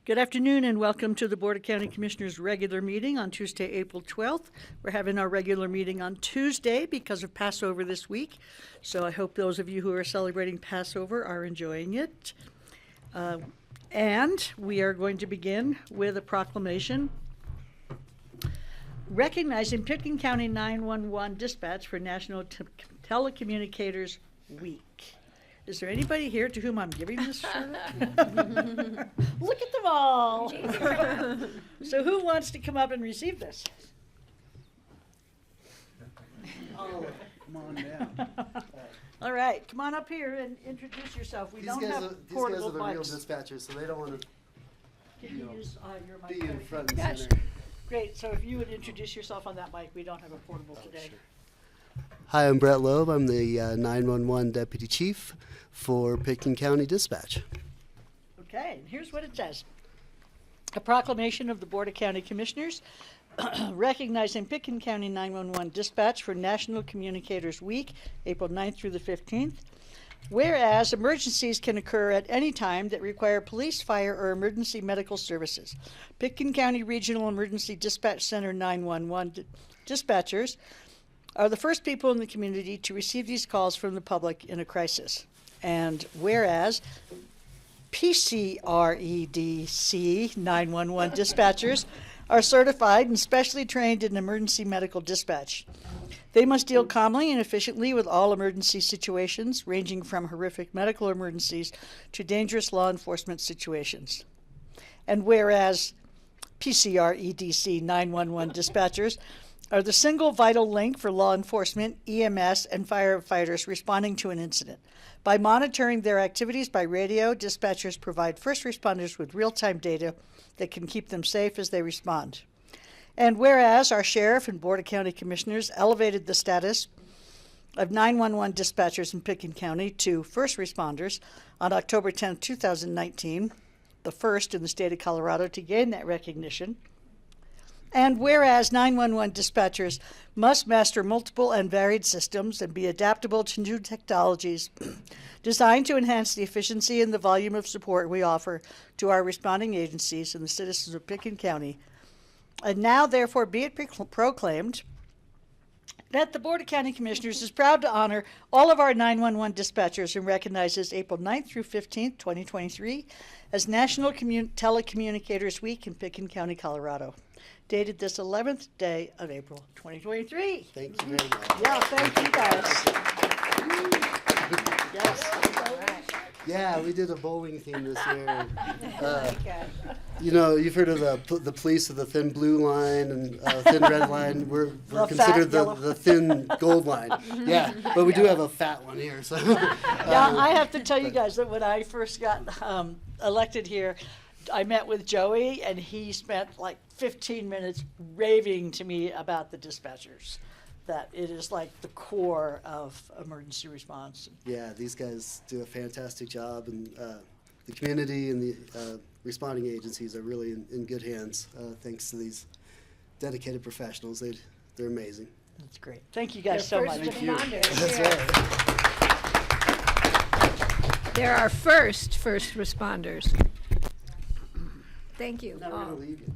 Good afternoon and welcome to the Board of County Commissioners regular meeting on Tuesday, April 12th. We're having our regular meeting on Tuesday because of Passover this week. So I hope those of you who are celebrating Passover are enjoying it. And we are going to begin with a proclamation recognizing Pitkin County 911 dispatch for National Telecommunicators Week. Is there anybody here to whom I'm giving this shirt? Look at them all. So who wants to come up and receive this? Oh, come on down. All right, come on up here and introduce yourself. We don't have portable These guys are the real mics. dispatchers, so they don't want to Can you use your mic? be in front and Gosh. center. Great, so if you would introduce yourself on that mic, we don't have a portable today. Sure. Hi, I'm Brett Loeb. I'm the 911 Deputy Chief for Pitkin County Dispatch. Okay, and here's what it says. A proclamation of the Board of County Commissioners recognizing Pitkin County 911 dispatch for National Communicators Week, April 9th through the 15th. Whereas emergencies can occur at any time that require police, fire, or emergency medical services. Pitkin County Regional Emergency Dispatch Center 911 dispatchers are the first people in the community to receive these calls from the public in a crisis. And whereas PCREDC 911 dispatchers are certified and specially trained in emergency medical dispatch. They must deal calmly and efficiently with all emergency situations, ranging from horrific medical emergencies to dangerous law enforcement situations. And whereas PCREDC 911 dispatchers are the single vital link for law enforcement, EMS, and firefighters responding to an incident. By monitoring their activities by radio, dispatchers provide first responders with real-time data that can keep them safe as they respond. And whereas our Sheriff and Board of County Commissioners elevated the status of 911 dispatchers in Pitkin County to first responders on October 10, 2019, the first in the state of Colorado to gain that recognition. And whereas 911 dispatchers must master multiple and varied systems and be adaptable to new technologies designed to enhance the efficiency and the volume of support we offer to our responding agencies and the citizens of Pitkin County. And now, therefore, be it proclaimed that the Board of County Commissioners is proud to honor all of our 911 dispatchers and recognizes April 9th through 15th, 2023 as National Telecommunicators Week in Pitkin County, Colorado. Dated this 11th day of April, 2023. Thank you very much. Yeah, thank you guys. Yes. Yeah, we did a bowling theme this year. You know, you've heard of the police of the thin blue line and thin red line. We're considered the thin gold line. Yeah, but we do have a fat one here. So. Yeah, I have to tell you guys that when I first got elected here, I met with Joey, and he spent like 15 minutes raving to me about the dispatchers, that it is like the core of emergency response. Yeah, these guys do a fantastic job, and the community and the responding agencies are really in good hands thanks to these dedicated professionals. They're amazing. That's great. Thank you guys so much. Thank you. Responders. That's right. They're our first responders. Thank you. Not going to leave you.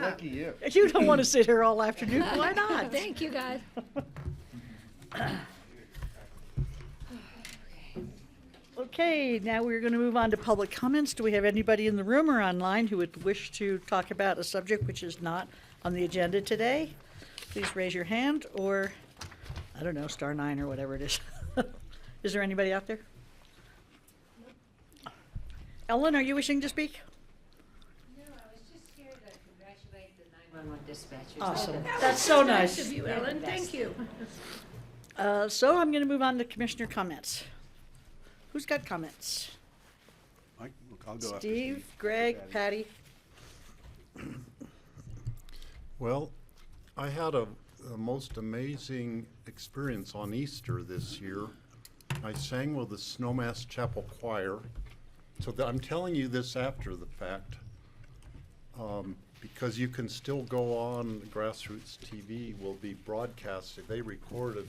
Lucky you. You don't want to sit here all afternoon. Why not? Thank you, guys. Okay, now we're going to move on to public comments. Do we have anybody in the room or online who would wish to talk about a subject which is not on the agenda today? Please raise your hand, or, I don't know, star 9 or whatever it is. Is there anybody out there? Ellen, are you wishing to speak? No, I was just here to congratulate the 911 dispatchers. Awesome. That's so nice. Of you, Ellen. Thank you. So I'm going to move on to commissioner comments. Who's got comments? I'll go after Steve, Greg, Patty. Well, I had a most amazing experience on Easter this year. I sang with the Snowmass Chapel Choir. So I'm telling you this after the fact, because you can still go on. Grassroots TV will be broadcasted. They recorded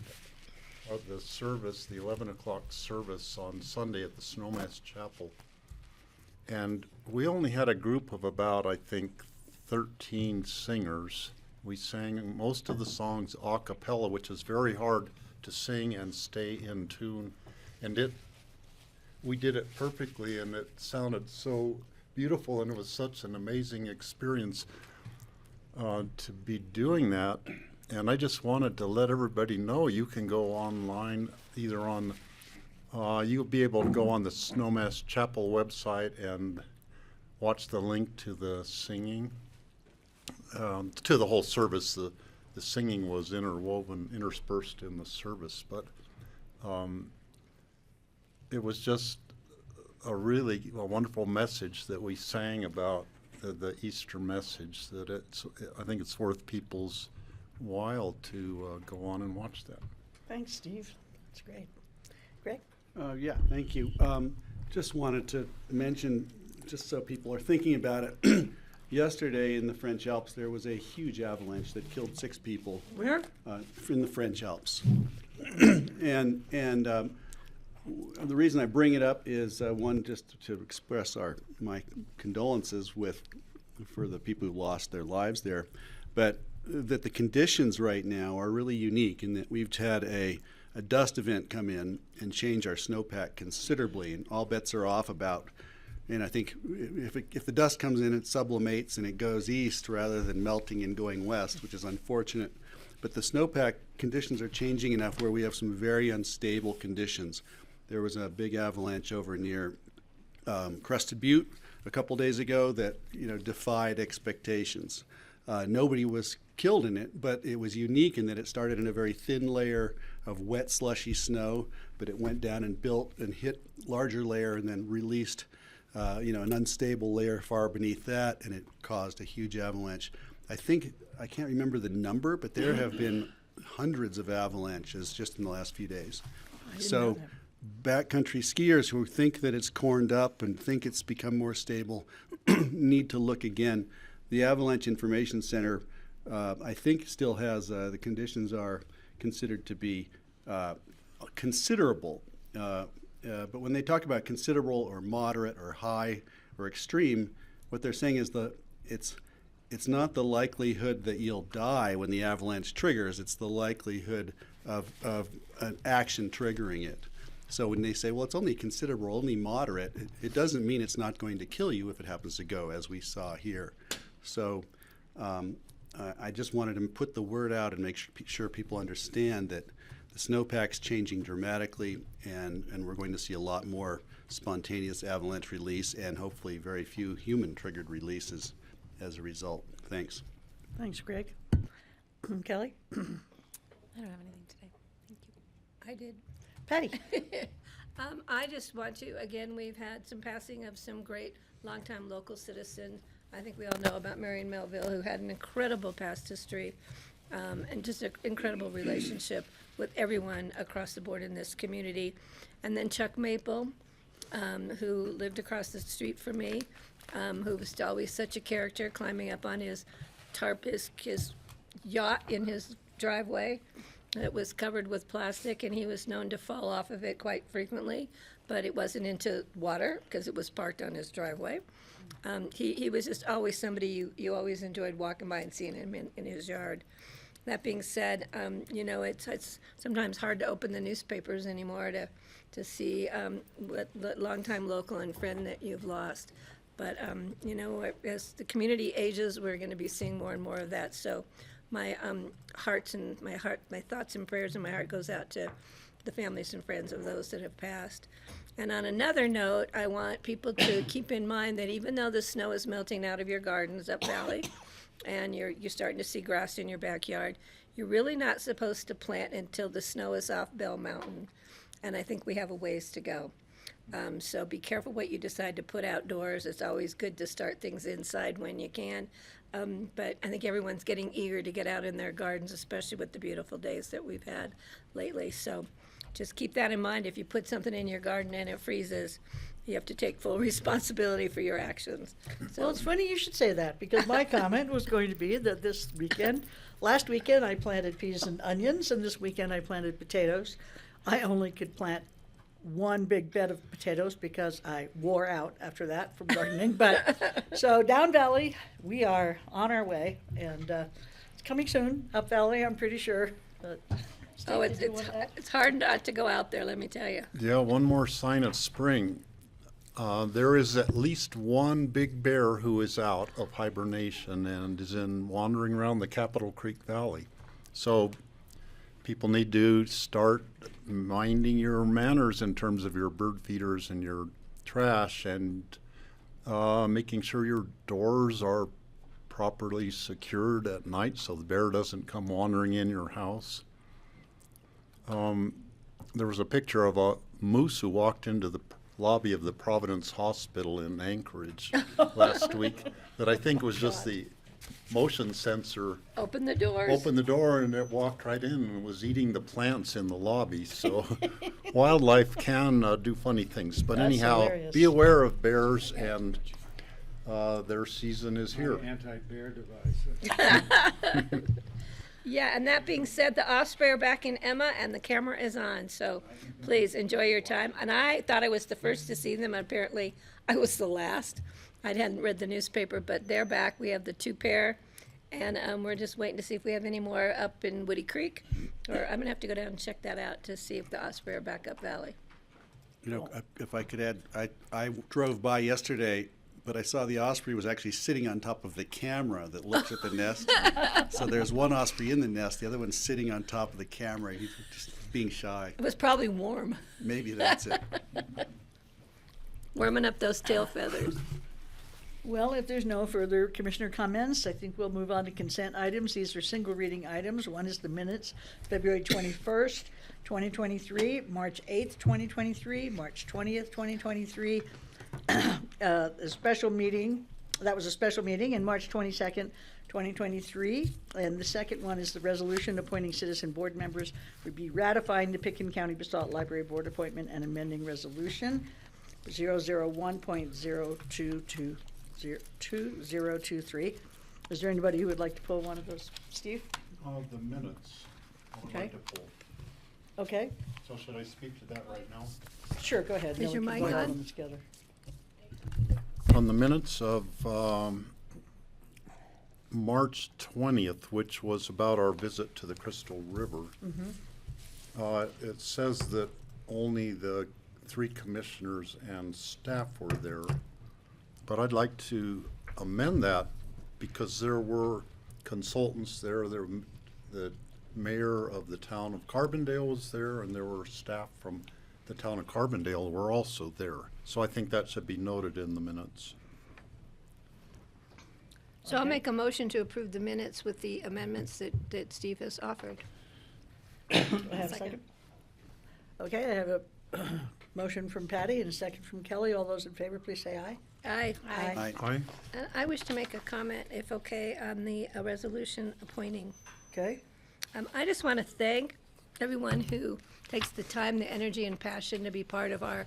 the service, the 11 o'clock service on Sunday at the Snowmass Chapel. And we only had a group of about, I think, 13 singers. We sang most of the songs a cappella, which is very hard to sing and stay in tune. And we did it perfectly, and it sounded so beautiful, and it was such an amazing experience to be doing that. And I just wanted to let everybody know you can go online, either on, you'll be able to go on the Snowmass Chapel website and watch the link to the singing, to the whole service. The singing was interspersed in the service, but it was just a wonderful message that we sang about the Easter message. That I think it's worth people's while to go on and watch that. Thanks, Steve. That's great. Greg? Yeah, thank you. Just wanted to mention, just so people are thinking about it, yesterday in the French Alps there was a huge avalanche that killed 6 people. Where? In the French Alps. and the reason I bring it up is one, just to express my condolences for the people who lost their lives there, but that the conditions right now are really unique in that we've had a dust event come in and change our snowpack considerably, and all bets are off about. And I think if the dust comes in, it sublimates and it goes east rather than melting and going west, which is unfortunate. But the snowpack conditions are changing enough where we have some very unstable conditions. There was a big avalanche over near Crested Butte a couple days ago that defied expectations. Nobody was killed in it, but it was unique in that it started in a very thin layer of wet, slushy snow, but it went down and built and hit larger layer and then released an unstable layer far beneath that, and it caused a huge avalanche. I can't remember the number, but there have been hundreds of avalanches just in the last few days. So backcountry skiers who think that it's corned up and think it's become more stable need to look again. The Avalanche Information Center, I think, still has the conditions are considered to be considerable. But when they talk about considerable or moderate or high or extreme, what they're saying is it's not the likelihood that you'll die when the avalanche triggers. It's the likelihood of an action triggering it. So when they say, well, it's only considerable, only moderate, it doesn't mean it's not going to kill you if it happens to go, as we saw here. So I just wanted to put the word out and make sure people understand that the snowpack's changing dramatically, and we're going to see a lot more spontaneous avalanche release and hopefully very few human-triggered releases as a result. Thanks. Thanks, Greg. Kelly? I don't have anything today. Thank you. I did. Patty? I just want to, again, we've had some passing of some great longtime local citizens. I think we all know about Marion Melville, who had an incredible past history and just an incredible relationship with everyone across the board in this community. And then Chuck Maple, who lived across the street from me, who was always such a character, climbing up on his tarp, his yacht in his driveway. It was covered with plastic, and he was known to fall off of it quite frequently, but it wasn't into water because it was parked on his driveway. He was just always somebody you always enjoyed walking by and seeing him in his yard. That being said, it's sometimes hard to open the newspapers anymore to see what longtime local and friend that you've lost. But as the community ages, we're going to be seeing more and more of that. So my thoughts and prayers and my heart goes out to the families and friends of those that have passed. And on another note, I want people to keep in mind that even though the snow is melting out of your gardens up valley, and you're starting to see grass in your backyard, you're really not supposed to plant until the snow is off Bell Mountain. And I think we have a ways to go. So be careful what you decide to put outdoors. It's always good to start things inside when you can. But I think everyone's getting eager to get out in their gardens, especially with the beautiful days that we've had lately. So just keep that in mind. If you put something in your garden and it freezes, you have to take full responsibility for your actions. So, Well, it's funny you should say that, because my comment was going to be that last weekend I planted peas and onions, and this weekend I planted potatoes. I only could plant one big bed of potatoes because I wore out after that from gardening. But so down valley, we are on our way, and it's coming soon. Up valley, I'm pretty sure. But Oh, Steve, did you want to- it's hard not to go out there, let me tell you. Yeah, one more sign of spring. There is at least one big bear who is out of hibernation and is wandering around the Capitol Creek Valley. So people need to start minding your manners in terms of your bird feeders and your trash, and making sure your doors are properly secured at night so the bear doesn't come wandering in your house. There was a picture of a moose who walked into the lobby of the Providence Hospital in Anchorage last week that I think was just the motion sensor. Open the doors. Opened the door and it walked right in and was eating the plants in the lobby. So wildlife can do funny things. But That's anyhow, hilarious. be aware of bears, and their season is here. Anti-bear device. Yeah, and that being said, the Osprey are back in Emma, and the camera is on, so please enjoy your time. And I thought I was the first to see them, and apparently I was the last. I hadn't read the newspaper, but they're back. We have the 2 pair, and we're just waiting to see if we have any more up in Woody Creek. Or I'm gonna have to go down and check that out to see if the Osprey are back up valley. You know, if I could add, I drove by yesterday, but I saw the osprey was actually sitting on top of the camera that looks at the nest. So there's one osprey in the nest, the other one's sitting on top of the camera. He's just being shy. It was probably warm, Maybe that's it. warming up those tail feathers. Well, if there's no further commissioner comments, I think we'll move on to consent items. These are single reading items. One is the minutes, February 21st, 2023, March 8th, 2023, March 20th, 2023. A special meeting, that was a special meeting, and March 22nd, 2023. And the second one is the resolution appointing citizen board members, would be ratifying the Pitkin County Basalt Library Board appointment and amending resolution 001.0222023. Is there anybody who would like to pull one of those? Steve? The minutes I would Okay. like to pull. Okay, So should I speak to that right now? sure, go ahead. Is Then we your can mic vote on? them together. On the minutes of March 20th, which was about our visit to the Crystal River, it says that only the 3 commissioners and staff were there. But I'd like to amend that because there were consultants there. The mayor of the town of Carbondale was there, and there were staff from the town of Carbondale were also there. So I think that should be noted in the minutes. So I'll Okay. make a motion to approve the minutes with the amendments that Steve has offered. Do I have a second? Okay, I have a motion from Patty and a second from Kelly. All those in favor, please say aye. Aye. Aye. Aye. I wish to make a comment, if okay, on the resolution appointing. Okay, I just want to thank everyone who takes the time, the energy, and passion to be part of our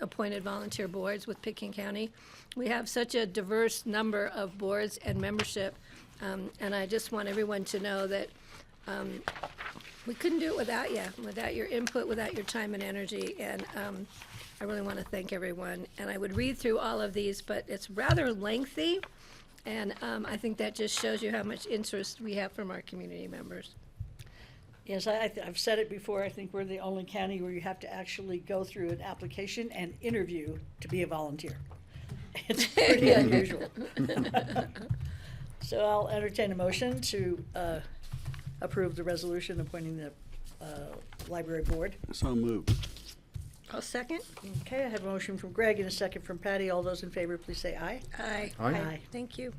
appointed volunteer boards with Pitkin County. We have such a diverse number of boards and membership, and I just want everyone to know that we couldn't do it without you, without your input, without your time and energy, and I really want to thank everyone. And I would read through all of these, but it's rather lengthy, and I think that just shows you how much interest we have from our community members. yes, I've said it before, I think we're the only county where you have to actually go through an application and interview to be a volunteer. It's pretty unusual. So I'll entertain a motion to approve the resolution appointing the library board. So moved. I'll second. Okay, I have a motion from Greg and a second from Patty. All those in favor, please say aye. Aye. Aye. Thank you.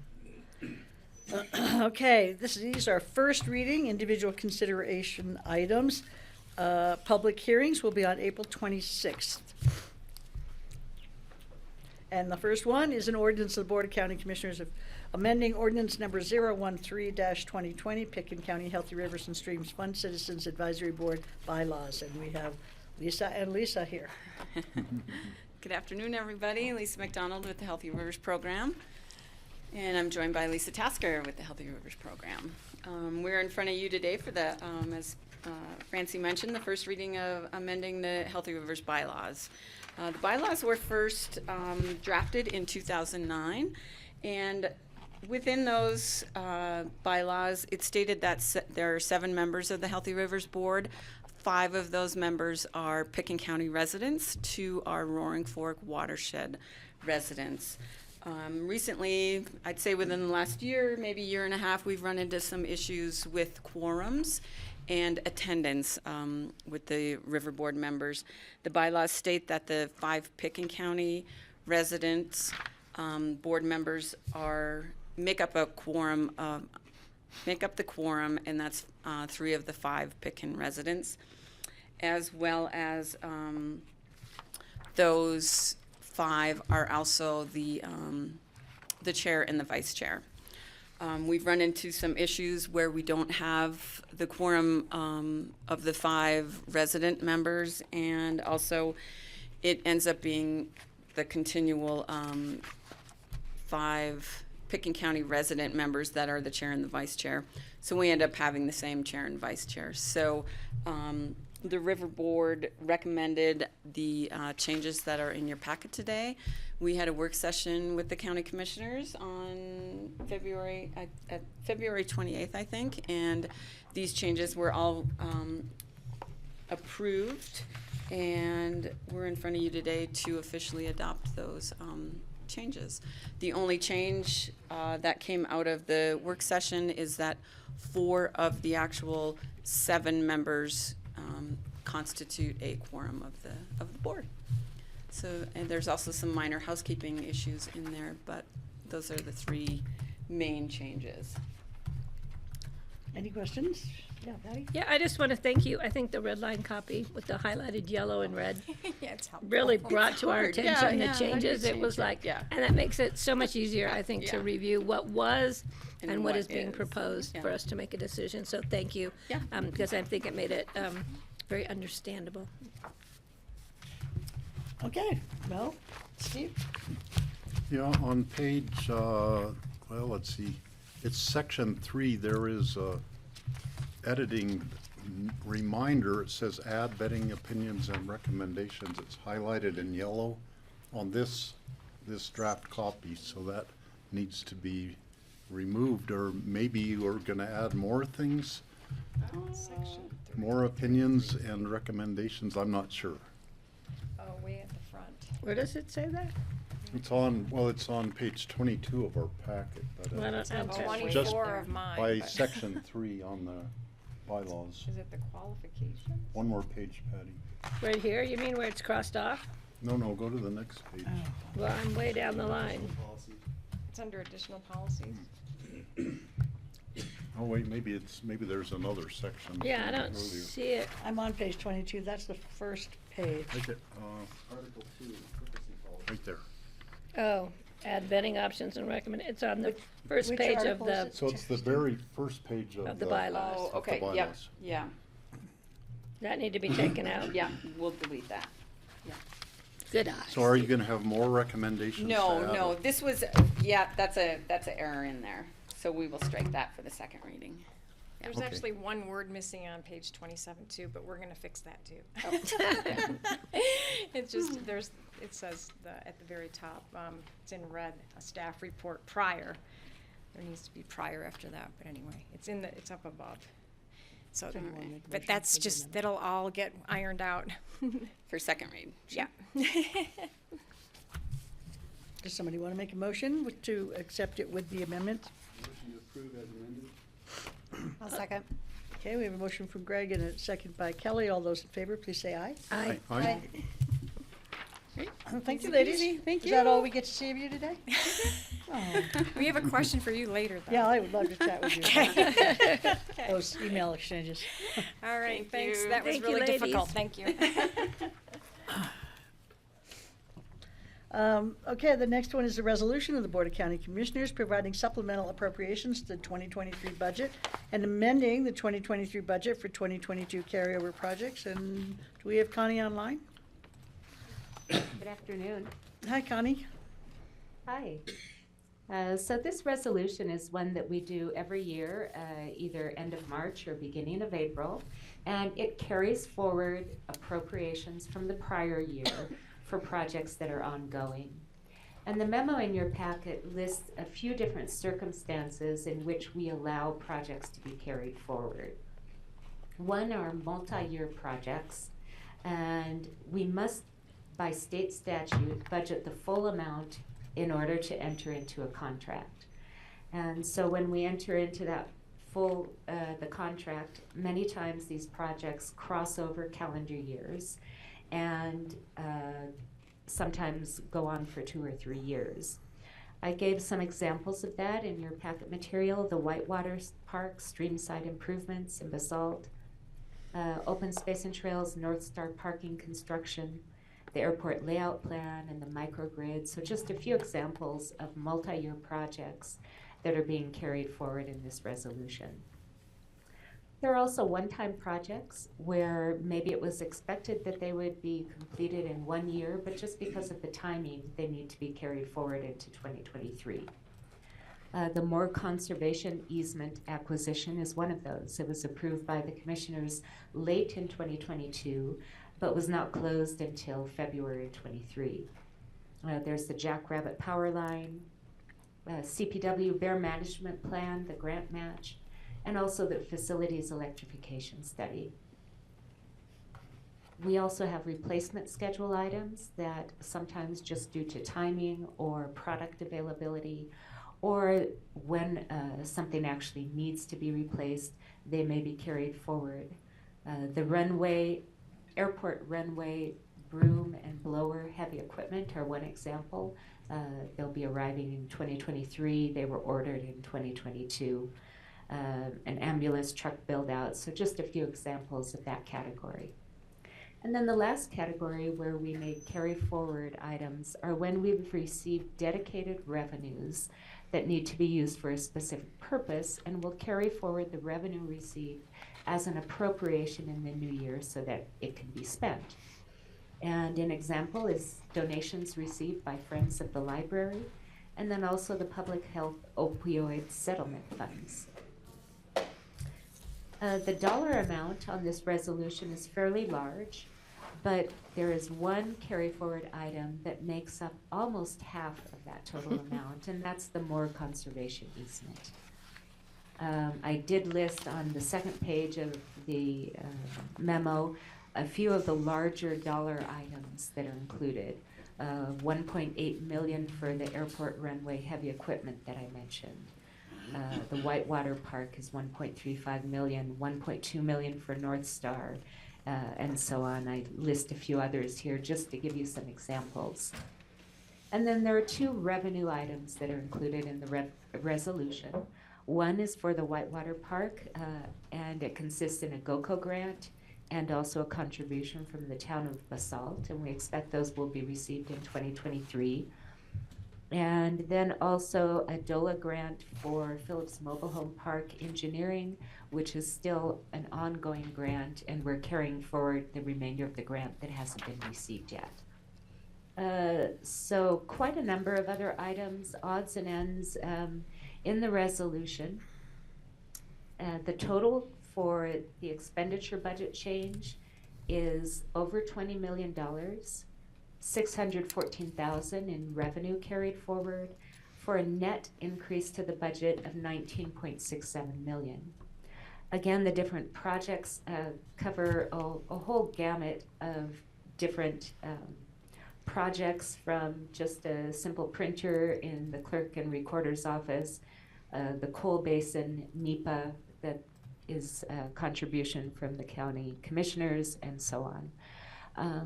Okay, these are first reading, individual consideration items. Public hearings will be on April 26th. And the first one is an ordinance of the Board of County Commissioners of amending ordinance number 013-2020, Pitkin County Healthy Rivers and Streams Fund Citizens Advisory Board bylaws. And we have Lisa and Lisa here. Good afternoon, everybody. Lisa McDonald with the Healthy Rivers Program. And I'm joined by Lisa Tasker with the Healthy Rivers Program. We're in front of you today for the, as Francie mentioned, the first reading of amending the Healthy Rivers bylaws. The bylaws were first drafted in 2009, and within those bylaws, it stated that there are 7 members of the Healthy Rivers Board. 5 of those members are Picken County residents, 2 are Roaring Fork watershed residents. Recently, I'd say within the last year, maybe year and a half, we've run into some issues with quorums and attendance with the River Board members. The bylaws state that the 5 Picken County residents, board members make up the quorum, and that's 3 of the 5 Picken residents, as well as those 5 are also the chair and the vice chair. We've run into some issues where we don't have the quorum of the 5 resident members, and also it ends up being the continual 5 Picken County resident members that are the chair and the vice chair. So we end up having the same chair and vice chair. So the River Board recommended the changes that are in your packet today. We had a work session with the county commissioners on February 28th, I think, and these changes were all approved, and we're in front of you today to officially adopt those changes. The only change that came out of the work session is that 4 of the actual 7 members constitute a quorum of the board. So, and there's also some minor housekeeping issues in there, but those are the 3 main changes. Any questions? Yeah, Patty? Yeah, I just want to thank you. I think the red line copy with the highlighted yellow and red Yeah, it's helpful. really brought to our hard. attention Yeah, the changes. that It was change it. like, Yeah. and that makes it so much easier, I think, to Yeah. review what was And and what what is being is. proposed Yeah. for us to make a decision. So thank you. Yeah. Because I think it made it very understandable. Okay, well, Steve? Yeah, on page, let's see, it's section 3, there is a editing reminder. It says add vetting opinions and recommendations. It's highlighted in yellow on this draft copy, so that needs to be removed, or maybe you're gonna add more things, more opinions and recommendations, I'm not sure. Oh, way at the front. Where does it say that? It's on page 22 of our packet, but Well, I don't It's know. on Okay. 24 of mine. by but- section 3 on the bylaws. Is it the qualification? One more page, Patty. Right here, you mean where it's crossed off? No, go to the next page. Well, I'm way down the line. It's under additional policies. Oh, wait, maybe there's another section. Yeah, I don't earlier. see it. I'm on page 22, that's the first page. Right there, Article 2, right there. Oh, add vetting options and recommend, it's on the first which page of article is the, it? So it's the very first page of Of the bylaws. Oh, of the okay, yep, bylaws. yeah, that need to be taken out. yeah, we'll delete that. Good eye. So are you gonna have more recommendations to No, add, no, or- this was, yeah, that's a error in there, so we will strike that for the second reading. There's Okay. actually one word missing on page 27 too, but we're gonna fix that too. It's just, it says at the very top, it's in red, a staff report prior. There needs to be prior after that, but anyway, it's up above. So, So you wanna make a but motion that's for the just, amendment? that'll all get ironed out. For second read. Yeah. Does somebody want to make a motion to accept it with the amendment? Motion to approve as amended? I'll second. Okay, we have a motion from Greg and a second by Kelly. All those in favor, please say aye. Aye. Aye. Thank you, ladies. Thank Is that all we get to see of you today? Oh, We have a question for you later, though. yeah, I would love to chat with you. Those email exchanges. All right, Thank thanks. you. That was Thank you, really difficult. ladies. Thank you. Okay, the next one is a resolution of the Board of County Commissioners providing supplemental appropriations to the 2023 budget and amending the 2023 budget for 2022 carryover projects. And do we have Connie online? Good afternoon. Hi, Connie. Hi. So this resolution is one that we do every year, either end of March or beginning of April, and it carries forward appropriations from the prior year for projects that are ongoing. And the memo in your packet lists a few different circumstances in which we allow projects to be carried forward. One are multi-year projects, and we must, by state statute, budget the full amount in order to enter into a contract. And so when we enter into that full, the contract, many times these projects cross over calendar years and sometimes go on for 2 or 3 years. I gave some examples of that in your packet material: the Whitewater Park, streamside improvements in Basalt, open space and trails, North Star parking construction, the airport layout plan, and the microgrid. So just a few examples of multi-year projects that are being carried forward in this resolution. There are also one-time projects where maybe it was expected that they would be completed in 1 year, but just because of the timing, they need to be carried forward into 2023. The Moore Conservation Easement acquisition is one of those. It was approved by the commissioners late in 2022, but was not closed until February 23. There's the Jackrabbit Power Line, CPW Bear Management Plan, the grant match, and also the facilities electrification study. We also have replacement schedule items that sometimes, just due to timing or product availability, or when something actually needs to be replaced, they may be carried forward. The runway, airport runway, broom and blower heavy equipment are one example. They'll be arriving in 2023. They were ordered in 2022. An ambulance truck build out. So just a few examples of that category. And then the last category where we may carry forward items are when we've received dedicated revenues that need to be used for a specific purpose, and we'll carry forward the revenue received as an appropriation in the new year so that it can be spent. And an example is donations received by Friends of the Library, and then also the Public Health Opioid Settlement Funds. The dollar amount on this resolution is fairly large, but there is one carry forward item that makes up almost half of that total amount, and that's the Moore Conservation Easement. I did list on the second page of the memo a few of the larger dollar items that are included. 1.8 million for the airport runway heavy equipment that I mentioned. The Whitewater Park is 1.35 million, 1.2 million for North Star, and so on. I list a few others here just to give you some examples. And then there are two revenue items that are included in the resolution. One is for the Whitewater Park, and it consists in a GOCO grant and also a contribution from the town of Basalt, and we expect those will be received in 2023. And then also a DOLA grant for Phillips Mobile Home Park Engineering, which is still an ongoing grant, and we're carrying forward the remainder of the grant that hasn't been received yet. So quite a number of other items, odds and ends in the resolution. The total for the expenditure budget change is over $20 million. 614,000 in revenue carried forward for a net increase to the budget of 19.67 million. Again, the different projects cover a whole gamut of different projects, from just a simple printer in the clerk and recorder's office, the coal basin, NEPA, that is a contribution from the county commissioners, and so on.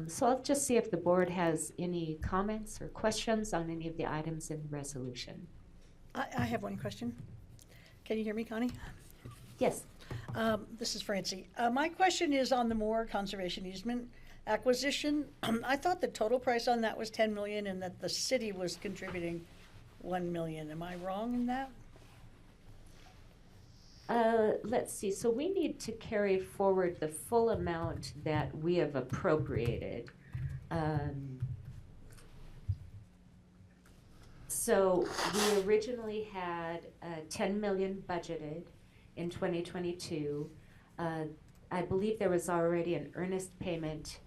So I'll just see if the board has any comments or questions on any of the items in the resolution. I have one question. Can you hear me, Connie? Yes. This is Francie. My question is on the Moore Conservation Easement acquisition. I thought the total price on that was 10 million and that the city was contributing 1 million. Am I wrong in that? Let's see, so we need to carry forward the full amount that we have appropriated. So we originally had 10 million budgeted in 2022. I believe there was already an earnest payment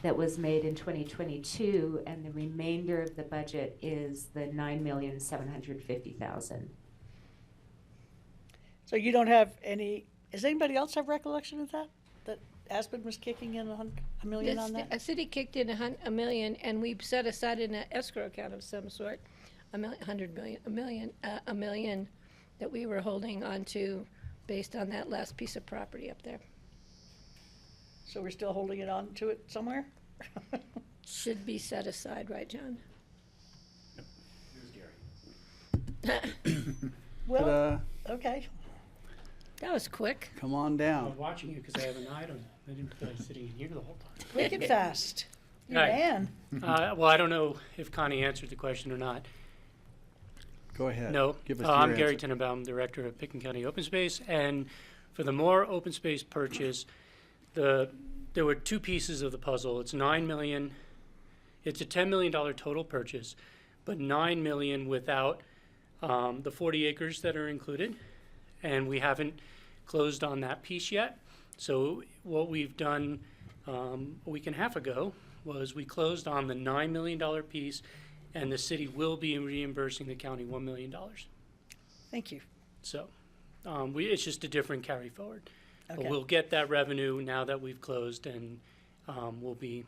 that was made in 2022, and the remainder of the budget is the 9,750,000. So you don't have any, does anybody else have recollection of that? That Aspen was kicking in $1 million on that? A city kicked in a million, and we set aside in an escrow account of some sort, a million that we were holding on to based on that last piece of property up there. So we're still holding it on to it somewhere? Should be set aside, right, John? Well, Ta-da. okay. That was quick. Come on I'm down. watching you because I have an item. I didn't feel like sitting in here the whole time. Quick and fast. You Right. ran. Well, I don't know if Connie answered the question or not. Go ahead. No, Give us I'm your Gary answer. Tenenbaum, Director of Picken County Open Space, and for the more open space purchase, there were two pieces of the puzzle. It's 9 million. It's a $10 million total purchase, but 9 million without the 40 acres that are included, and we haven't closed on that piece yet. So what we've done a week and a half ago was we closed on the $9 million piece, and the city will be reimbursing the county $1 million. Thank you. So it's just a different carry forward. Okay. But we'll get that revenue now that we've closed, and we'll be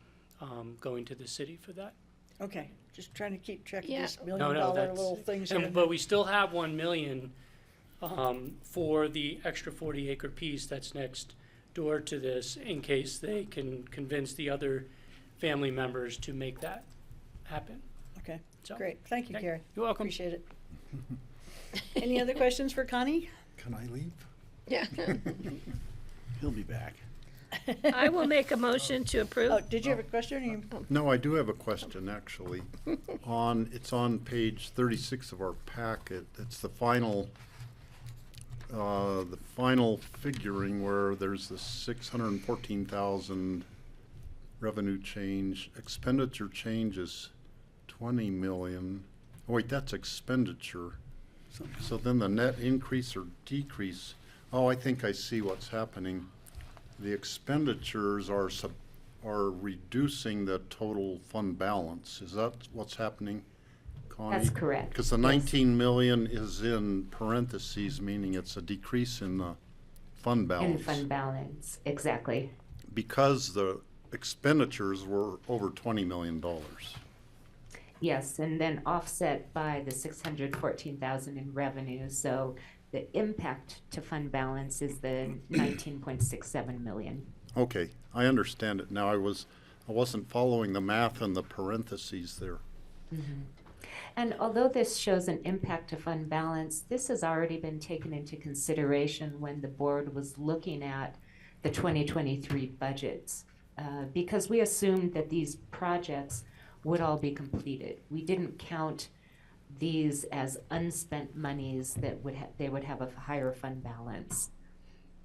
going to the city for that. Okay, just trying to keep track of Yeah. these $1 No, million no, that's, little things here. but we still have 1 million for the extra 40 acre piece that's next door to this, in case they can convince the other family members to make that happen. Okay, So, great. Thank you, okay. Gary. You're welcome. Appreciate it. Any other questions for Connie? Can I leave? Yeah. He'll be back. I will make a motion to approve. Oh, did you have a question? Or you- No, I do have a question, actually. It's on page 36 of our packet. It's the final figuring where there's the 614,000 revenue change. Expenditure change is 20 million. Oh, wait, that's expenditure. So then the net increase or decrease, oh, I think I see what's happening. The expenditures are reducing the total fund balance. Is that what's happening, Connie? That's correct. Because the Yes. 19 million is in parentheses, meaning it's a decrease in the fund balance. In fund balance, exactly. Because the expenditures were over $20 million. Yes, and then offset by the 614,000 in revenue, so the impact to fund balance is the 19.67 million. Okay, I understand it now. I wasn't following the math in the parentheses there. And although this shows an impact to fund balance, this has already been taken into consideration when the board was looking at the 2023 budgets, because we assumed that these projects would all be completed. We didn't count these as unspent monies that they would have a higher fund balance.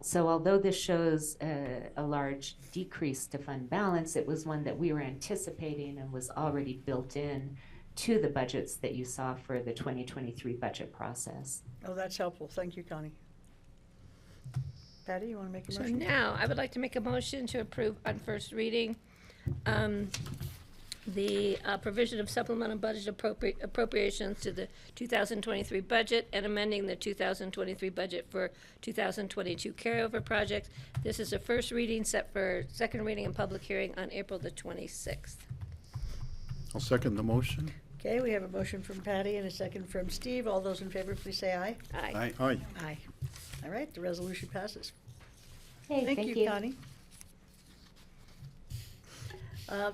So although this shows a large decrease to fund balance, it was one that we were anticipating and was already built in to the budgets that you saw for the 2023 budget process. Oh, that's helpful. Thank you, Connie. Patty, you want to make a So motion? now, I would like to make a motion to approve on first reading the provision of supplemental budget appropriations to the 2023 budget and amending the 2023 budget for 2022 carryover projects. This is a first reading set for second reading and public hearing on April the 26th. I'll second the motion. Okay, we have a motion from Patty and a second from Steve. All those in favor, please say aye. Aye. Aye. Aye. All right, the resolution passes. Hey, Thank you, Connie.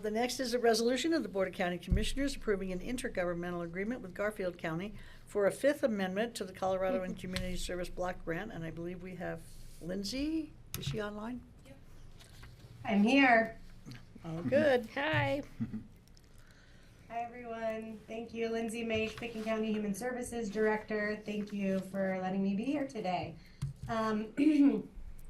The next is a resolution of the Board of County Commissioners approving an intergovernmental agreement with Garfield County for a fifth amendment to the Colorado and Community Service Block Grant, and I believe we have Lindsay. Is she online? I'm here. Oh, good. Hi. Hi, everyone. Thank you, Lindsay Mage, Picken County Human Services Director. Thank you for letting me be here today.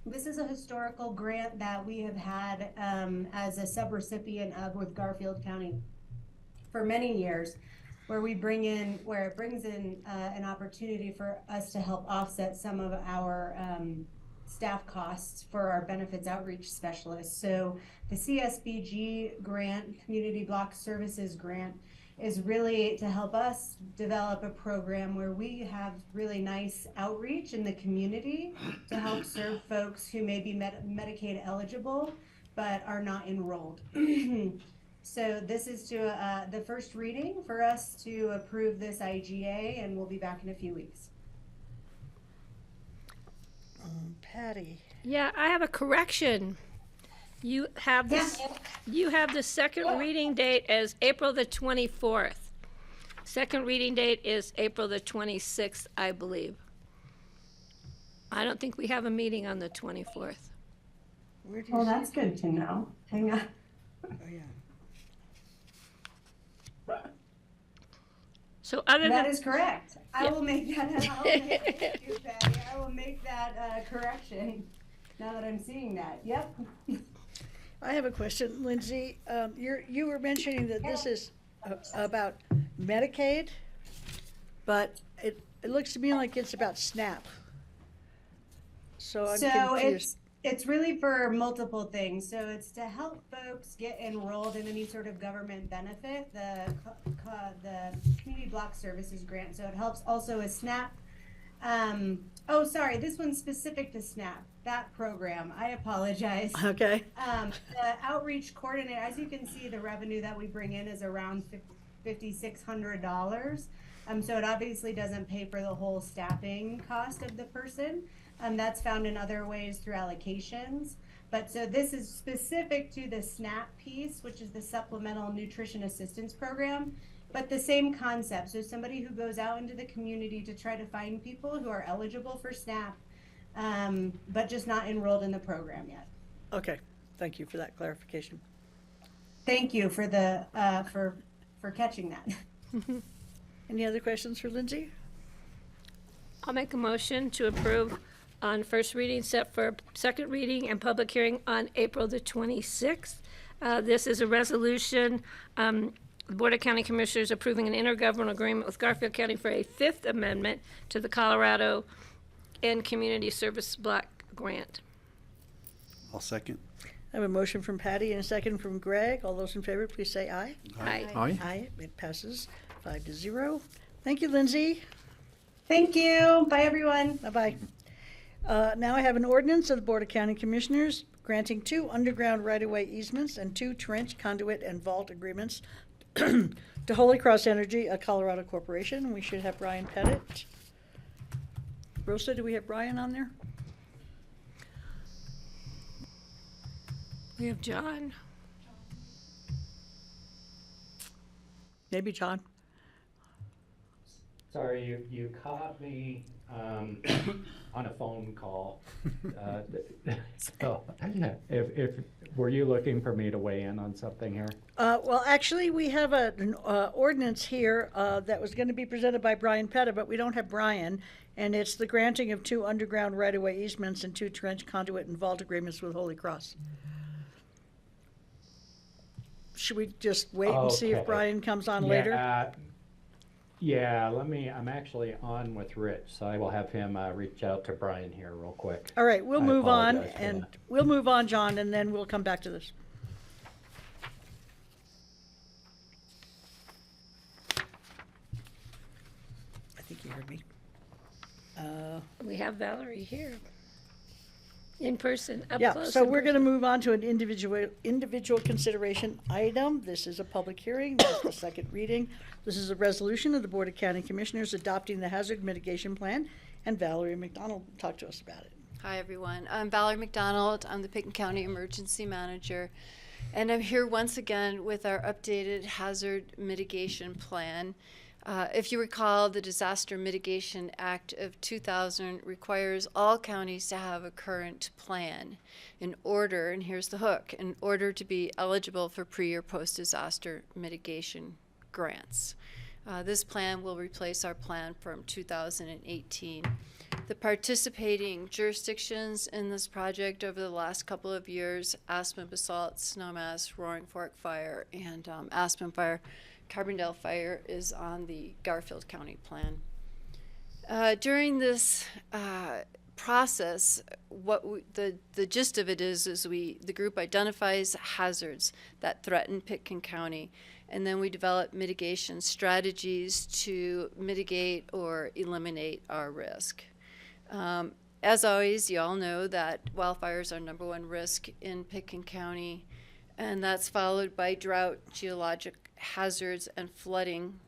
This is a historical grant that we have had as a subrecipient of with Garfield County for many years. where it brings in an opportunity for us to help offset some of our staff costs for our benefits outreach specialists. So the CSBG grant, Community Block Services grant, is really to help us develop a program where we have really nice outreach in the community to help serve folks who may be Medicaid eligible but are not enrolled. So this is the first reading for us to approve this IGA, and we'll be back in a few weeks. Patty. Yeah, I have a correction. You have this, you have the second reading date as April the 24th. Second reading date is April the 26th, I believe. I don't think we have a meeting on the 24th. Where do you Well, see that's good to know. Hang on. Oh, yeah. So other That than, is correct. I Yeah. will make that. Thank you, Patty. I will make that correction. Now that I'm seeing that. Yep. I have a question, Lindsay. You were mentioning that this is about Medicaid, but it looks to me like it's about SNAP. So I'm So confused. it's really for multiple things. So it's to help folks get enrolled in any sort of government benefit, the Community Block Services grant. So it helps also with SNAP. Oh, sorry, this one's specific to SNAP, that program. I apologize. Okay. The outreach coordinator, as you can see, the revenue that we bring in is around $5,600. So it obviously doesn't pay for the whole staffing cost of the person. That's found in other ways through allocations. But so this is specific to the SNAP piece, which is the Supplemental Nutrition Assistance Program, but the same concept. So somebody who goes out into the community to try to find people who are eligible for SNAP, but just not enrolled in the program yet. Okay. Thank you for that clarification. Thank you for the for catching that. Any other questions for Lindsay? I'll make a motion to approve on first reading, set for second reading and public hearing on April the 26th. This is a resolution, the Board of County Commissioners approving an intergovernmental agreement with Garfield County for a fifth amendment to the Colorado and Community Service Block Grant. I'll second. I have a motion from Patty and a second from Greg. All those in favor, please say aye. Aye. Aye. Aye. It passes 5-0. Thank you, Lindsay. Thank you. Bye, everyone. Bye-bye. Now I have an ordinance of the Board of County Commissioners granting 2 underground right-of-way easements and 2 trench conduit and vault agreements to Holy Cross Energy, a Colorado corporation. We should have Brian Pettit. Rosa, do we have Brian on there? We have John. Maybe John. Sorry, you caught me on a phone call. So, if were you looking for me to weigh in on something here? Well, actually, we have an ordinance here that was going to be presented by Brian Pettit, but we don't have Brian, and it's the granting of 2 underground right-of-way easements and 2 trench conduit and vault agreements with Holy Cross. Should we just wait and see if Okay. Brian comes on later? Yeah, I'm actually on with Rich, so I will have him reach out to Brian here real quick. All right, we'll I move on, apologize for and that. we'll move on, John, and then we'll come back to this. I think you heard me. We have Valerie here. In person, up Yeah, close. so in we're going to person. move on to an individual consideration item. This is a public hearing. This is the second reading. This is a resolution of the Board of County Commissioners adopting the hazard mitigation plan, and Valerie McDonald will talk to us about it. Hi, everyone. I'm Valerie McDonald. I'm the Pickens County Emergency Manager, and I'm here once again with our updated hazard mitigation plan. If you recall, the Disaster Mitigation Act of 2000 requires all counties to have a current plan in order, and here's the hook, in order to be eligible for pre- or post-disaster mitigation grants. This plan will replace our plan from 2018. The participating jurisdictions in this project over the last couple of years, Aspen Basalt, Snowmass, Roaring Fork Fire, and Aspen Fire, Carbondale Fire is on the Garfield County plan. During this process, the gist of it is the group identifies hazards that threaten Pitkin County, and then we develop mitigation strategies to mitigate or eliminate our risk. As always, you all know that wildfires are #1 risk in Pitkin County, and that's followed by drought, geologic hazards, and flooding.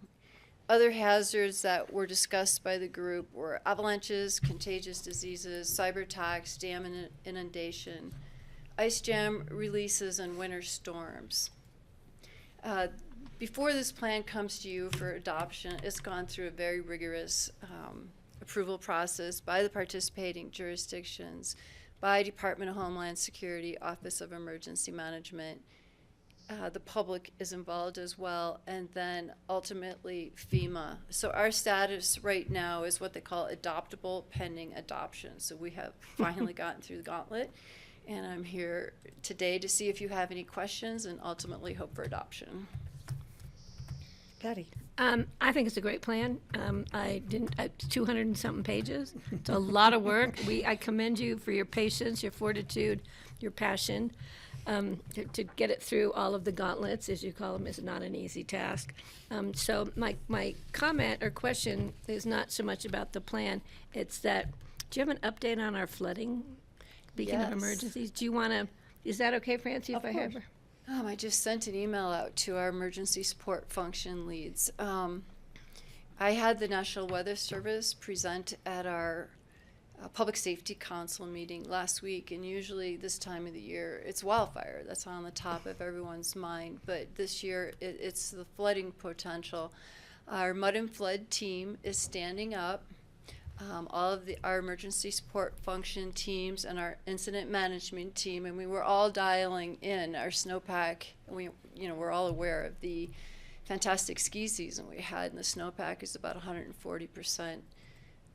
Other hazards that were discussed by the group were avalanches, contagious diseases, cyber attacks, dam inundation, ice jam releases, and winter storms. Before this plan comes to you for adoption, it's gone through a very rigorous approval process by the participating jurisdictions, by Department of Homeland Security, Office of Emergency Management. The public is involved as well, and then ultimately FEMA. So our status right now is what they call adoptable pending adoption. So we have finally gotten through the gauntlet, and I'm here today to see if you have any questions and ultimately hope for adoption. Patty. I think it's a great plan. 200 and something pages. It's a lot of work. I commend you for your patience, your fortitude, your passion. To get it through all of the gauntlets, as you call them, is not an easy task. So my comment or question is not so much about the plan. It's that, do you have an update on our flooding? Speaking of emergencies, do you want to, is that okay, Francie, if I have her? I just sent an email out to our emergency support function leads. I had the National Weather Service present at our Public Safety Council meeting last week, and usually this time of the year it's wildfire that's on the top of everyone's mind, but this year it's the flooding potential. Our mud and flood team is standing up. All of our emergency support function teams and our incident management team, and we were all dialing in our snowpack. We're all aware of the fantastic ski season we had, and the snowpack is about 140%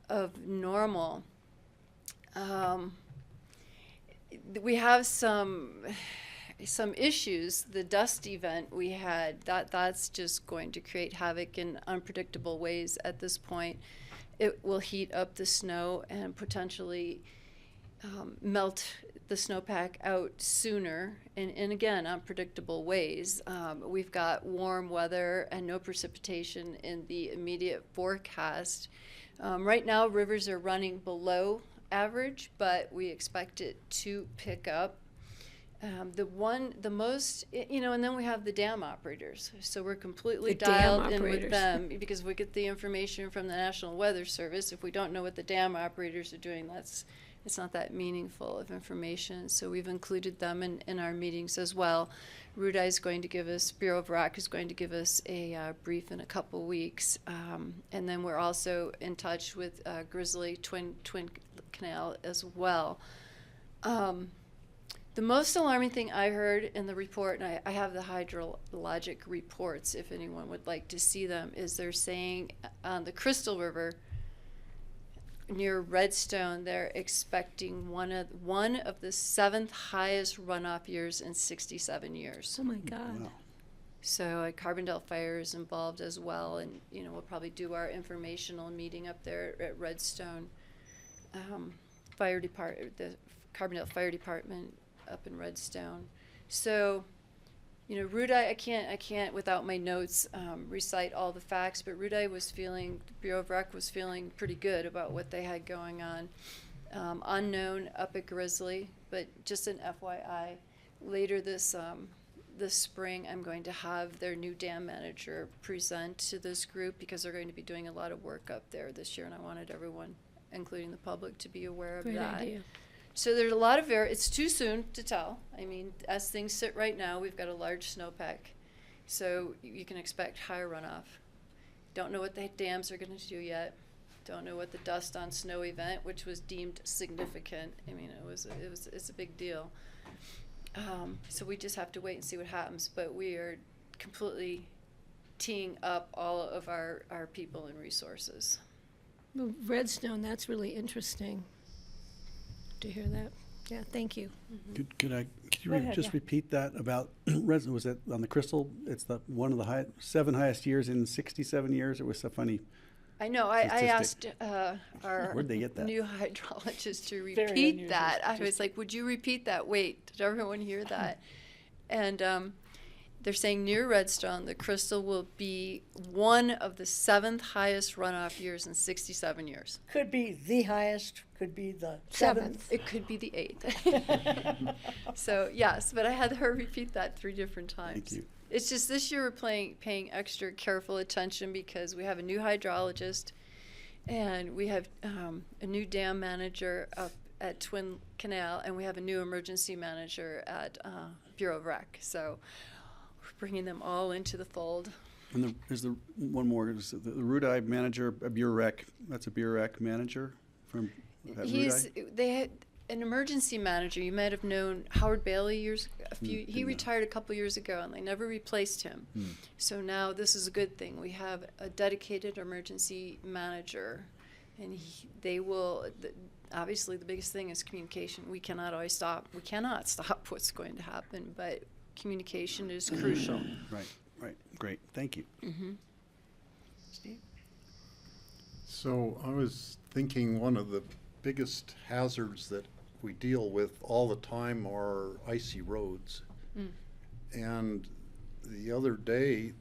of normal. We have some issues. The dust event we had, that's just going to create havoc in unpredictable ways at this point. It will heat up the snow and potentially melt the snowpack out sooner, and again, unpredictable ways. We've got warm weather and no precipitation in the immediate forecast. Right now, rivers are running below average, but we expect it to pick up. And then we have the dam operators. So we're completely dialed in with them because we get the information from the National Weather Service. If we don't know what the dam operators are doing, it's not that meaningful of information. So we've included them in our meetings as well. RUDI is going to give us, Bureau of Rock is going to give us a brief in a couple weeks. And then we're also in touch with Grizzly Twin Canal as well. The most alarming thing I heard in the report, and I have the hydrologic reports if anyone would like to see them, is they're saying on the Crystal River near Redstone, they're expecting one of the 7th highest runoff years in 67 years. Oh my God. Wow. So Carbondale Fire is involved as well, and we'll probably do our informational meeting up there at Redstone. Fire Department, the Carbondale Fire Department up in Redstone. So, RUDI, I can't without my notes recite all the facts, but RUDI the Bureau of Rec was feeling pretty good about what they had going on. Unknown up at Grizzly, but just an FYI, later this spring I'm going to have their new dam manager present to this group because they're going to be doing a lot of work up there this year, and I wanted everyone, including the public, to be aware of Great that. idea. So there's a lot of it's too soon to tell. I mean, as things sit right now, we've got a large snowpack, so you can expect higher runoff. Don't know what the dams are going to do yet. Don't know what the dust on snow event, which was deemed significant. I mean, it's a big deal. So we just have to wait and see what happens. But we are completely teeing up all of our people and resources. Well, Redstone, that's really interesting to hear that. Yeah, thank you. Could you Go ahead, just yeah. repeat that about, was it on the Crystal? It's one of the 7 highest years in 67 years? It was so funny. I know, I asked Statistic. our Where'd they get that? new hydrologist to Very repeat unusual that. I was statistic. like, would you repeat that? Wait, did everyone hear that? And they're saying near Redstone, the Crystal will be one of the 7th highest runoff years in 67 years. Could be the highest, could be the 7th. It could be the 8th. So, yes, but I had her repeat that 3 different times. Thank you. It's just this year we're paying extra careful attention because we have a new hydrologist and we have a new dam manager up at Twin Canal, and we have a new emergency manager at Bureau of Rec. So we're bringing them all into the fold. And is the one more, is the Rudai manager, a Bureau Rec, that's a Bureau Rec manager from at Rudai? They had an emergency manager. You might have known Howard Bailey he retired a couple years ago, and they never replaced him. So now this is a good thing. We have a dedicated emergency manager, and they will. Obviously, the biggest thing is communication. We cannot stop what's going to happen, but communication is crucial. Right, great, thank you. Steve? So I was thinking one of the biggest hazards that we deal with all the time are icy roads. And the other day,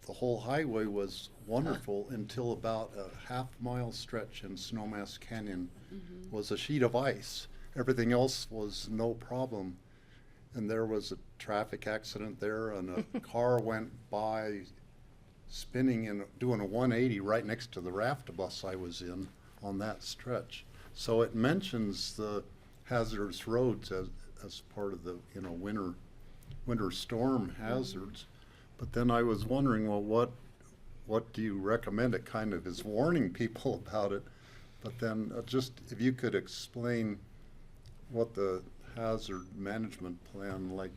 the whole highway was wonderful until about a half-mile stretch in Snowmass Canyon was a sheet of ice. Everything else was no problem. And there was a traffic accident there, and a car went by spinning and doing a 180 right next to the raft bus I was in on that stretch. So it mentions the hazardous roads as part of the winter storm hazards. But then I was wondering, well, what do you recommend? It kind of is warning people about it. But then just if you could explain what the hazard management plan, like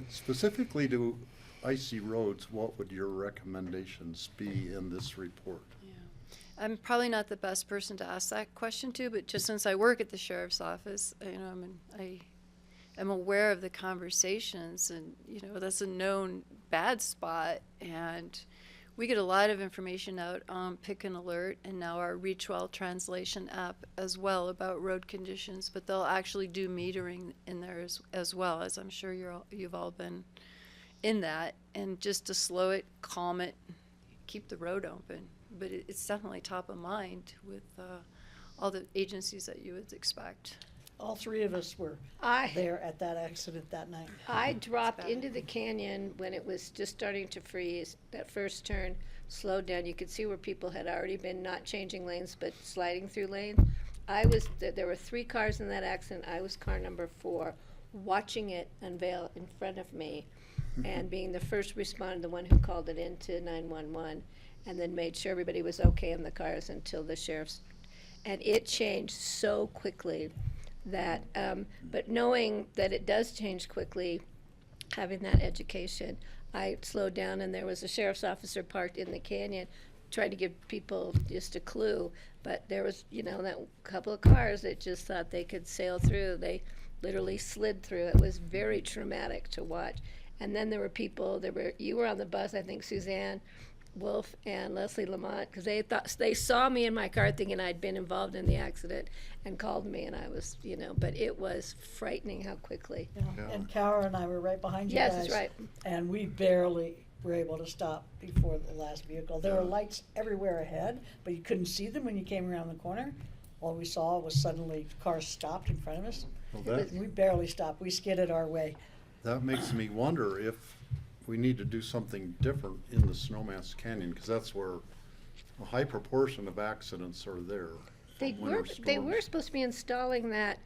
specifically to icy roads, what would your recommendations be in this report? I'm probably not the best person to ask that question to, but just since I work at the sheriff's office, I am aware of the conversations, and that's a known bad spot, and we get a lot of information out on Pick and Alert and now our Reach Well translation app as well about road conditions, but they'll actually do metering in there as well, as I'm sure you've all been in that, and just to slow it, calm it, keep the road open. But it's definitely top of mind with all the agencies that you would expect. All 3 of us were there at that accident that night. I dropped into the canyon when it was just starting to freeze. That first turn slowed down. You could see where people had already been not changing lanes but sliding through lanes. There were 3 cars in that accident. I was car number 4, watching it unveil in front of me and being the first responder, the one who called it into 911, and then made sure everybody was okay in the cars until the sheriff's. And it changed so quickly that, but knowing that it does change quickly, having that education, I slowed down, and there was a sheriff's officer parked in the canyon, tried to give people just a clue, but there was, that couple of cars that just thought they could sail through. They literally slid through. It was very traumatic to watch. And then there were people, you were on the bus, I think Suzanne Wolf and Leslie Lamont, because they saw me in my car thinking I'd been involved in the accident and called me, and I was, but it was frightening how quickly. Yeah. And Kara and I were right behind you guys. Yes, that's right. And we barely were able to stop before the last vehicle. There were lights everywhere ahead, but you couldn't see them when you came around the corner. All we saw was suddenly cars stopped in front of us. Well, We barely stopped. We skidded our way. That makes me wonder if we need to do something different in the Snowmass Canyon, because that's where a high proportion of accidents are there. They were supposed to be installing that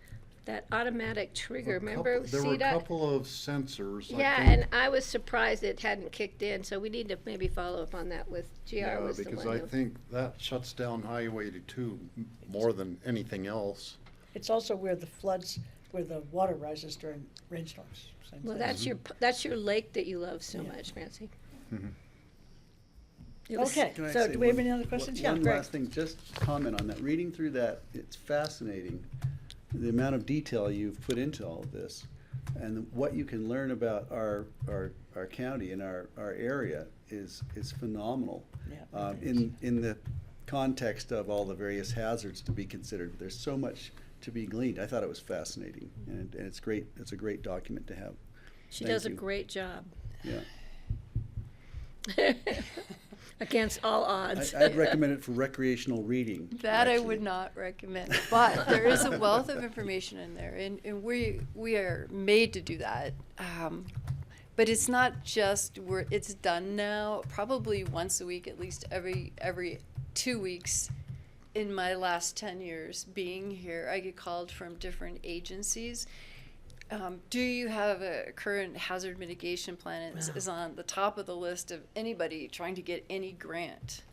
automatic trigger. Remember, There were a CDOT? couple of sensors. Yeah, and I was surprised it hadn't kicked in, so we need to maybe follow up on that with GR. Yeah, was the because one I who- think that shuts down Highway 82 more than anything else. It's also where the water rises during rainstorms. Same Well, thing. that's your lake that you love so much, Francie. It was- Okay, Can I so say do we have one- any other questions? One Yeah, Greg. last thing, just comment on that. Reading through that, it's fascinating the amount of detail you've put into all of this and what you can learn about our county and our area is phenomenal. Yeah, In the context of all the various hazards to be considered, there's so much to be gleaned. I thought it was fascinating, and it's great. It's a great document to have. She Thank does a you. great job. Yeah. Against all odds. I'd recommend it for recreational reading. That I actually. would not recommend, but there is a wealth of information in there, and we are made to do that. But it's not just it's done now. Probably once a week, at least every 2 weeks. In my last 10 years being here, I get called from different agencies. Do you have a current hazard mitigation plan? Is on the top of the list of anybody trying to get any grant.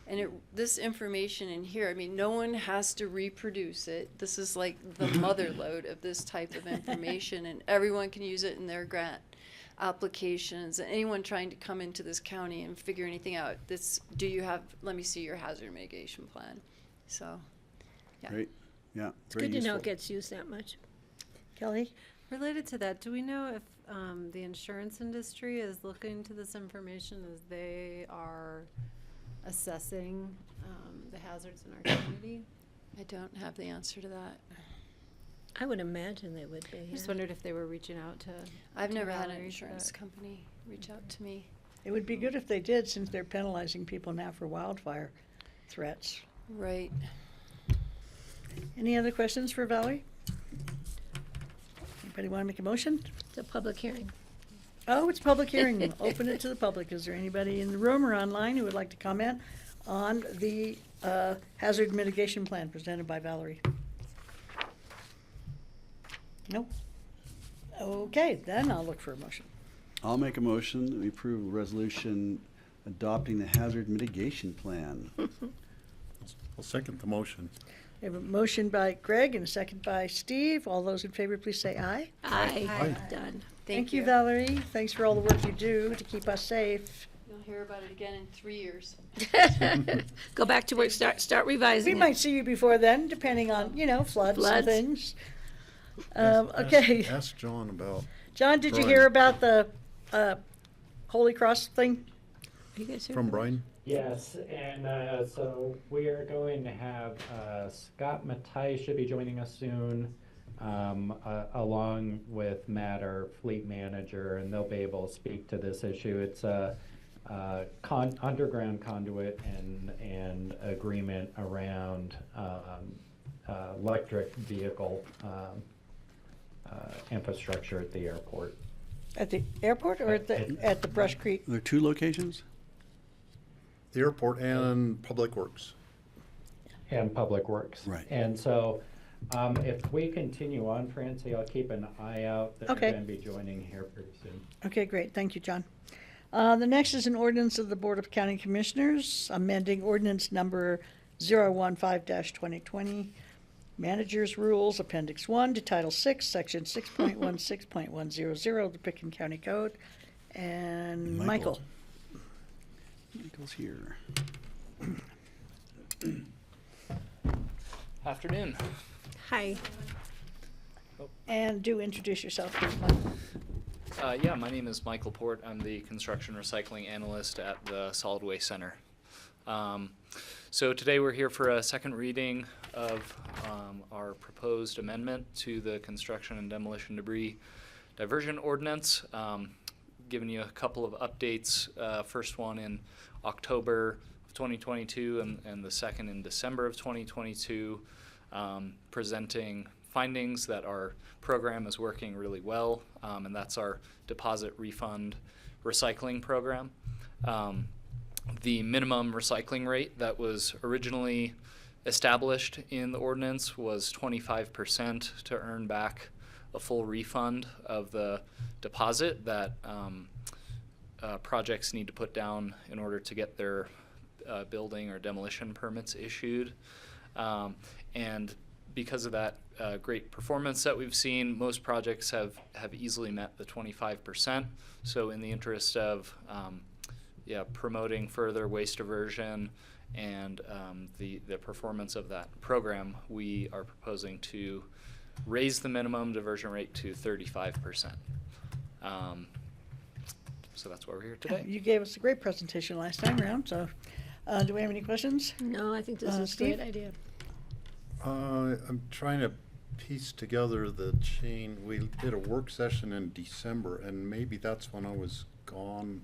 And this information in here, I mean, no one has to reproduce it. This is like the mother lode of this type of information, and everyone can use it in their grant applications. And anyone trying to come into this county and figure anything out, let me see your hazard mitigation plan. So, yeah. Great. Yeah. It's good to know it gets used that much. Kelly? Related to that, do we know if the insurance industry is looking to this information as they are assessing the hazards in our community? I don't have the answer to that. I would imagine they would be. I just wondered if they were reaching out to. I've never had an Valerie, insurance company reach out to me. It would be good if they did, since they're penalizing people now for wildfire threats. Right. Any other questions for Valerie? Anybody want to make a motion? It's a public hearing. Oh, it's public hearing. Open it to the public. Is there anybody in the room or online who would like to comment on the hazard mitigation plan presented by Valerie? No? Okay, then I'll look for a motion. I'll make a motion that we approve a resolution adopting the hazard mitigation plan. I'll second the motion. We have a motion by Greg and a second by Steve. All those in favor, please say aye. Aye. Done. Thank you, Valerie. Thanks for all the work you do to keep us safe. You'll hear about it again in 3 years. Go back to work, start revising We it. might see you before then, depending on, floods and things. Okay. Ask John about. John, did you Brian. hear about the Holy Cross thing? You guys heard From about it? Brian? Yes, and so we are going to have Scott Matai should be joining us soon, along with Matt, our fleet manager, and they'll be able to speak to this issue. It's a underground conduit and agreement around electric vehicle infrastructure at the airport. At the airport or at the Brush Creek? There are two locations? The airport and Public Works. And Public Works. Right. And so, if we continue on, Francie, I'll keep an eye out. They're Okay. going to be joining here pretty soon. Okay, great. Thank you, John. The next is an ordinance of the Board of County Commissioners amending ordinance number 015-2020, Manager's Rules, Appendix 1 to Title 6, Section 6.16.100 of the Pickens County Code. And Michael. Michael's here. Afternoon. Hi. And do introduce yourself, please, Michael. Yeah, my name is Michael Port. I'm the construction recycling analyst at the Solid Waste Center. So today we're here for a second reading of our proposed amendment to the construction and demolition debris diversion ordinance. Giving you a couple of updates. First one in October of 2022 and the second in December of 2022, presenting findings that our program is working really well, and that's our deposit refund recycling program. The minimum recycling rate that was originally established in the ordinance was 25% to earn back a full refund of the deposit that projects need to put down in order to get their building or demolition permits issued. And because of that great performance that we've seen, most projects have easily met the 25%. So in the interest of promoting further waste diversion and the performance of that program, we are proposing to raise the minimum diversion rate to 35%. So that's why we're here today. You gave us a great presentation last time around, so do we have any questions? No, I think this is a Steve? great idea. I'm trying to piece together the chain. We did a work session in December, and maybe that's when I was gone.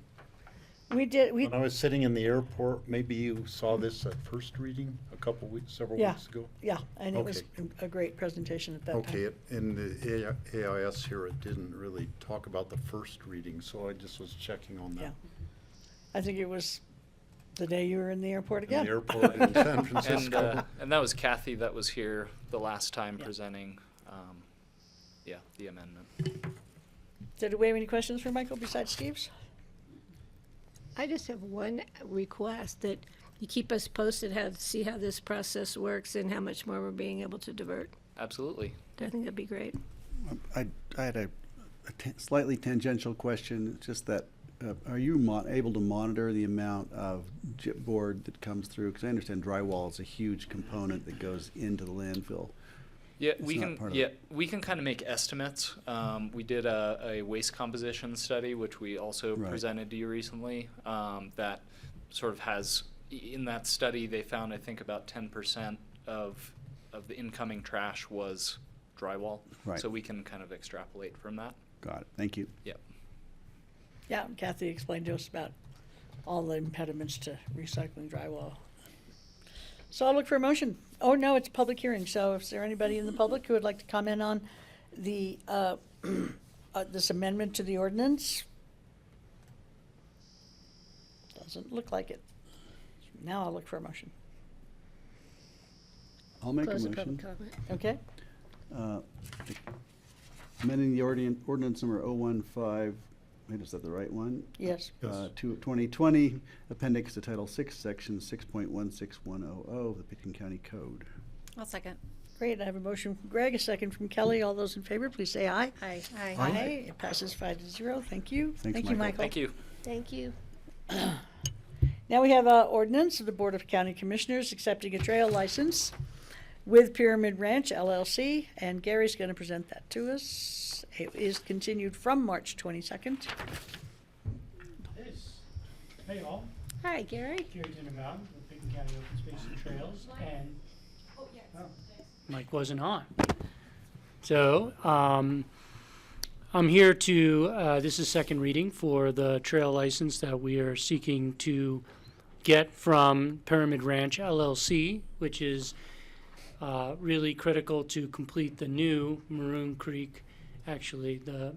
When I was sitting in the airport, maybe you saw this at first reading several Yeah. weeks ago? Yeah, and it was Okay. a great presentation at that time. Okay, in the AIS here, it didn't really talk about the first reading, so I just was checking on that. Yeah. I think it was the day you were in the airport again. In the airport in San Francisco. And that was Kathy that was here the last time presenting, the amendment. So do we have any questions for Michael besides Steve's? I just have one request, that you keep us posted, see how this process works and how much more we're being able to divert. Absolutely. I think that'd be great. I had a slightly tangential question, just that, are you able to monitor the amount of chipboard that comes through? Because I understand drywall is a huge component that goes into the landfill. Yeah, It's we not can. part of Yeah, we can kind of make estimates. We did a waste composition study, which we also Right. presented to you recently. That sort of has, in that study, they found I think about 10% of the incoming trash was drywall. Right. So we can kind of extrapolate from that. Got it. Thank you. Yep. Yeah, Kathy explained to us about all the impediments to recycling drywall. So I'll look for a motion. Oh, no, it's a public hearing, so is there anybody in the public who would like to comment on the, this amendment to the ordinance? Doesn't look like it. Now I'll look for a motion. I'll make a Close the motion. public comment. Okay? Amending the ordinance number 015, wait, is that the right one? Yes. To 2020, appendix to Title 6, Section 6.16100 of the Pitkin County Code. I'll second. Great, I have a motion from Greg, a second from Kelly. All those in favor, please say aye. Aye. Aye. It passes 5-0. Thank you. Thanks, Thank you, Michael. Michael. Thank you. Thank you. Now we have an ordinance of the Board of County Commissioners accepting a trail license with Pyramid Ranch LLC, and Gary's going to present that to us. It is continued from March 22nd. Hey all, Hi, Gary. Gary Dinnerbaum with Picken County Open Space and Trails, and Mike wasn't on. So, I'm here to, this is second reading for the trail license that we are seeking to get from Pyramid Ranch LLC, which is really critical to complete the new Maroon Creek, actually the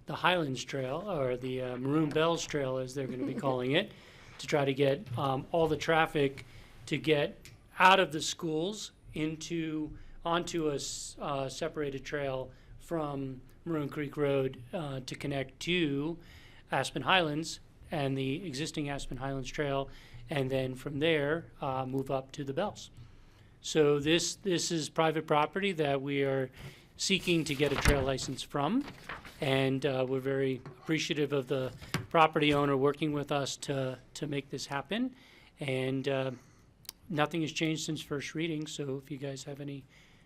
Highlands Trail, or the Maroon Bells Trail as they're going to be calling it, to try to get all the traffic to get out of the schools onto a separated trail from Maroon Creek Road to connect to Aspen Highlands and the existing Aspen Highlands Trail, and then from there move up to the Bells. So this is private property that we are seeking to get a trail license from, and we're very appreciative of the property owner working with us to make this happen. And nothing has changed since first reading, so if you guys have any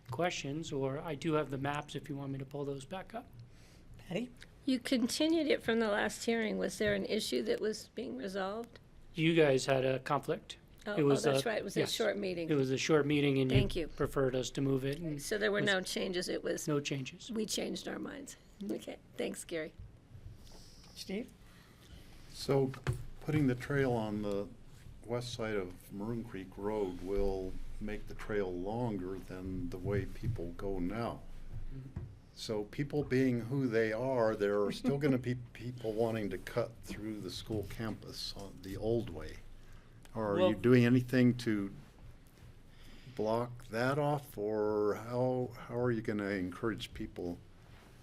questions, or I do have the maps if you want me to pull those back up. Patty? You continued it from the last hearing. Was there an issue that was being resolved? You guys had a conflict. Oh, that's right. It was a short meeting. It was a short meeting, and Thank you. preferred us to move it. And So there were no changes. It was, no changes. we changed our minds. Okay, thanks, Gary. Steve? So putting the trail on the west side of Maroon Creek Road will make the trail longer than the way people go now. So people being who they are, there are still going to be people wanting to cut through the school campus on the old way. Are Well- you doing anything to block that off, or how are you going to encourage people?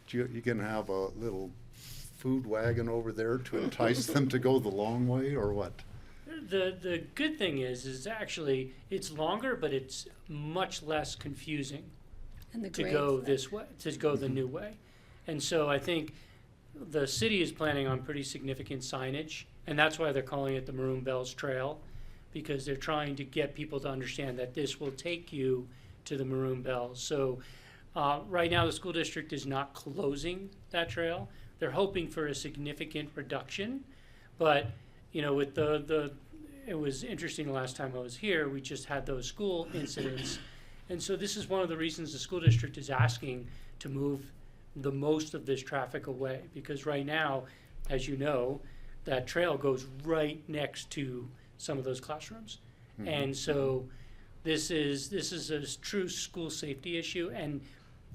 You going to have a little food wagon over there to entice them to go the long way, or what? The good thing is actually it's longer, but it's much less confusing And the to grades. go this way, to go the new way. And so I think the city is planning on pretty significant signage, and that's why they're calling it the Maroon Bells Trail, because they're trying to get people to understand that this will take you to the Maroon Bells. So right now, the school district is not closing that trail. They're hoping for a significant reduction, but with it was interesting the last time I was here, we just had those school incidents. And so this is one of the reasons the school district is asking to move the most of this traffic away, because right now, as you know, that trail goes right next to some of those classrooms. Mm-hmm. And so this is a true school safety issue, and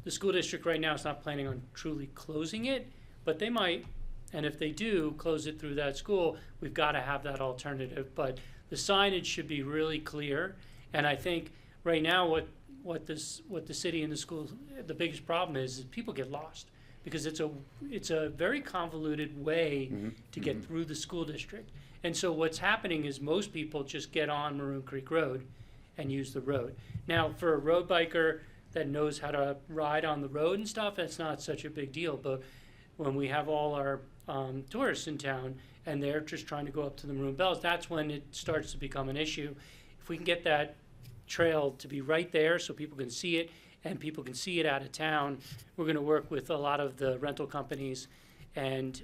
the school district right now is not planning on truly closing it, but they might. And if they do close it through that school, we've got to have that alternative. But the signage should be really clear. And I think right now what the city and the schools, the biggest problem is people get lost, because it's a very convoluted way to get through the school district. And so what's happening is most people just get on Maroon Creek Road and use the road. Now, for a road biker that knows how to ride on the road and stuff, that's not such a big deal. But when we have all our tourists in town and they're just trying to go up to the Maroon Bells, that's when it starts to become an issue. If we can get that trail to be right there so people can see it and people can see it out of town, we're going to work with a lot of the rental companies and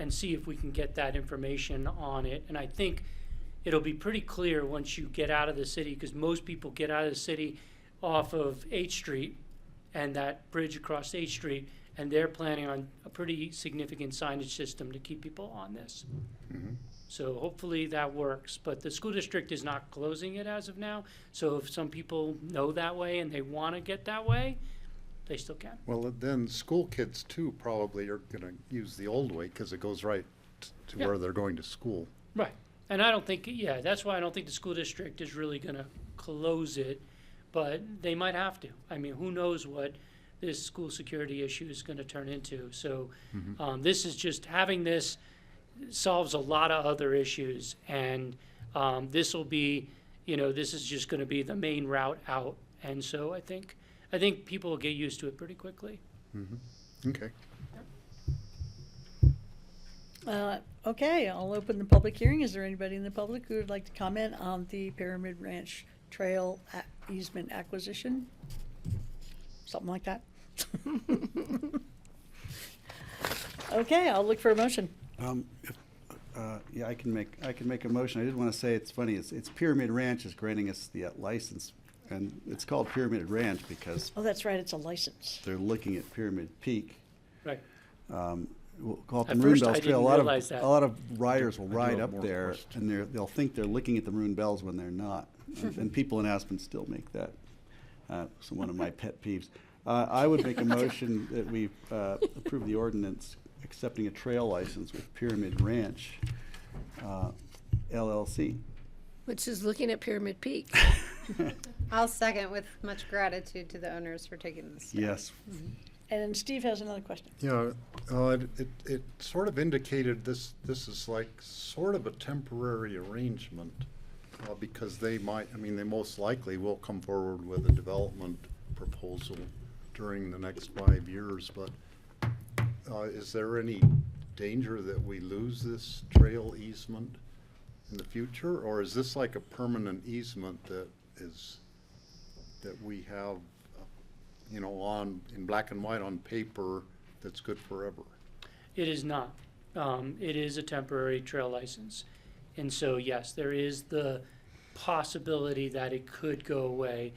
see if we can get that information on it. And I think it'll be pretty clear once you get out of the city, because most people get out of the city off of 8th Street and that bridge across 8th Street, and they're planning on a pretty significant signage system to keep people on this. Mm-hmm. So hopefully that works, but the school district is not closing it as of now. So if some people know that way and they want to get that way, they still can. Well, then school kids too probably are going to use the old way because it goes right to where they're going to school. Right. And I don't think, that's why I don't think the school district is really going to close it, but they might have to. I mean, who knows what this school security issue is going to turn into. So this is just having this solves a lot of other issues, and this will be, this is just going to be the main route out. And so I think people will get used to it pretty quickly. Mm-hmm. Okay. Okay, I'll open the public hearing. Is there anybody in the public who would like to comment on the Pyramid Ranch Trail easement acquisition? Something like that? Okay, I'll look for a motion. Yeah, I can make a motion. I did want to say, it's funny, it's Pyramid Ranch is granting us the license, and it's called Pyramid Ranch because Oh, that's right, it's a license. they're looking at Pyramid Peak. Right. We'll call it the At Maroon first, Bells I Trail. didn't realize that. A lot of riders will I do ride have up more there, questions. and they'll think they're looking at the Maroon Bells when they're not. And people in Aspen still make that. So one of my pet peeves. I would make a motion that we approve the ordinance accepting a trail license with Pyramid Ranch LLC. Which is looking at Pyramid Peak. I'll second with much gratitude to the owners for taking this step. Yes. And Steve has another question. Yeah, it sort of indicated this is like sort of a temporary arrangement because they most likely will come forward with a development proposal during the next 5 years, but is there any danger that we lose this trail easement in the future, or is this like a permanent easement that we have in black and white on paper that's good forever? It is not. It is a temporary trail license. And so, yes, there is the possibility that it could go away.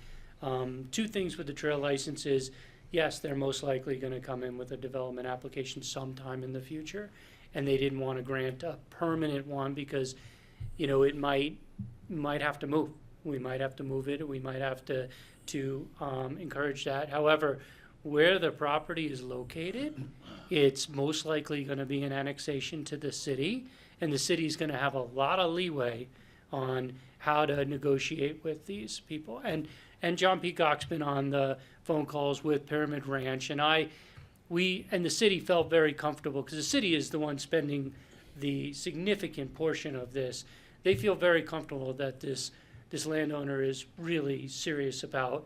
Two things with the trail license is, yes, they're most likely going to come in with a development application sometime in the future. And they didn't want to grant a permanent one because, it might have to move. We might have to move it. We might have to encourage that. However, where the property is located, it's most likely going to be an annexation to the city, and the city is going to have a lot of leeway on how to negotiate with these people. And John Peacock's been on the phone calls with Pyramid Ranch, and the city felt very comfortable because the city is the one spending the significant portion of this. They feel very comfortable that this landowner is really serious about.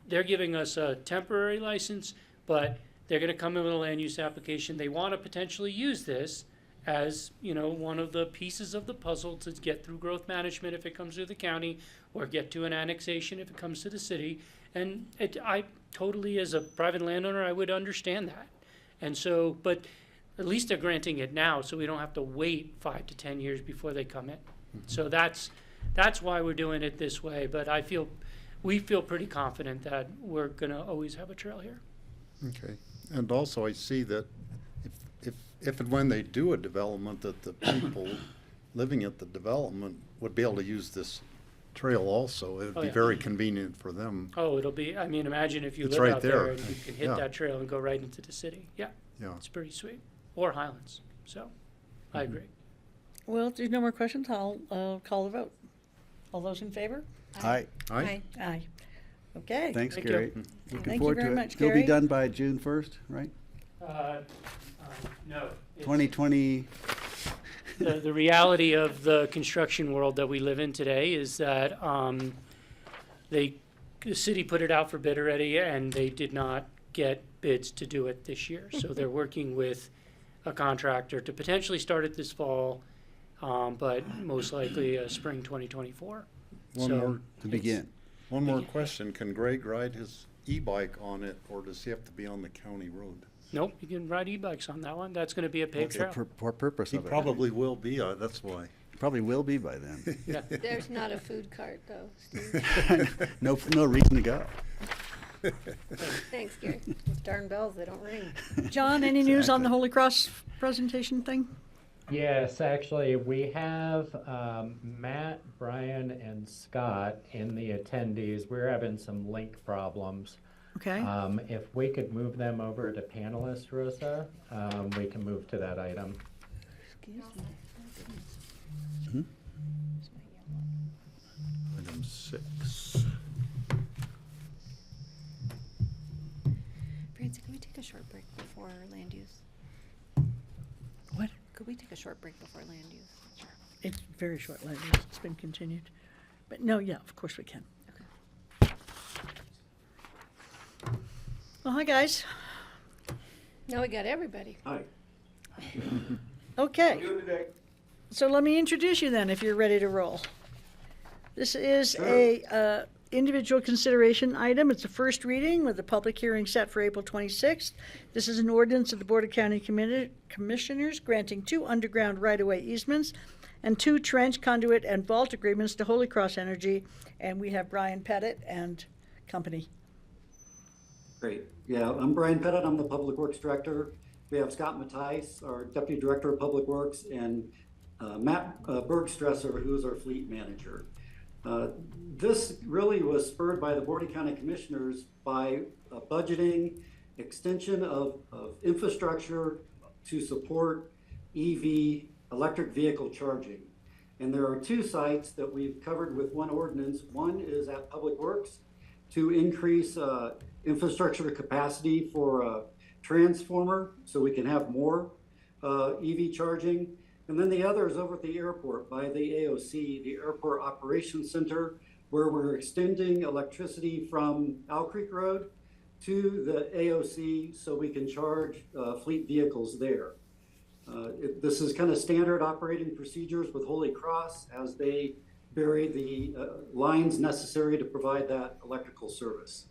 They're giving us a temporary license, but they're going to come in with a land use application. They want to potentially use this as, you know, one of the pieces of the puzzle to get through growth management if it comes through the county, or get to an annexation if it comes to the city. And I totally, as a private landowner, I would understand that. And so, but at least they're granting it now, so we don't have to wait 5 to 10 years before they come in. So that's why we're doing it this way. But we feel pretty confident that we're gonna always have a trail here. Okay. And also I see that if and when they do a development, that the people living at the development would be able to use this trail also. It would Oh, be yeah. very convenient for them. Oh, it'll be, I mean, imagine if you It's live right out there there. and you can hit Yeah. that trail and go right into the city. Yeah, Yeah. it's pretty sweet. Or Highlands, so I agree. Well, if there's no more questions, I'll call the vote. All those in favor? Aye. Aye. Aye. Okay. Thanks, Thank you. Gary. Looking Thank you forward very to it. much, It'll Gary. be done by June 1st, right? No. it's- 2020. The reality of the construction world that we live in today is that the city put it out for bid already, and they did not get bids to do it this year. So they're working with a contractor to potentially start it this fall, but most likely spring 2024. One So more To it's- begin. One more question. Can Greg ride his e-bike on it, or does he have to be on the county road? Nope, you can ride e-bikes on that one. That's gonna be a paved What's the trail. purpose He of it? probably will be, that's why. Probably will be by then. Yeah. There's not a food cart though, Steve. No reason to go. Thanks, Gary. Those darn bells, they don't ring. John, any news on the Holy Cross presentation thing? Yes, actually, we have Matt, Brian, and Scott in the attendees. We're having some link problems. Okay. If we could move them over to panelists, Rosa, we can move to that item. Item 6. Francie, could we take a short break before land use? What? Could we take a short break before land use? Sure. It's very short lately. It's been continued. But no, yeah, of course we can. Well, hi, guys. Now we got everybody. Hi. Okay. So let me introduce you then, if you're ready to roll. This is a individual consideration item. It's a first reading with a public hearing set for April 26th. This is an ordinance of the Board of County Commissioners granting 2 underground right-of-way easements and 2 trench conduit and vault agreements to Holy Cross Energy. And we have Brian Pettit and company. Great. Yeah, I'm Brian Pettit. I'm the Public Works Director. We have Scott Mattice, our Deputy Director of Public Works, and Matt Bergstresser, who is our Fleet Manager. This really was spurred by the Board of County Commissioners by budgeting extension of infrastructure to support EV, electric vehicle charging. And there are 2 sites that we've covered with one ordinance. One is at Public Works to increase infrastructure capacity for a transformer so we can have more EV charging. And then the other is over at the airport by the AOC, the Airport Operations Center, where we're extending electricity from Owl Creek Road to the AOC so we can charge fleet vehicles there. This is kind of standard operating procedures with Holy Cross as they bury the lines necessary to provide that electrical service.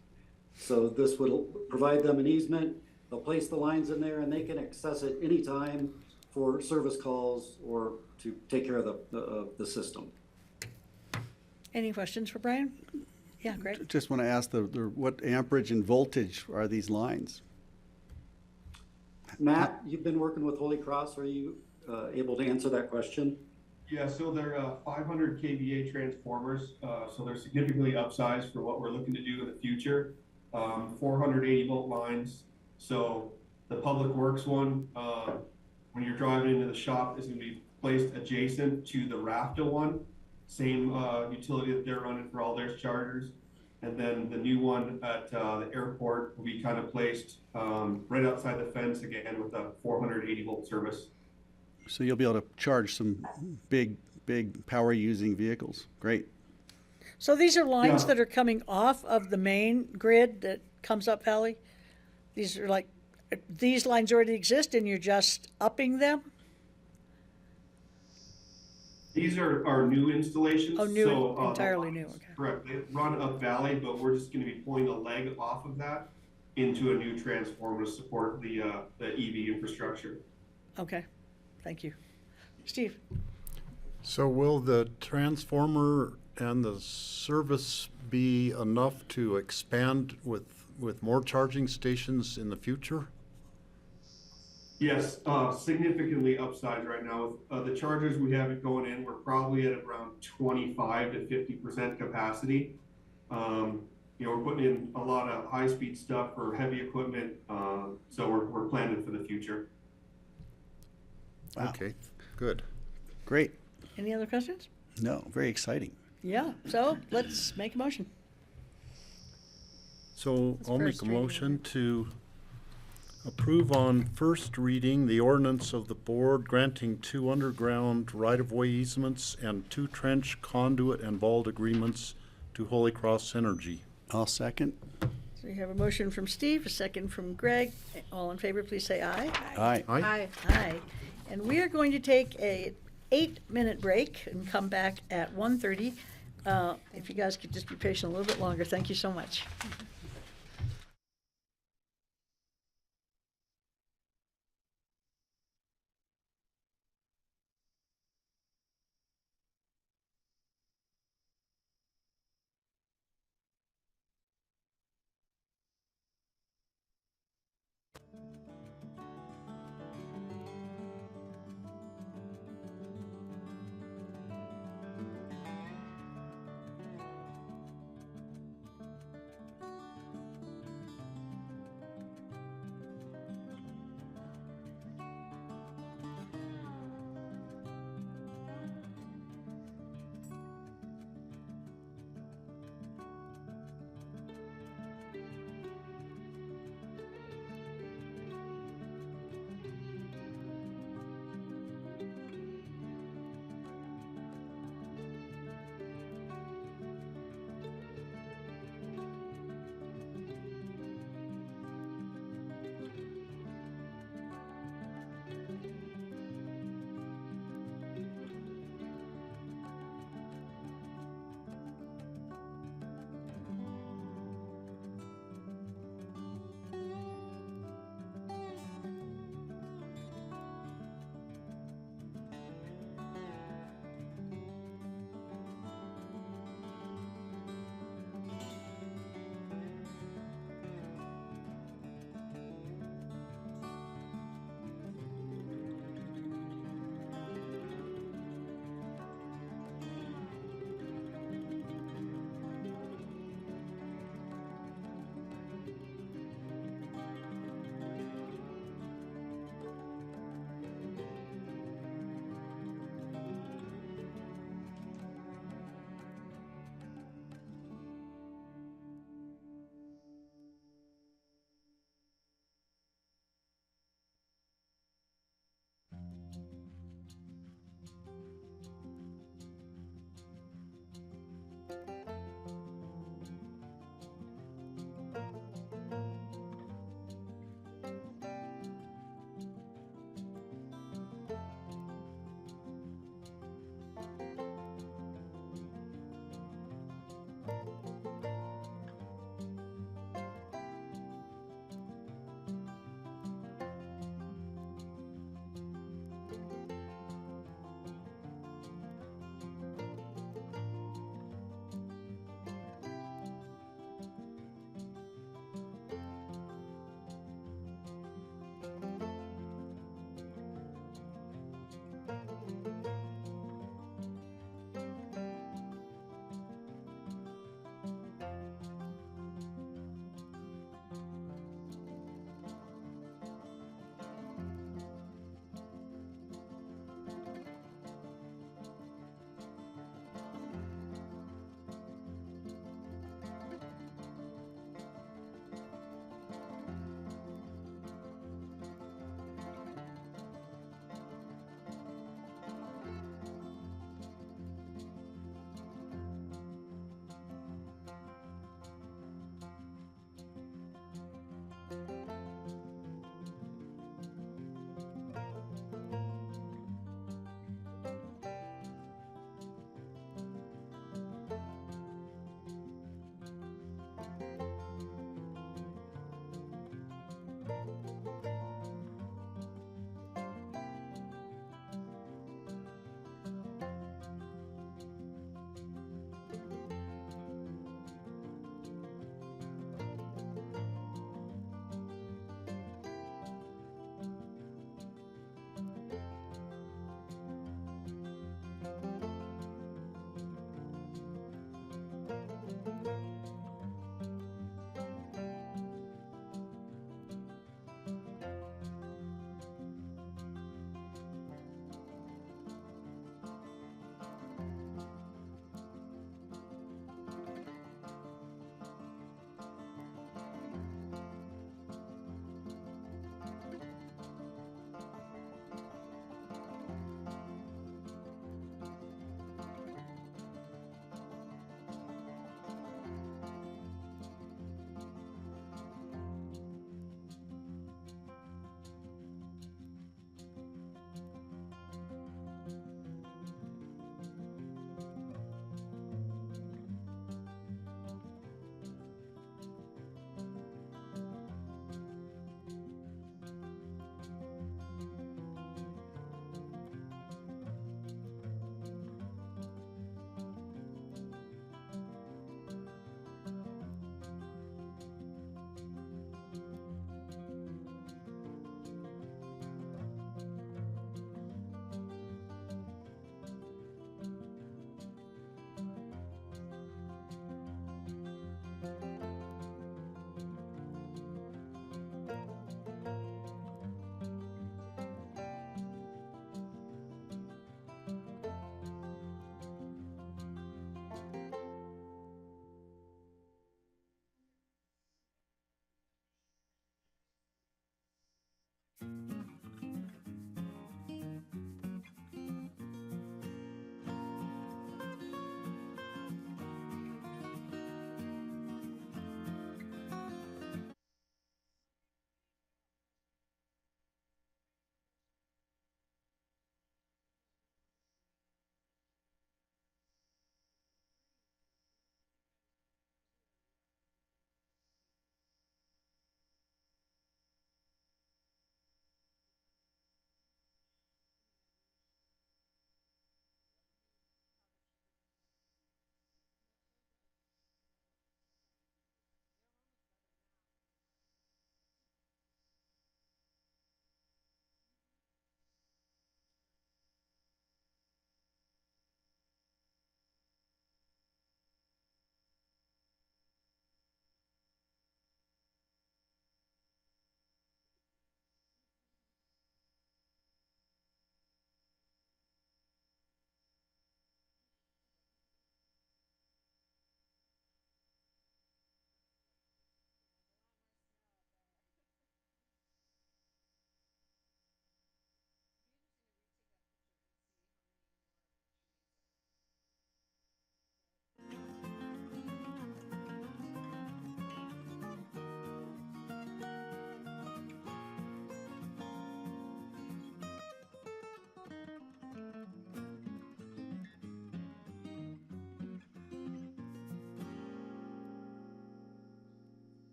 So this will provide them an easement. They'll place the lines in there and they can access it anytime for service calls or to take care of the system. Any questions for Brian? Yeah, great. Just want to ask what amperage and voltage are these lines? Matt, you've been working with Holy Cross. Are you able to answer that question? Yeah, so they're 500 kVA transformers, so they're significantly upsized for what we're looking to do in the future. 480 volt lines. So the Public Works one, when you're driving into the shop, is going to be placed adjacent to the Rafta one, same utility that they're running for all their chargers. And then the new one at the airport will be kind of placed right outside the fence again with a 480 volt service. So you'll be able to charge some big power using vehicles. Great. So these are lines Yeah. that are coming off of the main grid that comes up Valley? These are like, these lines already exist and you're just upping them? These are new installations. Oh, new, so, the entirely new, lines- okay. Correct. They run up valley, but we're just gonna be pulling the leg off of that into a new transformer to support the EV infrastructure. Okay, thank you. Steve? So will the transformer and the service be enough to expand with more charging stations in the future? Yes, significantly upsized right now. With the chargers we have it going in, we're probably at around 25 to 50% capacity. You know, we're putting in a lot of high-speed stuff for heavy equipment, so we're planning for the future. Wow. Okay, good. Great. Any other questions? No, very exciting. Yeah, so let's make a motion. So It's I'll make first a reading, motion to approve on first reading the ordinance of the board granting 2 underground right-of-way easements and 2 trench conduit and vault agreements to Holy Cross Energy. I'll second. So you have a motion from Steve, a second from Greg. All in favor, please say aye. Aye. Aye. Aye. And we are going to take a 8-minute break and come back at 1:30. If you guys could just be patient a little bit longer, thank you so much.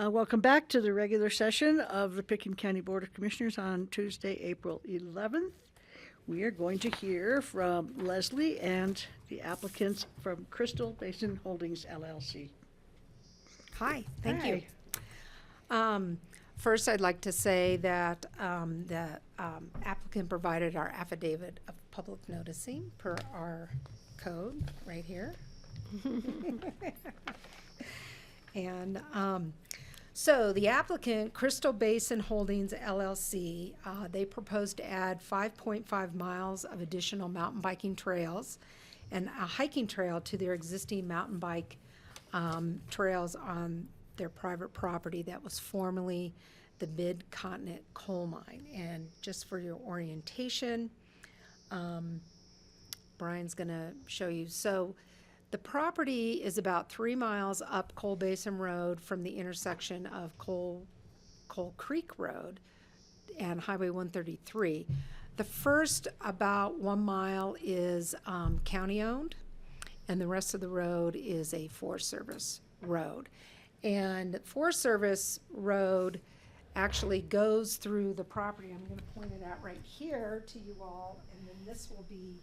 Welcome back to the regular session of the Pickens County Board of Commissioners on Tuesday, April 11th. We are going to hear from Leslie and the applicants from Crystal Basin Holdings LLC. Hi, thank you. Hi. First, I'd like to say that the applicant provided our affidavit of public noticing per our code right here. And so the applicant, Crystal Basin Holdings LLC, they proposed to add 5.5 miles of additional mountain biking trails and a hiking trail to their existing mountain bike trails on their private property that was formerly the Mid-Continent Coal Mine. And just for your orientation, Brian's gonna show you. So the property is about 3 miles up Coal Basin Road from the intersection of Coal Creek Road and Highway 133. The first about 1 mile is county-owned, and the rest of the road is a Forest Service road. And Forest Service road actually goes through the property. I'm gonna point it out right here to you all, and then this will be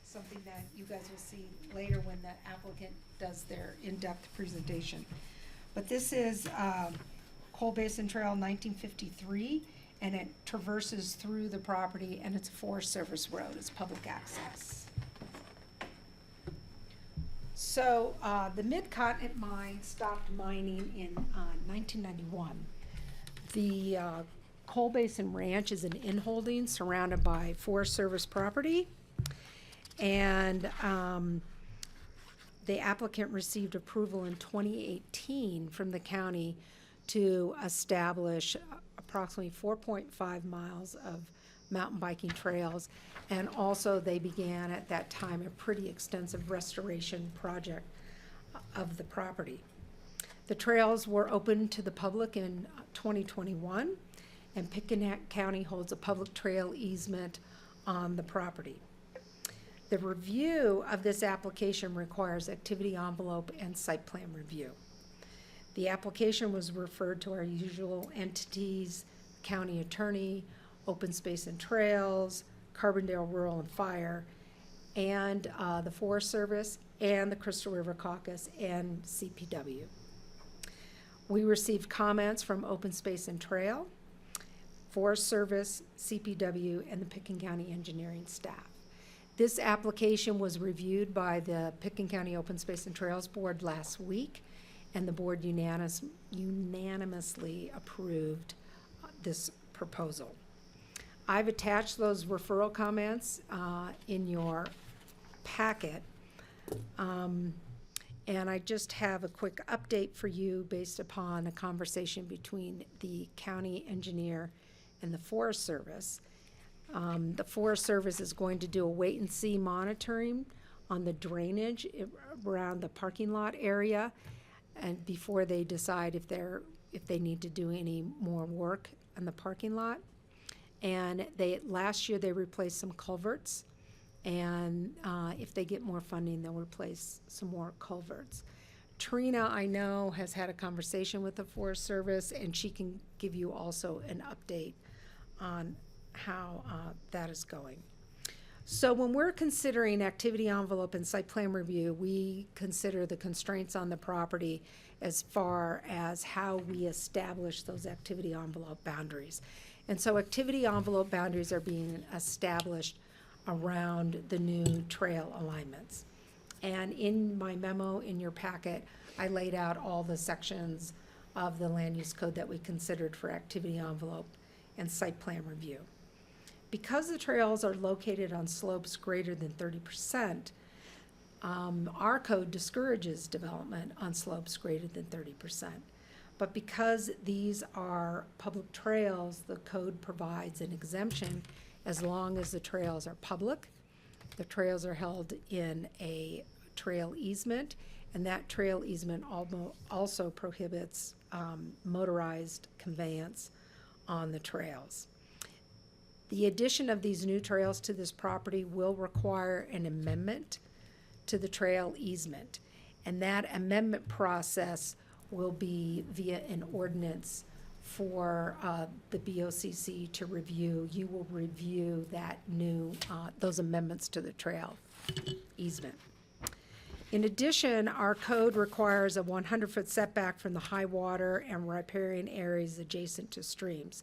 something that you guys will see later when the applicant does their in-depth presentation. But this is Coal Basin Trail 1953, and it traverses through the property, and it's a Forest Service road. It's public access. So the Mid-Continent Mine stopped mining in 1991. The Coal Basin Ranch is an in-holding surrounded by Forest Service property. And the applicant received approval in 2018 from the county to establish approximately 4.5 miles of mountain biking trails. And also they began at that time a pretty extensive restoration project of the property. The trails were opened to the public in 2021, and Pickens County holds a public trail easement on the property. The review of this application requires activity envelope and site plan review. The application was referred to our usual entities, county attorney, Open Space and Trails, Carbondale Rural and Fire, and the Forest Service, and the Crystal River Caucus, and CPW. We received comments from Open Space and Trail, Forest Service, CPW, and the Pickens County Engineering staff. This application was reviewed by the Pickens County Open Space and Trails Board last week, and the board unanimously approved this proposal. I've attached those referral comments in your packet. And I just have a quick update for you based upon a conversation between the county engineer and the Forest Service. The Forest Service is going to do a wait-and-see monitoring on the drainage around the parking lot area, and before they decide if they need to do any more work in the parking lot. And last year they replaced some culverts, and if they get more funding, they'll replace some more culverts. Trina, I know, has had a conversation with the Forest Service, and she can give you also an update on how that is going. So when we're considering activity envelope and site plan review, we consider the constraints on the property as far as how we establish those activity envelope boundaries. And so activity envelope boundaries are being established around the new trail alignments. And in my memo in your packet, I laid out all the sections of the land use code that we considered for activity envelope and site plan review. Because the trails are located on slopes greater than 30%, our code discourages development on slopes greater than 30%. But because these are public trails, the code provides an exemption as long as the trails are public. The trails are held in a trail easement, and that trail easement also prohibits motorized conveyance on the trails. The addition of these new trails to this property will require an amendment to the trail easement, and that amendment process will be via an ordinance for the BOCC to review. You will review that new, those amendments to the trail easement. In addition, our code requires a 100-foot setback from the high water and riparian areas adjacent to streams.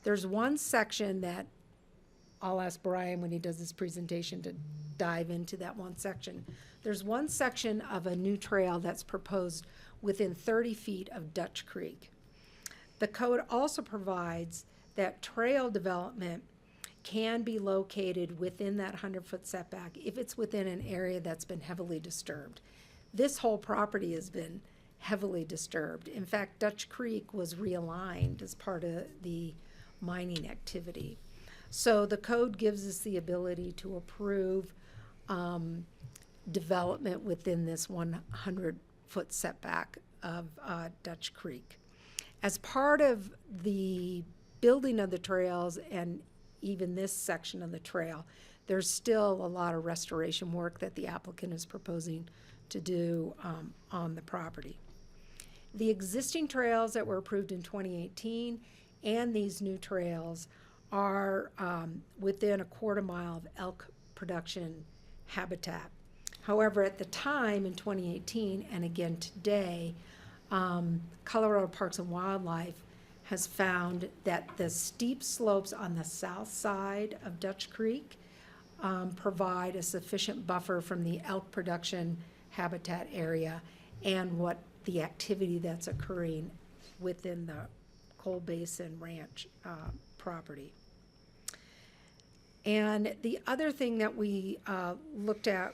There's one section that I'll ask Brian when he does his presentation to dive into that one section. There's one section of a new trail that's proposed within 30 feet of Dutch Creek. The code also provides that trail development can be located within that 100-foot setback if it's within an area that's been heavily disturbed. This whole property has been heavily disturbed. In fact, Dutch Creek was realigned as part of the mining activity. So the code gives us the ability to approve development within this 100-foot setback of Dutch Creek. As part of the building of the trails and even this section of the trail, there's still a lot of restoration work that the applicant is proposing to do on the property. The existing trails that were approved in 2018 and these new trails are within a quarter mile of elk production habitat. However, at the time in 2018 and again today, Colorado Parks and Wildlife has found that the steep slopes on the south side of Dutch Creek provide a sufficient buffer from the elk production habitat area and what the activity that's occurring within the Coal Basin Ranch property. And the other thing that we looked at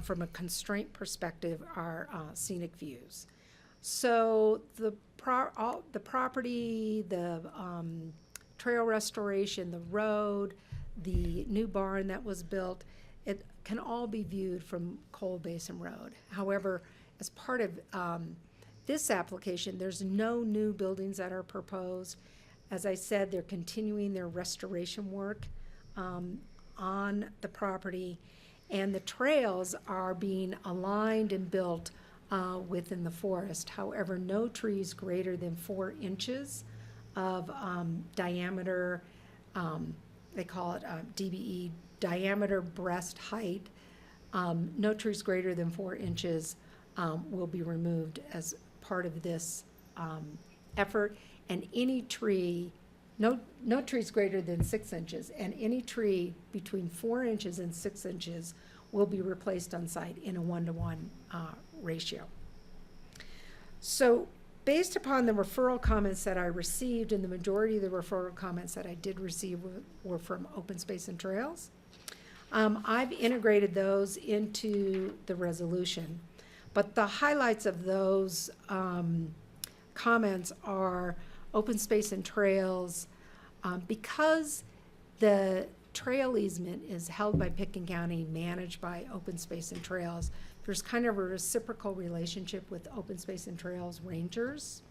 from a constraint perspective are scenic views. So the property, the trail restoration, the road, the new barn that was built, it can all be viewed from Coal Basin Road. However, as part of this application, there's no new buildings that are proposed. As I said, they're continuing their restoration work on the property, and the trails are being aligned and built within the forest. However, no trees greater than 4 inches of diameter, they call it DBE, diameter breast height. No trees greater than 4 inches will be removed as part of this effort. And any tree, no trees greater than 6 inches, and any tree between 4 inches and 6 inches will be replaced on site in a 1-to-1 ratio. So based upon the referral comments that I received, and the majority of the referral comments that I did receive were from Open Space and Trails, I've integrated those into the resolution. But the highlights of those comments are Open Space and Trails, because the trail easement is held by Pitkin County, managed by Open Space and Trails. There's kind of a reciprocal relationship with Open Space and Trails rangers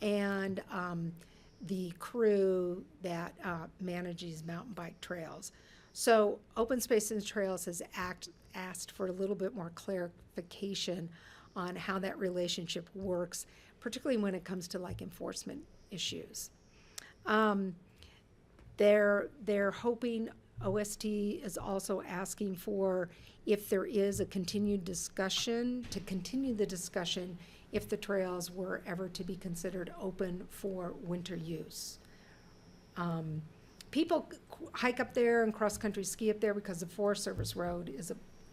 and the crew that manages mountain bike trails. So Open Space and Trails has asked for a little bit more clarification on how that relationship works, particularly when it comes to like enforcement issues. They're hoping, OST is also asking for if there is a continued discussion, to continue the discussion if the trails were ever to be considered open for winter use. People hike up there and cross-country ski up there because the Forest Service Road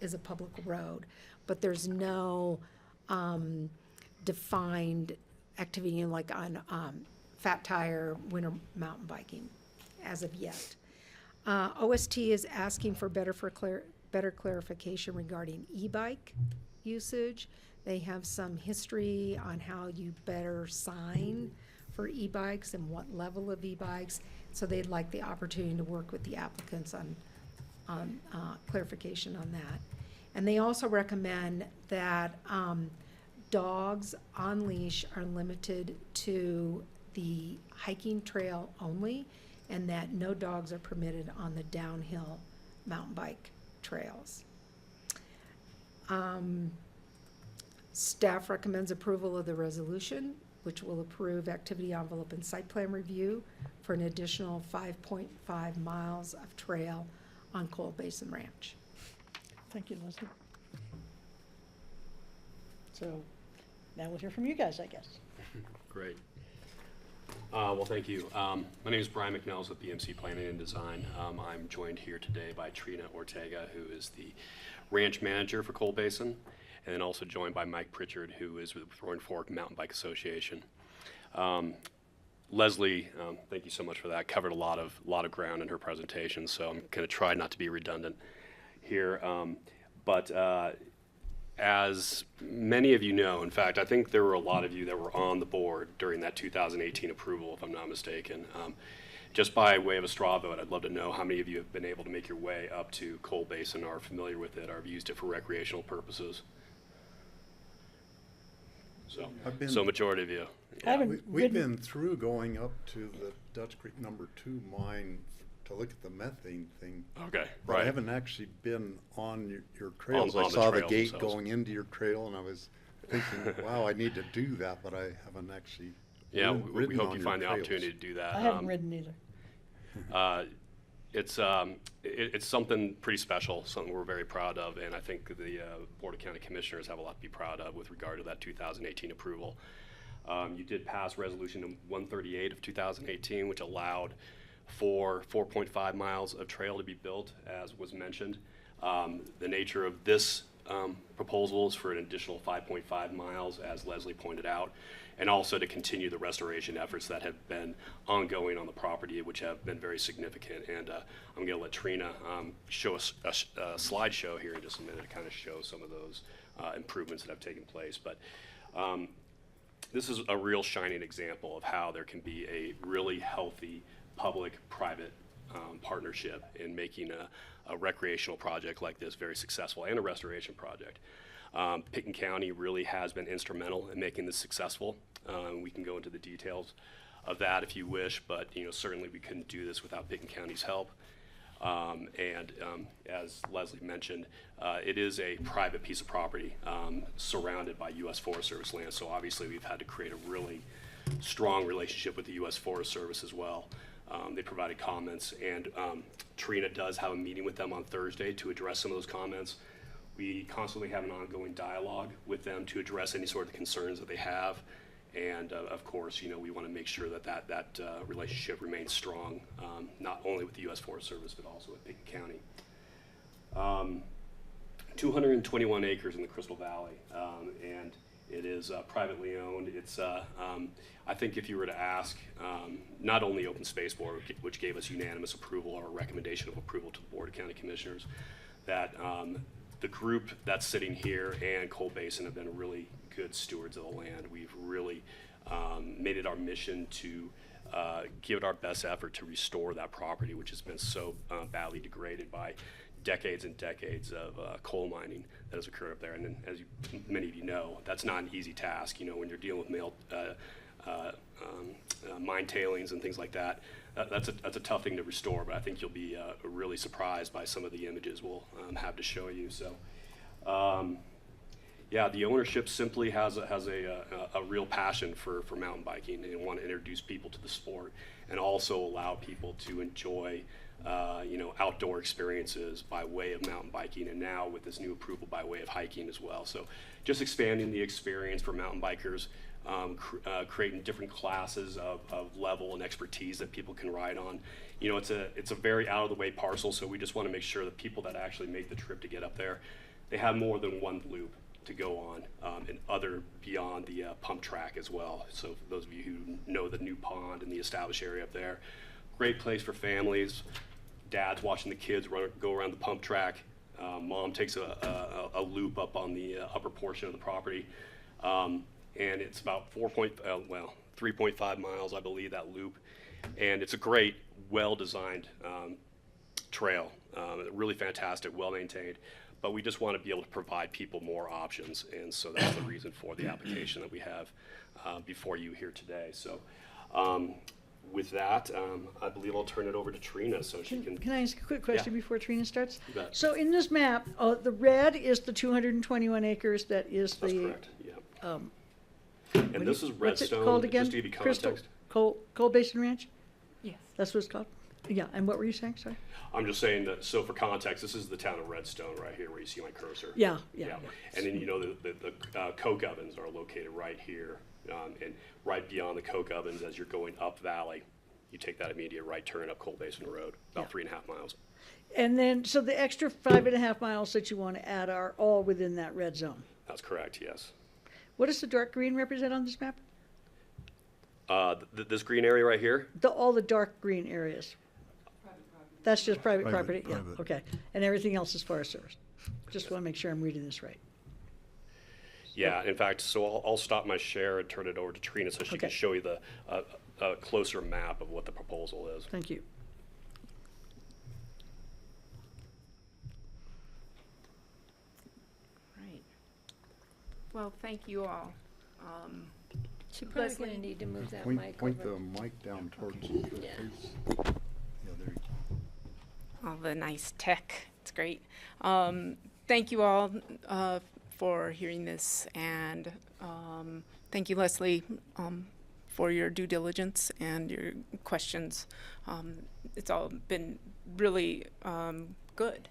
is a public road, but there's no defined activity like on fat tire winter mountain biking as of yet. OST is asking for better clarification regarding e-bike usage. They have some history on how you better sign for e-bikes and what level of e-bikes. So they'd like the opportunity to work with the applicants on clarification on that. And they also recommend that dogs on leash are limited to the hiking trail only, and that no dogs are permitted on the downhill mountain bike trails. Staff recommends approval of the resolution, which will approve activity envelope and site plan review for an additional 5.5 miles of trail on Coal Basin Ranch. Thank you, Leslie. So now we'll hear from you guys, I guess. Great. Well, thank you. My name is Brian McNells with BMC Planning and Design. I'm joined here today by Trina Ortega, who is the ranch manager for Coal Basin, and then also joined by Mike Pritchard, who is with Roaring Fork Mountain Bike Association. Leslie, thank you so much for that. Covered a lot of ground in her presentation, so I'm going to try not to be redundant here. But as many of you know, in fact, I think there were a lot of you that were on the board during that 2018 approval, if I'm not mistaken. Just by way of a straw vote, I'd love to know how many of you have been able to make your way up to Coal Basin, are familiar with it, or have used it for recreational purposes. So majority of you. Yeah. We've been through going up to the Dutch Creek number 2 mine to look at the methane thing. Okay, but right. I haven't actually been on your trails. On I the saw the trails gate themselves. going into your trail, and I was thinking, wow, I need to do that, but I haven't actually. Yeah, we ridden hope on you your find the trails. opportunity to do that. I haven't ridden either. It's something pretty special, something we're very proud of, and I think the Board of County Commissioners have a lot to be proud of with regard to that 2018 approval. You did pass Resolution 138 of 2018, which allowed for 4.5 miles of trail to be built, as was mentioned. The nature of this proposal is for an additional 5.5 miles, as Leslie pointed out, and also to continue the restoration efforts that have been ongoing on the property, which have been very significant. And I'm going to let Trina show us a slideshow here in just a minute to kind of show some of those improvements that have taken place. But this is a real shining example of how there can be a really healthy public-private partnership in making a recreational project like this very successful, and a restoration project. Pickens County really has been instrumental in making this successful. We can go into the details of that if you wish, but certainly we couldn't do this without Pickens County's help. As Leslie mentioned, it is a private piece of property surrounded by U.S. Forest Service land, so obviously we've had to create a really strong relationship with the U.S. Forest Service as well. They provided comments, and Trina does have a meeting with them on Thursday to address some of those comments. We constantly have an ongoing dialogue with them to address any sort of concerns that they have. And of course, we want to make sure that relationship remains strong, not only with the U.S. Forest Service, but also with Pickens County. 221 acres in the Crystal Valley, and it is privately owned. It's, I think if you were to ask not only Open Space Board, which gave us unanimous approval or a recommendation of approval to the Board of County Commissioners, that the group that's sitting here and Coal Basin have been really good stewards of the land. We've really made it our mission to give it our best effort to restore that property, which has been so badly degraded by decades and decades of coal mining that has occurred up there. And then, as many of you know, that's not an easy task. When you're dealing with mine tailings and things like that, that's a tough thing to restore. But I think you'll be really surprised by some of the images we'll have to show you. So, yeah, the ownership simply has a real passion for mountain biking and want to introduce people to the sport, and also allow people to enjoy outdoor experiences by way of mountain biking, and now with this new approval by way of hiking as well. So just expanding the experience for mountain bikers, creating different classes of level and expertise that people can ride on. It's a very out of the way parcel, so we just want to make sure that people that actually make the trip to get up there, they have more than one loop to go on, and other beyond the pump track as well. So for those of you who know the new pond and the established area up there, great place for families. Dad's watching the kids go around the pump track. Mom takes a loop up on the upper portion of the property. And it's about 3.5 miles, I believe, that loop. And it's a great, well-designed trail. Really fantastic, well-maintained. But we just want to be able to provide people more options. And so that's the reason for the application that we have before you here today. So with that, I believe I'll turn it over to Trina so she can. Can I ask a quick question before Trina starts? You bet. So in this map, the red is the 221 acres that is the. That's correct, yeah. And this is what's it Redstone, called again? just to give you Crystal context. Coal Basin Ranch? Yes. That's what it's called? Yeah, and what were you saying, sorry? I'm just saying that, so for context, this is the town of Redstone right here where you see my cursor. Yeah. And then, the coke ovens are located right here. And right beyond the coke ovens, as you're going up valley, you take that immediate right turn up Coal Basin Road, about 3.5 miles. And then, so the extra 5.5 miles that you want to add are all within that red zone? That's correct, yes. What does the dark green represent on this map? This green area right here, All the dark green areas? That's just private property? Yeah, private. okay. And everything else is Forest Service? Just want to make sure I'm reading this right. yeah, in fact, so I'll stop my share and turn it over to Trina so she can Okay. show you the closer map of what the proposal is. Thank you. Right. Well, thank you all. She's probably gonna need to move that mic Point over. the mic down towards you. Yeah. Yeah, there you go. All the nice tech, it's great. Thank you all for hearing this, and thank you, Leslie, for your due diligence and your questions. It's all been really good.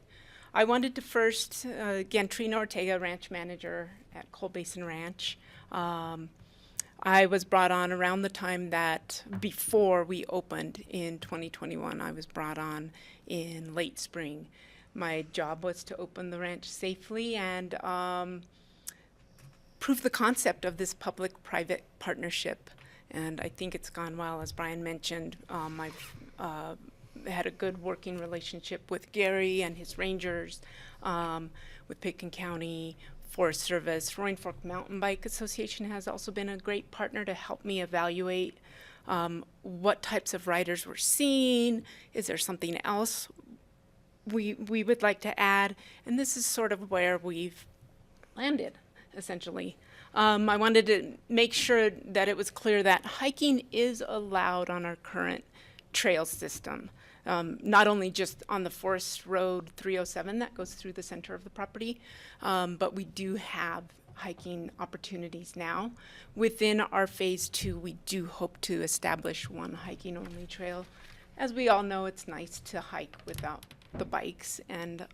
I wanted to first, again, Trina Ortega, ranch manager at Coal Basin Ranch. I was brought on around the time that before we opened in 2021. I was brought on in late spring. My job was to open the ranch safely and prove the concept of this public-private partnership. And I think it's gone well. As Brian mentioned, I've had a good working relationship with Gary and his rangers, with Pitkin County Forest Service. Roaring Fork Mountain Bike Association has also been a great partner to help me evaluate what types of riders we're seeing. Is there something else we would like to add? And this is sort of where we've landed, essentially. I wanted to make sure that it was clear that hiking is allowed on our current trail system. Not only just on the Forest Road 307 that goes through the center of the property, but we do have hiking opportunities now. Within our phase 2, we do hope to establish one hiking only trail. As we all know, it's nice to hike without the bikes, and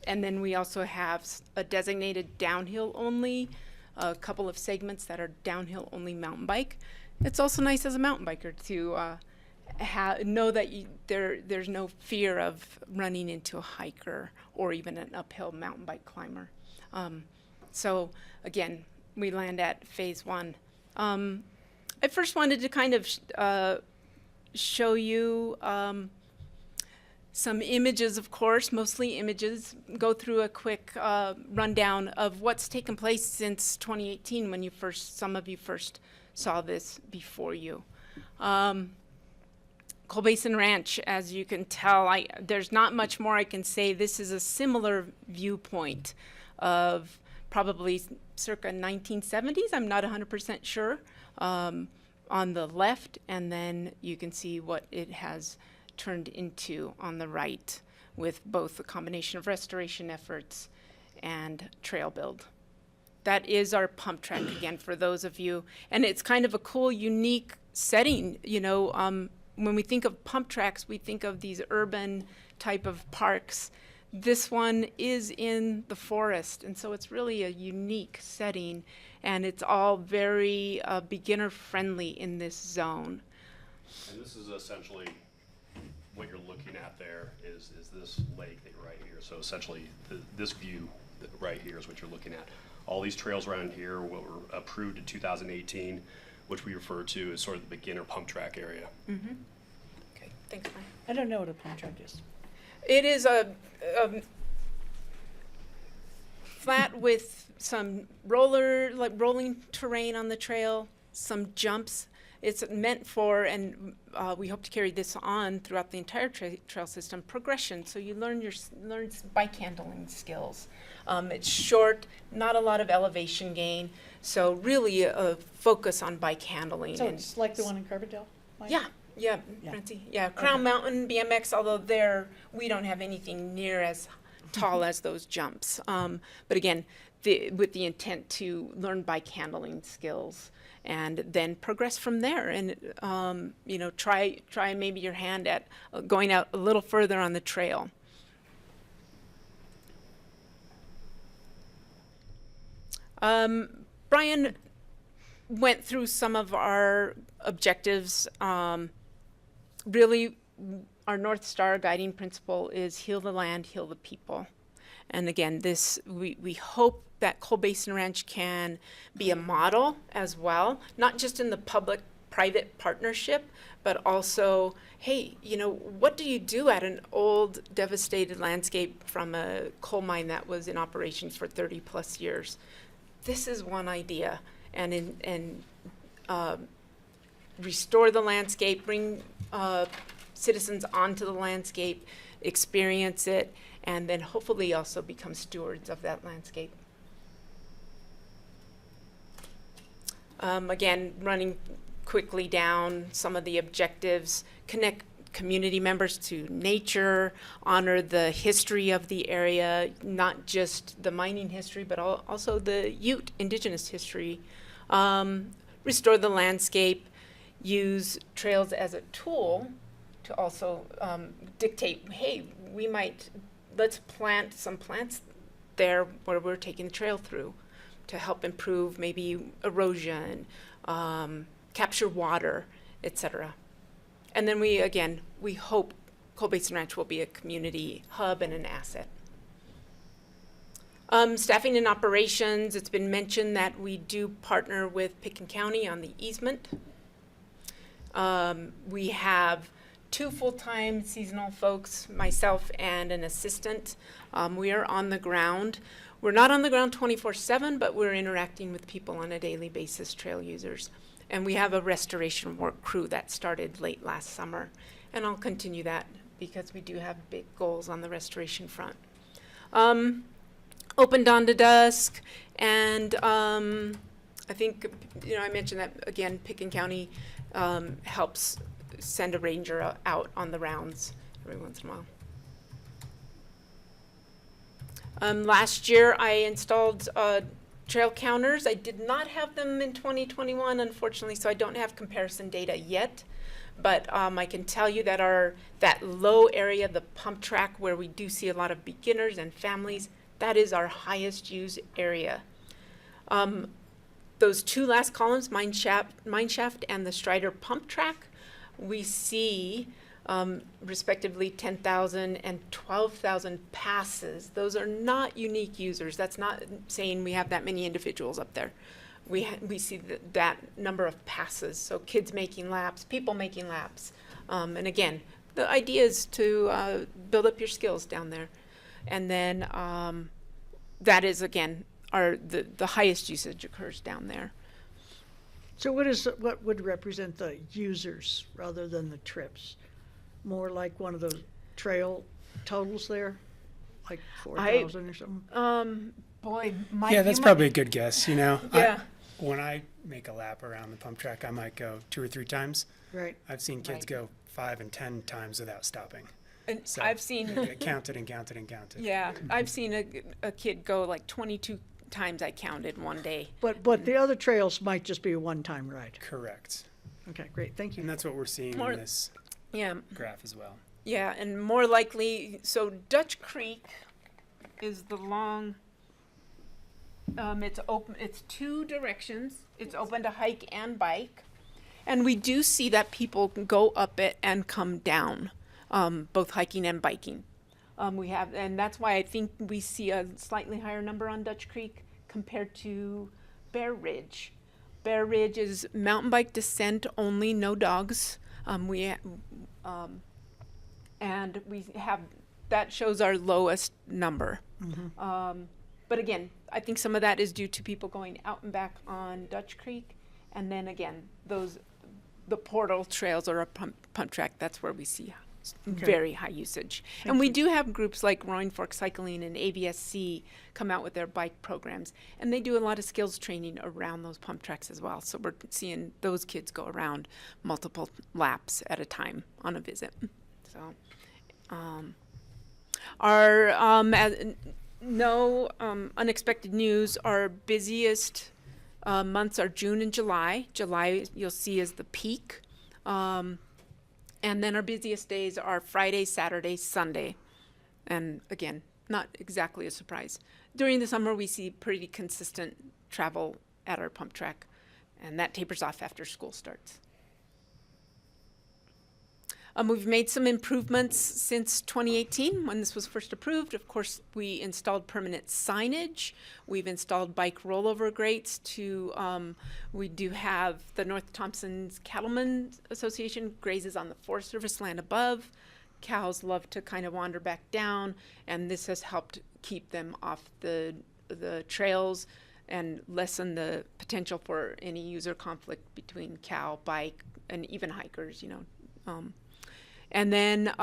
then we also have a designated downhill only, a couple of segments that are downhill only mountain bike. It's also nice as a mountain biker to know that there's no fear of running into a hiker or even an uphill mountain bike climber. So again, we land at phase 1. I first wanted to kind of show you some images, of course, mostly images, go through a quick rundown of what's taken place since 2018 when some of you first saw this before you. Coal Basin Ranch, as you can tell, there's not much more I can say. This is a similar viewpoint of probably circa 1970s. I'm not 100% sure on the left, and then you can see what it has turned into on the right with both a combination of restoration efforts and trail build. That is our pump track, again, for those of you. And it's kind of a cool, unique setting. When we think of pump tracks, we think of these urban type of parks. This one is in the forest, and so it's really a unique setting, and it's all very beginner-friendly in this zone. And this is essentially what you're looking at there is this lake that right here. So essentially, this view right here is what you're looking at. All these trails around here were approved in 2018, which we refer to as sort of the beginner pump track area. Mm-hmm. Okay, thanks, Brian. I don't know what a pump track is. It is a flat with some rolling terrain on the trail, some jumps. It's meant for, and we hope to carry this on throughout the entire trail system, progression. So you learn bike handling skills. It's short, not a lot of elevation gain. So really a focus on bike handling. So it's like the one in Carbondale? Mike? Yeah, Yeah, Yeah. Francie. Yeah, Crown Mountain BMX, although we don't have anything near as tall as those jumps. But again, with the intent to learn bike handling skills and then progress from there, and try maybe your hand at going out a little further on the trail. Brian went through some of our objectives. Really, our North Star guiding principle is heal the land, heal the people. And again, we hope that Coal Basin Ranch can be a model as well, not just in the public-private partnership, but also, hey, what do you do at an old, devastated landscape from a coal mine that was in operation for 30 plus years? This is one idea, and restore the landscape, bring citizens onto the landscape, experience it, and then hopefully also become stewards of that landscape. Again, running quickly down some of the objectives: connect community members to nature, honor the history of the area, not just the mining history, but also the Ute indigenous history. Restore the landscape, use trails as a tool to also dictate, hey, let's plant some plants there where we're taking the trail through to help improve maybe erosion, capture water, etc. And then we hope Coal Basin Ranch will be a community hub and an asset. Staffing and operations, it's been mentioned that we do partner with Pitkin County on the easement. We have 2 full-time seasonal folks, myself and an assistant. We are on the ground. We're not on the ground 24/7, but we're interacting with people on a daily basis, trail users. And we have a restoration work crew that started late last summer. And I'll continue that because we do have big goals on the restoration front. Open dawn to dusk, and I think, I mentioned that, again, Pitkin County helps send a ranger out on the rounds every once in a while. Last year, I installed trail counters. I did not have them in 2021, unfortunately, so I don't have comparison data yet. But I can tell you that that low area, the pump track, where we do see a lot of beginners and families, that is our highest used area. Those 2 last columns, mine shaft and the Strider pump track, we see respectively 10,000 and 12,000 passes. Those are not unique users. That's not saying we have that many individuals up there. We see that number of passes. So kids making laps, people making laps. And again, the idea is to build up your skills down there. And then that is, again, the highest usage occurs down there. So what would represent the users rather than the trips? More like one of those trail totals there, like 4,000 or something? Boy, yeah, that's probably a good guess, Yeah. When I make a lap around the pump track, I might go 2 or 3 times. Right. I've seen kids go 5 and 10 times without stopping. And so I've seen counted and counted and counted. Yeah, I've seen a kid go like 22 times. I counted one day. But the other trails might just be a one-time ride. Correct. Okay, great, thank you. And that's what we're seeing in this graph as well. Yeah, and more likely, so Dutch Creek is the long. It's open. It's 2 directions. It's open to hike and bike, and we do see that people go up it and come down, both hiking and biking. And that's why I think we see a slightly higher number on Dutch Creek compared to Bear Ridge. Bear Ridge is mountain bike descent only, no dogs. And we have that shows our lowest number. Mm-hmm. But again, I think some of that is due to people going out and back on Dutch Creek, and then again, the portal trails or a pump track. That's where we see very high usage. And we do have groups like Roaring Fork Cycling and AVSC come out with their bike programs, and they do a lot of skills training around those pump tracks as well. So we're seeing those kids go around multiple laps at a time on a visit. So no unexpected news, our busiest months are June and July. July, you'll see, is the peak. And then our busiest days are Friday, Saturday, Sunday. And again, not exactly a surprise. During the summer, we see pretty consistent travel at our pump track, and that tapers off after school starts. We've made some improvements since 2018 when this was first approved. Of course, we installed permanent signage. We've installed bike rollover grates we do have the North Thompson's Cattlemen Association grazes on the Forest Service land above. Cows love to kind of wander back down, and this has helped keep them off the trails and lessen the potential for any user conflict between cow, bike, and even hikers, And then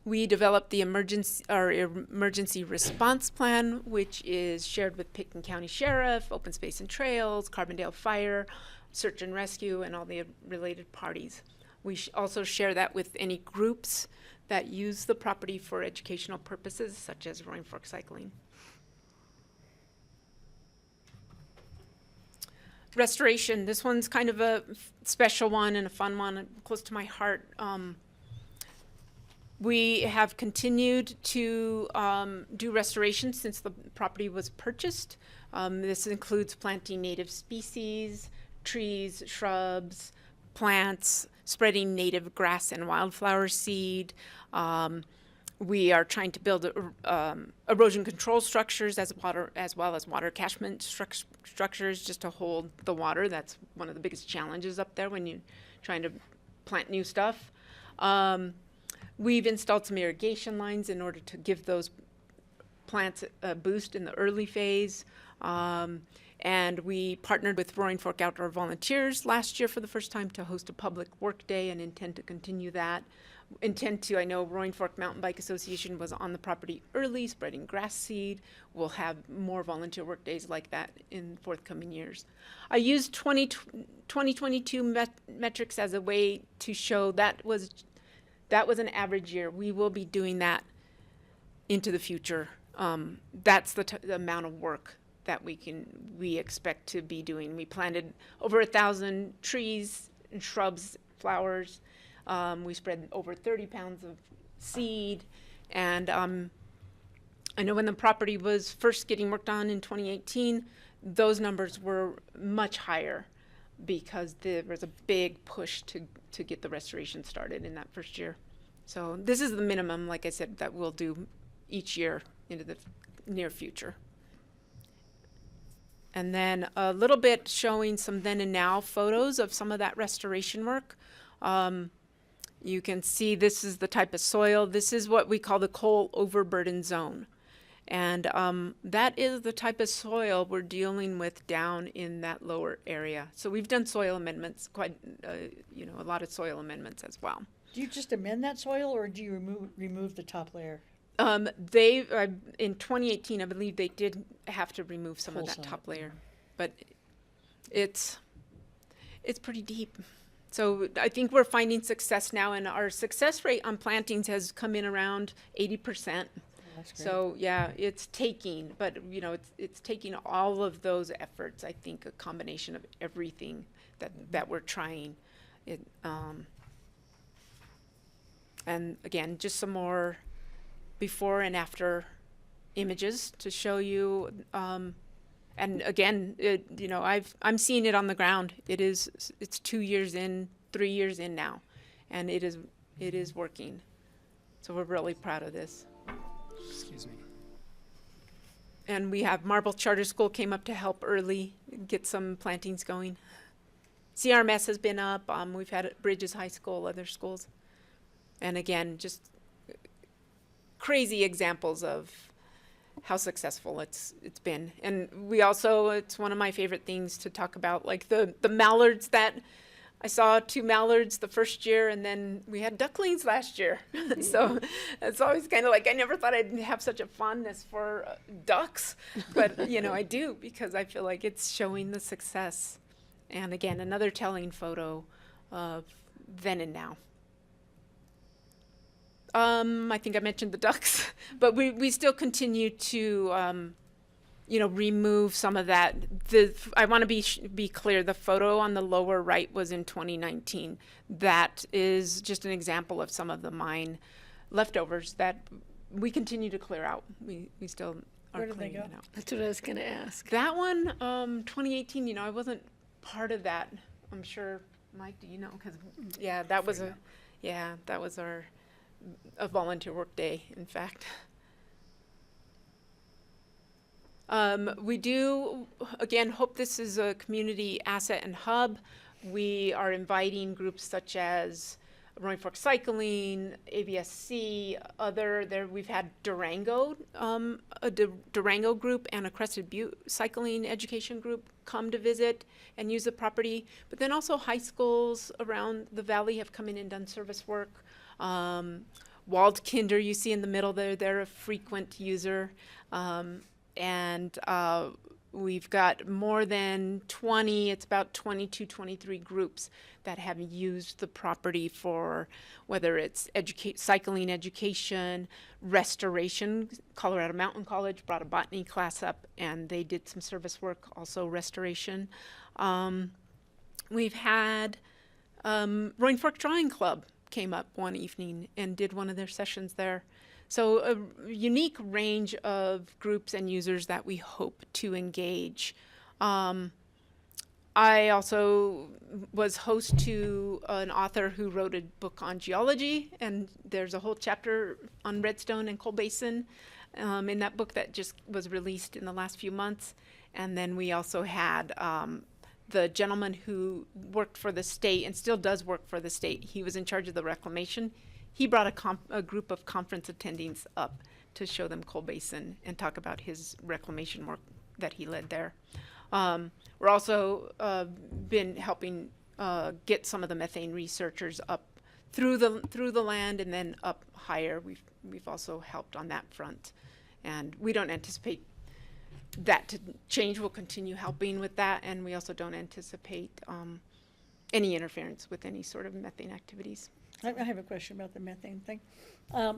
we developed the emergency response plan, which is shared with Pitkin County Sheriff, Open Space and Trails, Carbondale Fire, Search and Rescue, and all the related parties. We also share that with any groups that use the property for educational purposes, such as Roaring Fork Cycling. Restoration, this one's kind of a special one and a fun one, close to my heart. We have continued to do restoration since the property was purchased. This includes planting native species, trees, shrubs, plants, spreading native grass and wildflower seed. We are trying to build erosion control structures as well as water catchment structures just to hold the water. That's one of the biggest challenges up there when you're trying to plant new stuff. We've installed some irrigation lines in order to give those plants a boost in the early phase. And we partnered with Roaring Fork Outdoor Volunteers last year for the first time to host a public work day and intend to continue that. I know Roaring Fork Mountain Bike Association was on the property early, spreading grass seed. We'll have more volunteer work days like that in forthcoming years. I used 2022 metrics as a way to show that was an average year. We will be doing that into the future. That's the amount of work that we expect to be doing. We planted over 1,000 trees and shrubs, flowers. We spread over 30 pounds of seed. And I know when the property was first getting worked on in 2018, those numbers were much higher because there was a big push to get the restoration started in that first year. So this is the minimum, like I said, that we'll do each year into the near future. And then a little bit showing some then and now photos of some of that restoration work. You can see this is the type of soil. This is what we call the coal overburden zone. And that is the type of soil we're dealing with down in that lower area. So we've done soil amendments, a lot of soil amendments as well. Do you just amend that soil, or do you remove the top layer? In 2018, I believe they did have to remove some of that top layer, but it's pretty deep. So I think we're finding success now, and our success rate on plantings has come in around 80%. That's great. So yeah, it's taking, but it's taking all of those efforts. I think a combination of everything that we're trying. And again, just some more before and after images to show you. And again, I'm seeing it on the ground. It's 2 years in, 3 years in now, and it is working. So we're really proud of this. Excuse me. And we have Marble Charter School came up to help early get some plantings going. CRMS has been up. We've had at Bridges High School, other schools. And again, just crazy examples of how successful it's been. And we also, it's one of my favorite things to talk about, like the mallards that I saw 2 mallards the first year, and then we had ducklings last year. So it's always kind of like, I never thought I'd have such a fondness for ducks, but you know, I do, because I feel like it's showing the success. And again, another telling photo of then and now. I think I mentioned the ducks, but we still continue to you know, remove some of that. I want to be clear, the photo on the lower right was in 2019. That is just an example of some of the mine leftovers that we continue to clear out. We still are Where did they cleaning go? it out. That's what I was going to ask. That one, 2018, you know, I wasn't part of that. I'm sure, Mike, do you know? Because, yeah, that was a volunteer work day, in fact. We do, again, hope this is a community asset and hub. We are inviting groups such as Roaring Fork Cycling, ABSC, we've had Durango, a Durango group and a Crested Butte cycling education group come to visit and use the property. But then also high schools around the valley have come in and done service work. Waldkinder, you see in the middle there, they're a frequent user. And we've got more than 20, it's about 22, 23 groups that have used the property for whether it's cycling education, restoration. Colorado Mountain College brought a botany class up and they did some service work, also restoration. We've had Roaring Fork Drawing Club came up one evening and did one of their sessions there. So a unique range of groups and users that we hope to engage. I also was host to an author who wrote a book on geology, and there's a whole chapter on Redstone and Coal Basin in that book that just was released in the last few months. And then we also had the gentleman who worked for the state and still does work for the state. He was in charge of the reclamation. He brought a group of conference attendings up to show them Coal Basin and talk about his reclamation work that he led there. We're also been helping get some of the methane researchers up through the land and then up higher. We've also helped on that front, and we don't anticipate that to change. We'll continue helping with that, and we also don't anticipate any interference with any sort of methane activities. I have a question about the methane thing.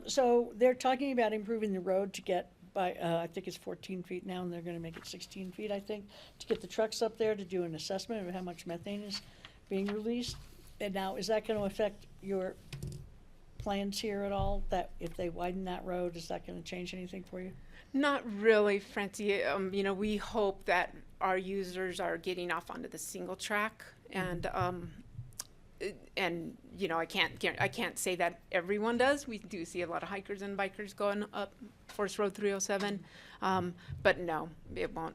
So they're talking about improving the road to get by, I think it's 14 feet now, and they're going to make it 16 feet, I think, to get the trucks up there to do an assessment of how much methane is being released. And now, is that going to affect your plans here at all? That if they widen that road, is that going to change anything for you? Not really, Francie. You know, we hope that our users are getting off onto the single track, and you know, I can't say that everyone does. We do see a lot of hikers and bikers going up Forest Road 307, but no, it won't.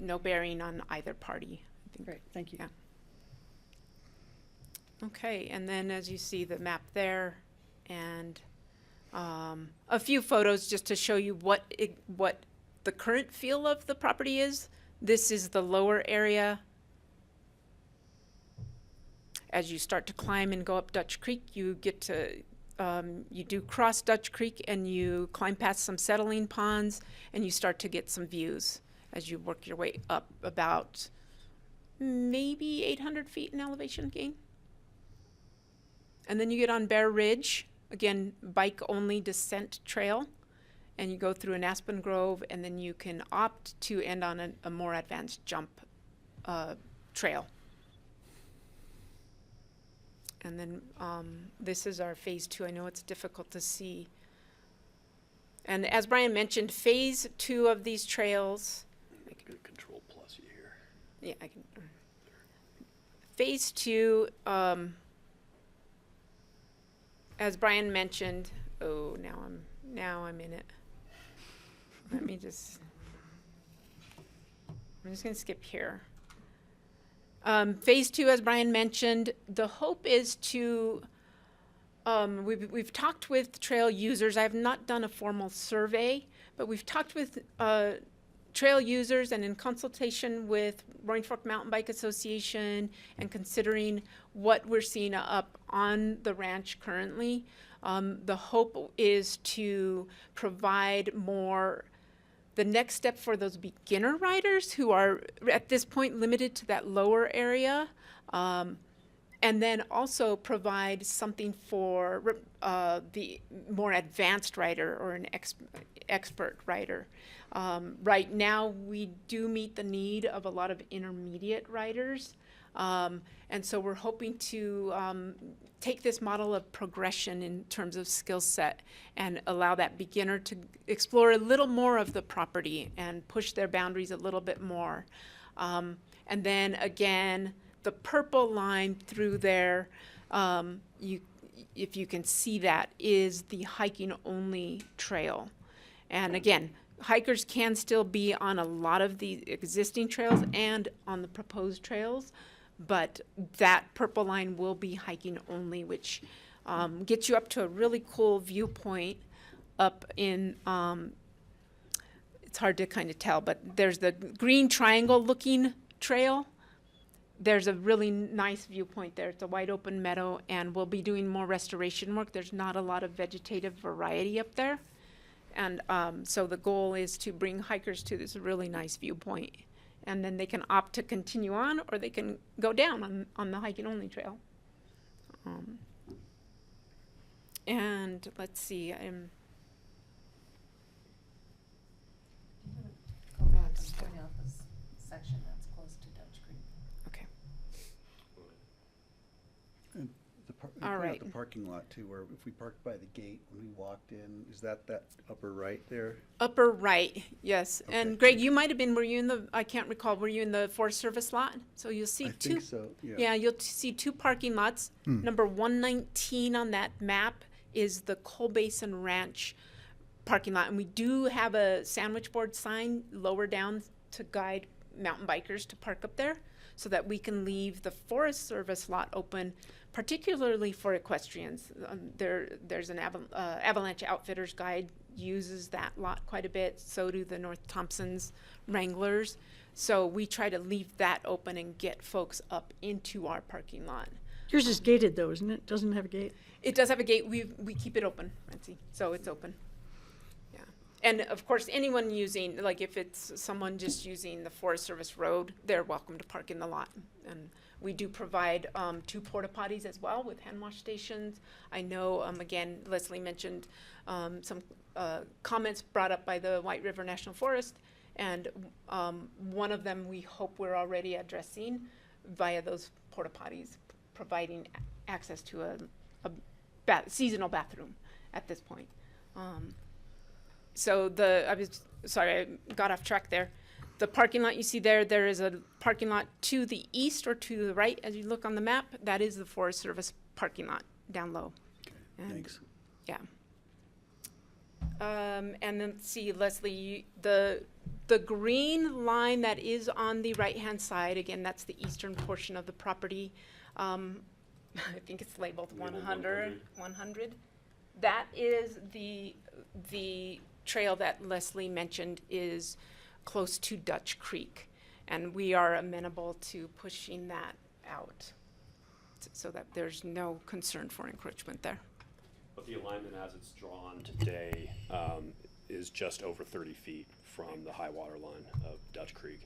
No bearing on either party. I think. Great, thank you. Yeah. Okay, and then as you see the map there, and a few photos just to show you what the current feel of the property is. This is the lower area. As you start to climb and go up Dutch Creek, you get to, you do cross Dutch Creek and you climb past some settling ponds and you start to get some views as you work your way up about maybe 800 feet in elevation gain. And then you get on Bear Ridge, again, bike-only descent trail, and you go through an aspen grove, and then you can opt to end on a more advanced jump trail. And then this is our phase 2. I know it's difficult to see. And as Brian mentioned, phase 2 of these trails. I can control plus you here. Yeah, I can. Phase 2, as Brian mentioned, now I'm in it. Let me just. I'm just going to skip here. Phase 2, as Brian mentioned, the hope is to, we've talked with trail users. I have not done a formal survey, but we've talked with trail users and in consultation with Roaring Fork Mountain Bike Association and considering what we're seeing up on the ranch currently, the hope is to provide more the next step for those beginner riders who are at this point limited to that lower area, and then also provide something for the more advanced rider or an expert rider. Right now, we do meet the need of a lot of intermediate riders, and so we're hoping to take this model of progression in terms of skill set and allow that beginner to explore a little more of the property and push their boundaries a little bit more. And then again, the purple line through there, if you can see that, is the hiking only trail. And again, hikers can still be on a lot of the existing trails and on the proposed trails, but that purple line will be hiking only, which gets you up to a really cool viewpoint up in, it's hard to kind of tell, but there's the green triangle looking trail. There's a really nice viewpoint there. It's a wide open meadow, and we'll be doing more restoration work. There's not a lot of vegetative variety up there. And so the goal is to bring hikers to this really nice viewpoint. And then they can opt to continue on, or they can go down on the hiking only trail. And let's see, Section that's close to Dutch Creek. Okay. And All right. The parking lot too, where if we parked by the gate when we walked in, is that upper right there? Upper right, yes. Okay. And Greg, you might have been, I can't recall, were you in the Forest Service lot? So you'll see I two. think so, yeah. Yeah, you'll see two parking lots. Number 119 on that map is the Coal Basin Ranch parking lot. And we do have a sandwich board sign lower down to guide mountain bikers to park up there so that we can leave the Forest Service lot open, particularly for equestrians. There's an Avalanche Outfitters guide uses that lot quite a bit. So do the North Thompson's Wranglers. So we try to leave that open and get folks up into our parking lot. Yours is gated though, isn't it? Doesn't it have a gate? It does have a gate. We keep it open, Nancy. So it's open. Yeah. And of course, anyone using, like if it's someone just using the Forest Service road, they're welcome to park in the lot. And we do provide 2 porta potties as well with hand wash stations. I know, again, Leslie mentioned some comments brought up by the White River National Forest, and one of them we hope we're already addressing via those porta potties, providing access to a seasonal bathroom at this point. So sorry, I got off track there. The parking lot you see there is a parking lot to the east or to the right as you look on the map. That is the Forest Service parking lot down low. Okay, thanks. Yeah. And then let's see, Leslie, the green line that is on the right-hand side, again, that's the eastern portion of the property. I think it's labeled 100. That is the trail that Leslie mentioned is close to Dutch Creek, and we are amenable to pushing that out so that there's no concern for encroachment there. But the alignment as it's drawn today is just over 30 feet from the high water line of Dutch Creek.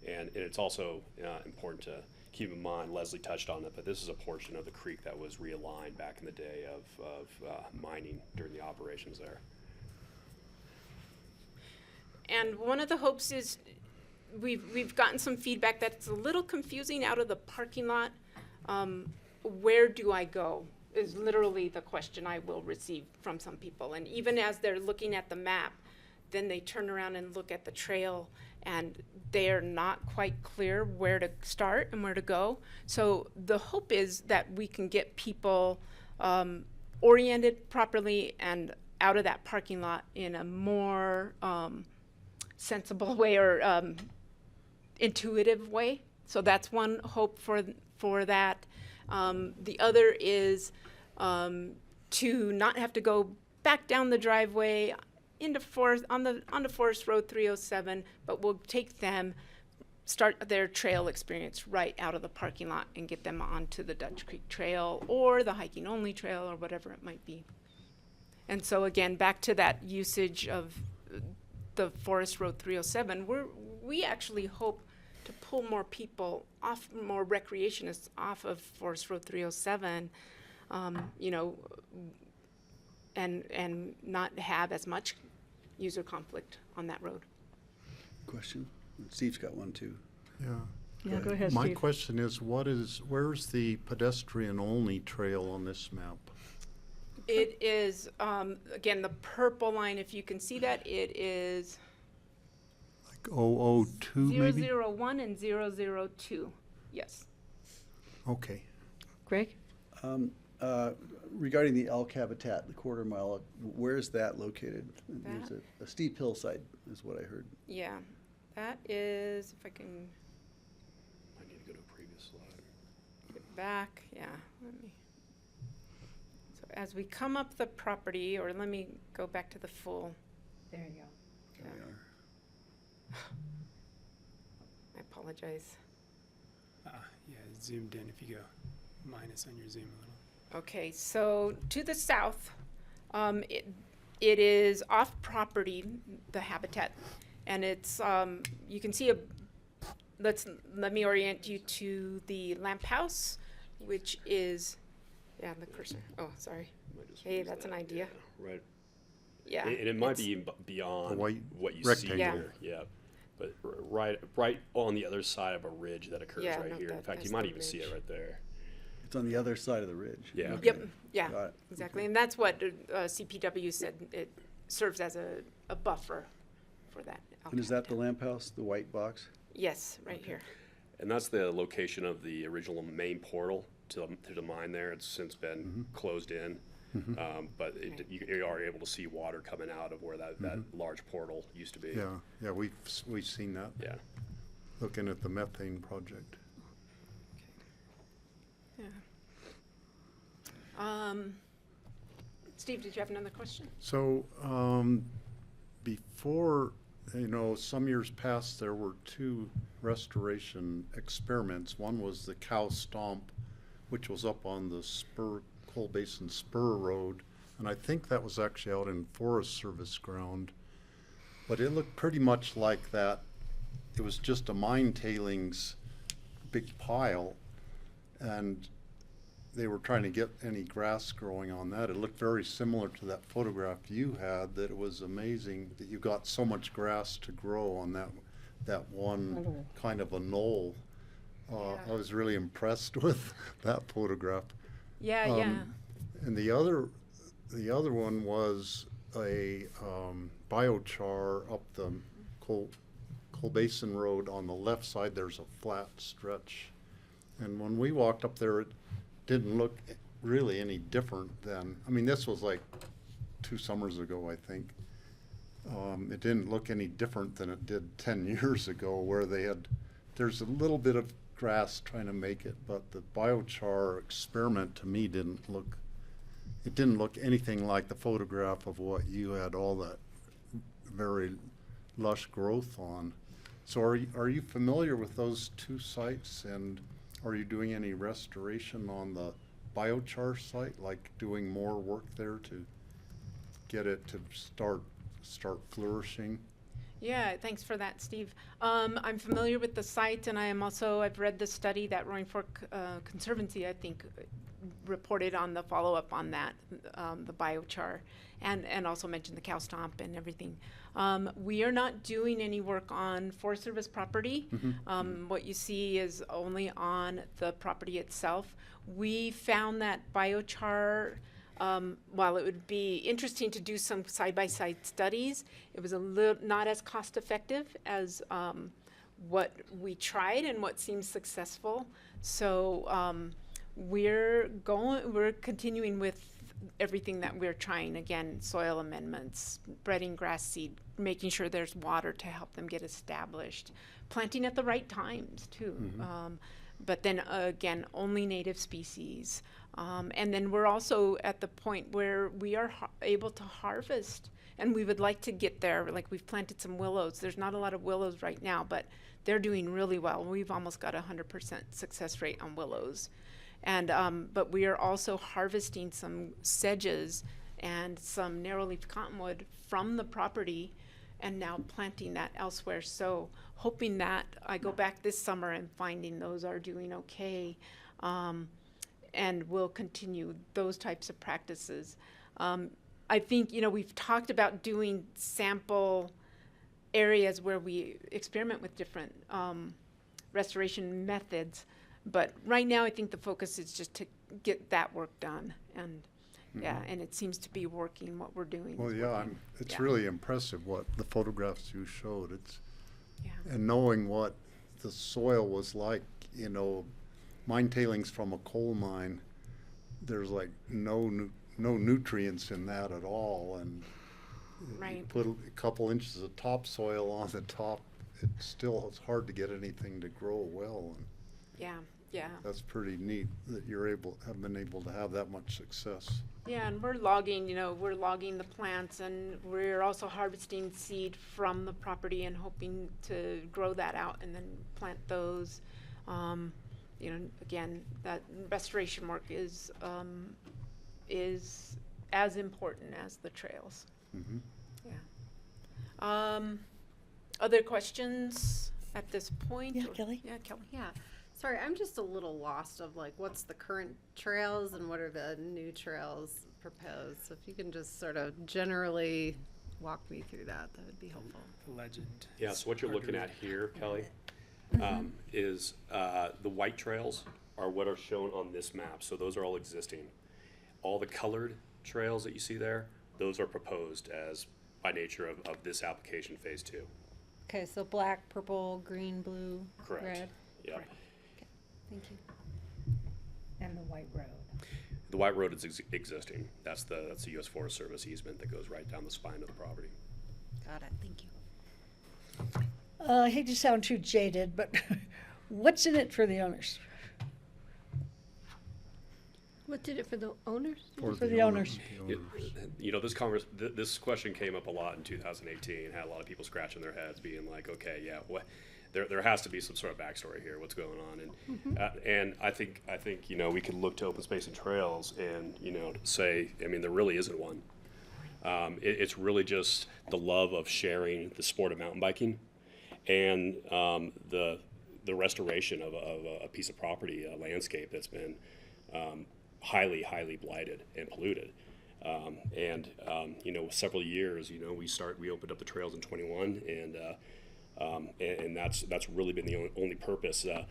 And it's also important to keep in mind, Leslie touched on it, but this is a portion of the creek that was realigned back in the day of mining during the operations there. And one of the hopes is we've gotten some feedback that it's a little confusing out of the parking lot. Where do I go is literally the question I will receive from some people. And even as they're looking at the map, then they turn around and look at the trail and they're not quite clear where to start and where to go. So the hope is that we can get people oriented properly and out of that parking lot in a more sensible way or intuitive way. So that's one hope for that. The other is to not have to go back down the driveway into Forest, onto Forest Road 307, but we'll take them, start their trail experience right out of the parking lot and get them onto the Dutch Creek Trail or the hiking only trail or whatever it might be. And so again, back to that usage of the Forest Road 307, we actually hope to pull more people off, more recreationists off of Forest Road 307, you know, and not have as much user conflict on that road. Question? Steve's got one too. Yeah, go ahead, My Steve. question is, where's the pedestrian-only trail on this map? It is, again, the purple line, if you can see that, it is 002 maybe? 001 and 002, yes. Okay. Greg? Regarding the elk habitat, the quarter mile, where's that located? There's That- a steep hillside is what I heard. Yeah, that is, if I can I need to go to a previous slide. get back, yeah, let me. So as we come up the property, or let me go back to the full. There you go. There we are. I apologize. Yeah, it's zoomed in if you go minus on your zoom a little. Okay, so to the south, it is off property, the habitat, and it's, you can see let me orient you to the lamp house, which is, yeah, the cursor, oh, sorry. Hey, that's an idea. Yeah, right. Yeah. And it might it's- be beyond A white what you rectangle. see Yeah. here. Yeah. But right on the other side of a ridge that occurs Yeah, right no, here. In that- fact, you that's might the even see it ridge. right there. It's on the other side of the ridge. Yeah. Okay. Yep, yeah, Got it. exactly, and that's what CPW said, it serves as a buffer for that. And is that the lamp house, the white box? Yes, right here. And that's the location of the original main portal to the mine there. It's since been closed in. But you are able to see water coming out of where that large portal used to be. Yeah, we've seen that. Yeah. Looking at the methane project. Yeah. Steve, did you have another question? So, before, some years past, there were two restoration experiments. One was the cow stomp, which was up on the Coal Basin Spur Road, and I think that was actually out in Forest Service ground. But it looked pretty much like that. It was just a mine tailings big pile, and they were trying to get any grass growing on that. It looked very similar to that photograph you had, that it was amazing that you got so much grass to grow on that one kind of a knoll. I was really impressed with that photograph. Yeah. And the other one was a biochar up the Coal Basin Road. On the left side, there's a flat stretch. And when we walked up there, it didn't look really any different than, this was like 2 summers ago, I think. It didn't look any different than it did 10 years ago, where there's a little bit of grass trying to make it, but the biochar experiment to me didn't look anything like the photograph of what you had all that very lush growth on. So are you familiar with those two sites, and are you doing any restoration on the biochar site, like doing more work there to get it to start flourishing? Yeah, thanks for that, Steve. I'm familiar with the site, and I've read the study that Roaring Fork Conservancy, I think, reported on the follow-up on that, the biochar, and also mentioned the cow stomp and everything. We are not doing any work on Forest Service property. What you see is only on the property itself. We found that biochar, while it would be interesting to do some side-by-side studies, it was a little not as cost-effective as what we tried and what seems successful. So we're continuing with everything that we're trying. Again, soil amendments, spreading grass seed, making sure there's water to help them get established, planting at the right times too. but then again, only native species. And then we're also at the point where we are able to harvest, and we would like to get there. Like, we've planted some willows. There's not a lot of willows right now, but they're doing really well. We've almost got 100% success rate on willows. And but we are also harvesting some sedges and some narrowleaf cottonwood from the property and now planting that elsewhere. So hoping that I go back this summer and finding those are doing okay, and we'll continue those types of practices. I think, you know, we've talked about doing sample areas where we experiment with different restoration methods, but right now I think the focus is just to get that work done, and yeah, and it seems to be working. What we're doing. Well, is yeah, working. it's Yeah. really impressive what the photographs you showed. And knowing what the soil was like, you know, mine tailings from a coal mine, there's like no nutrients in that at all, and you put a couple inches of topsoil on the top, it's hard to get anything to grow well. And yeah. that's pretty neat that have been able to have that much success. Yeah, and we're logging the plants, and we're also harvesting seed from the property and hoping to grow that out and then plant those. You know, again, that restoration work is as important as the trails. Mm-hmm. Yeah. Other questions at this point? Yeah, Kelly? Yeah, Kelly. Yeah. Sorry, I'm just a little lost of like what's the current trails and what are the new trails proposed. So if you can just sort of generally walk me through that, that would be helpful. The legend. Yeah, so what you're looking at here, Kelly, is the white trails are what are shown on this map. So those are all existing. All the colored trails that you see there, those are proposed as by nature of this application phase 2. Okay, so black, purple, green, blue, Correct. red. Yeah. Correct. Okay, thank you. And the white road. The white road is existing. That's the U.S. Forest Service easement that goes right down the spine of the property. Got it, thank you. I hate to sound too jaded, but what's in it for the owners? What did it for the owners? For the owners. You know, this question came up a lot in 2018. Had a lot of people scratching their heads, being like, "Okay, yeah, there has to be some sort of backstory here. What's going on?" And I think you know, we could look to open space and trails and, you know, say, I mean, there really isn't one. It's really just the love of sharing the sport of mountain biking, and the restoration of a piece of property, a landscape that's been highly blighted and polluted. You know, several years, you know, we opened up the trails in 21, and that's really been the only purpose. The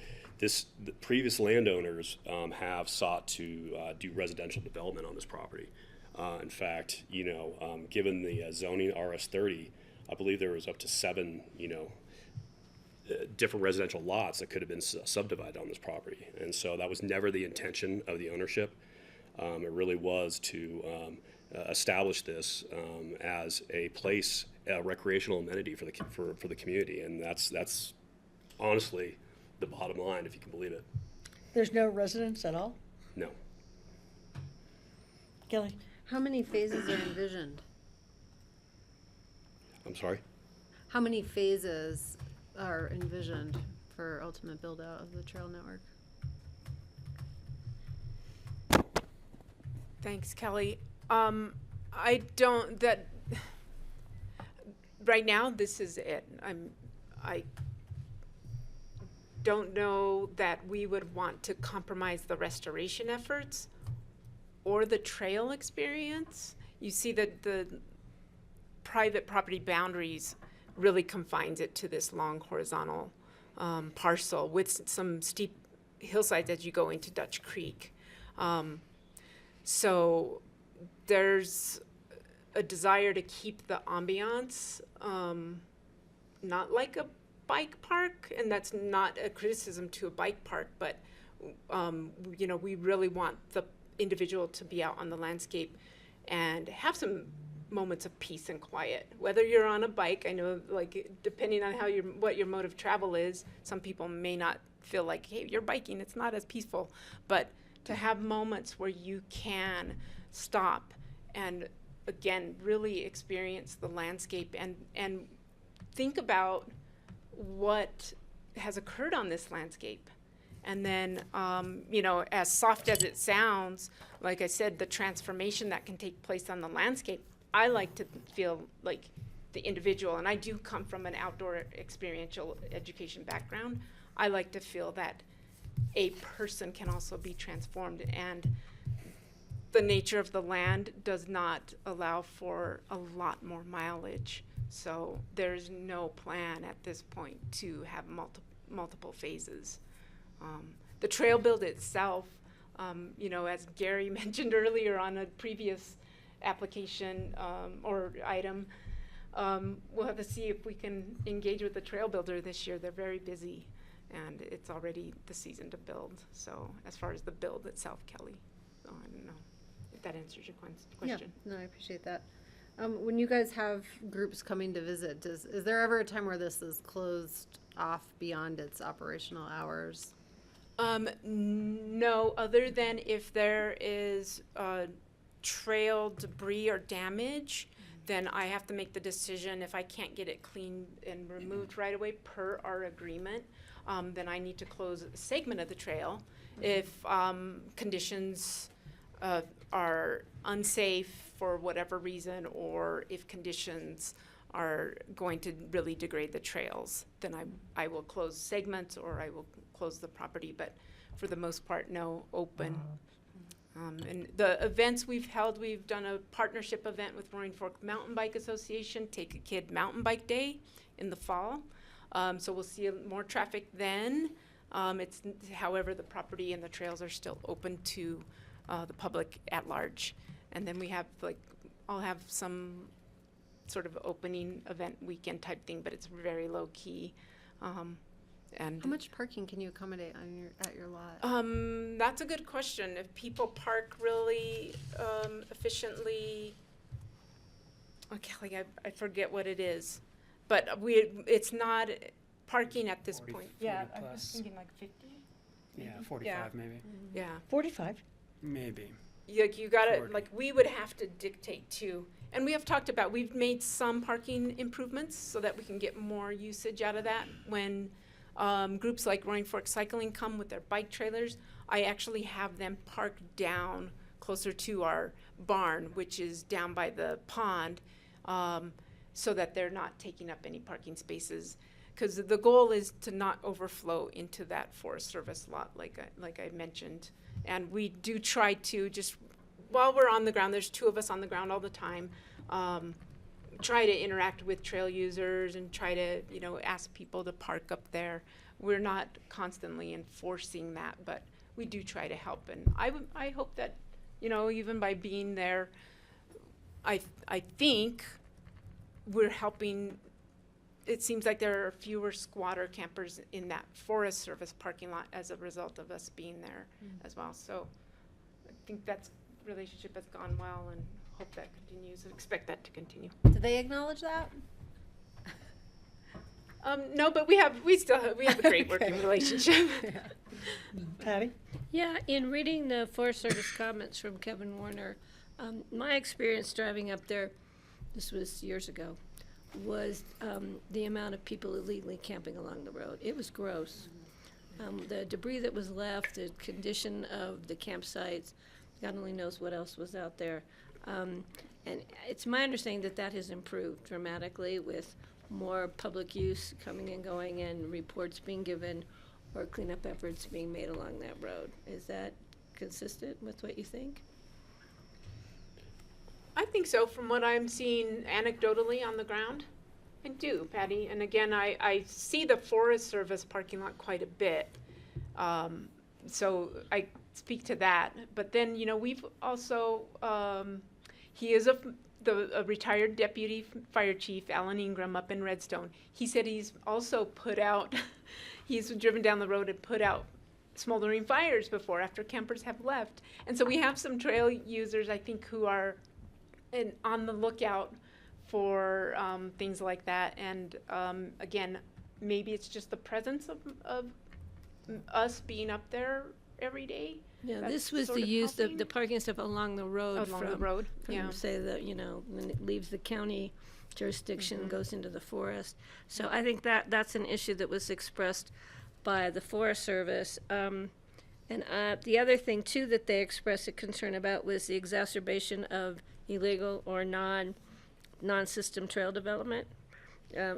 previous landowners have sought to do residential development on this property. In fact, you know, given the zoning RS30, I believe there was up to 7, you know, different residential lots that could have been subdivided on this property. And so that was never the intention of the ownership. It really was to establish this as a place, a recreational amenity for the community. And that's honestly the bottom line, if you can believe it. There's no residents at all? No. Kelly? How many phases are envisioned? I'm sorry? How many phases are envisioned for ultimate build out of the trail network? Thanks, Kelly. Right now, this is it. I don't know that we would want to compromise the restoration efforts or the trail experience. You see that the private property boundaries really confines it to this long horizontal parcel with some steep hillsides as you go into Dutch Creek. So there's a desire to keep the ambiance not like a bike park, and that's not a criticism to a bike park, but you know, we really want the individual to be out on the landscape and have some moments of peace and quiet. Whether you're on a bike, I know, like, depending on what your mode of travel is, some people may not feel like, hey, you're biking, it's not as peaceful. But to have moments where you can stop and, again, really experience the landscape and think about what has occurred on this landscape. And then, you know, as soft as it sounds, like I said, the transformation that can take place on the landscape, I like to feel like the individual, and I do come from an outdoor experiential education background, I like to feel that a person can also be transformed, and the nature of the land does not allow for a lot more mileage. So there's no plan at this point to have multiple phases. The trail build itself, you know, as Gary mentioned earlier on a previous application or item, we'll have to see if we can engage with the trail builder this year. They're very busy, and it's already the season to build. So as far as the build itself, Kelly, so I don't know if that answers your question. Yeah, no, I appreciate that. When you guys have groups coming to visit, is there ever a time where this is closed off beyond its operational hours? No, other than if there is trail debris or damage, then I have to make the decision. If I can't get it cleaned and removed right away per our agreement, then I need to close a segment of the trail. If conditions are unsafe for whatever reason, or if conditions are going to really degrade the trails, then I will close segments or I will close the property, but for the most part, no, open. And the events we've held, we've done a partnership event with Roaring Fork Mountain Bike Association, Take a Kid Mountain Bike Day in the fall. So we'll see more traffic then. However, the property and the trails are still open to the public at large. And then we have, like, I'll have some sort of opening event weekend type thing, but it's very low key. And how much parking can you accommodate on at your lot? That's a good question. If people park really efficiently, okay, like I forget what it is, but it's not parking at this 40, point. 40 Yeah, I was plus. thinking like 50. Yeah, maybe? 45 maybe. Yeah. 45? Maybe. You gotta, 40. like, we would have to dictate too. And we have talked about, we've made some parking improvements so that we can get more usage out of that. When groups like Roaring Fork Cycling come with their bike trailers, I actually have them park down closer to our barn, which is down by the pond, so that they're not taking up any parking spaces. Because the goal is to not overflow into that Forest Service lot, like I mentioned. And we do try to, just while we're on the ground, there's 2 of us on the ground all the time, try to interact with trail users and try to, you know, ask people to park up there. We're not constantly enforcing that, but we do try to help. And I hope that, you know, even by being there, I think we're helping. It seems like there are fewer squatter campers in that Forest Service parking lot as a result of us being there as well. So I think that relationship has gone well, and hope that continues, and expect that to continue. Do they acknowledge that? No, but we have a great working relationship. Patty? Yeah, in reading the Forest Service comments from Kevin Warner, my experience driving up there, this was years ago, was the amount of people illegally camping along the road. It was gross. The debris that was left, the condition of the campsites, God only knows what else was out there. And it's my understanding that that has improved dramatically with more public use coming and going and reports being given or cleanup efforts being made along that road. Is that consistent with what you think? I think so, from what I'm seeing anecdotally on the ground. I do, Patty. And again, I see the Forest Service parking lot quite a bit. So I speak to that. But then, you know, we've also, he is a retired deputy fire chief, Alan Ingram, up in Redstone. He said he's also put out, he's driven down the road and put out smoldering fires before after campers have left. And so we have some trail users, I think, who are on the lookout for things like that. And again, maybe it's just the presence of us being up there every day. Yeah, That's this was sort the of use helping. the parking stuff along the road Along the from road, from, yeah. say when it leaves the county jurisdiction and Mm-hmm. goes into the forest. So I think that's an issue that was expressed by the Forest Service. And the other thing too that they expressed a concern about was the exacerbation of illegal or non-system trail development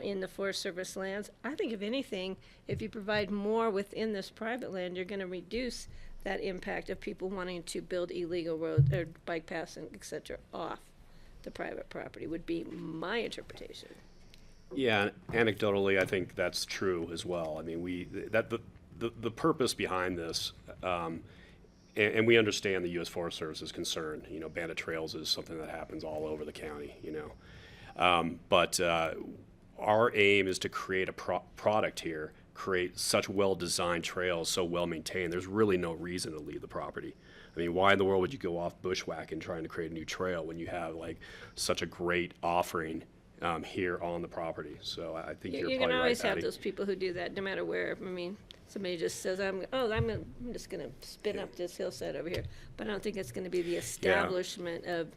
in the Forest Service lands. I think if anything, if you provide more within this private land, you're going to reduce that impact of people wanting to build illegal roads or bike paths and et cetera off the private property would be my interpretation. Yeah, anecdotally, I think that's true as well. I mean, the purpose behind this, and we understand the U.S. Forest Service's concern. You know, bandit trails is something that happens all over the county. You know, but our aim is to create a product here, create such well-designed trails, so well-maintained. There's really no reason to leave the property. I mean, why in the world would you go off bushwhacking trying to create a new trail when you have like such a great offering here on the property? So I think you're You probably can right, always have Patty. those people who do that, no matter where. I mean, somebody just says, I'm just going to spin up this hillside over here. But I don't think it's going to be the establishment of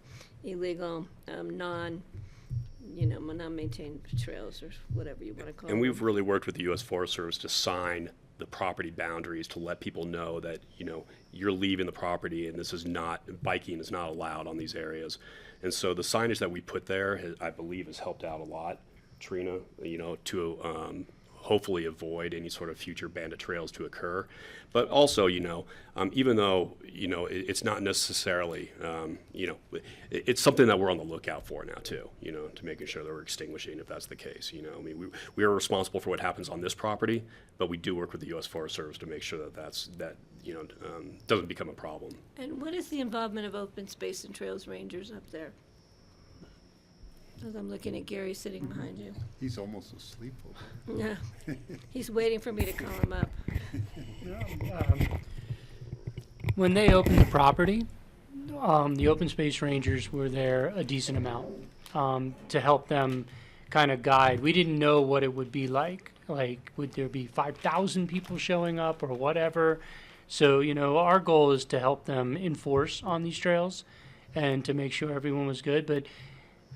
illegal, non-maintained trails or whatever you want to call them. And we've really worked with the U.S. Forest Service to sign the property boundaries to let people know that, you know, you're leaving the property and this is not, biking is not allowed on these areas. And so the signage that we put there, I believe, has helped out a lot, Trina, you know, to hopefully avoid any sort of future bandit trails to occur. But also, you know, even though, you know, it's not necessarily, you know, it's something that we're on the lookout for now too, you know, to making sure that we're extinguishing if that's the case. You know, I mean, we are responsible for what happens on this property, but we do work with the U.S. Forest Service to make sure that doesn't become a problem. And what is the involvement of open space and trails rangers up there? As I'm looking at Gary sitting behind you. He's almost asleep over Yeah, he's waiting for me to call him up. When they opened the property, the open space rangers were there a decent amount to help them kind of guide. We didn't know what it would be like. Like, would there be 5,000 people showing up or whatever? So, you know, our goal is to help them enforce on these trails and to make sure everyone was good. But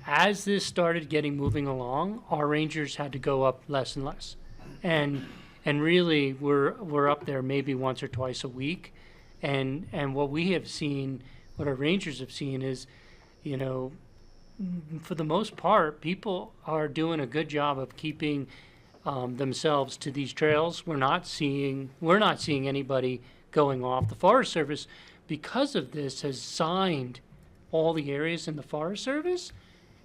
as this started moving along, our rangers had to go up less and less. And really, we're up there maybe once or twice a week. And what we have seen, what our rangers have seen is, you know, for the most part, people are doing a good job of keeping themselves to these trails. We're not seeing anybody going off. The Forest Service, because of this, has signed all the areas in the Forest Service,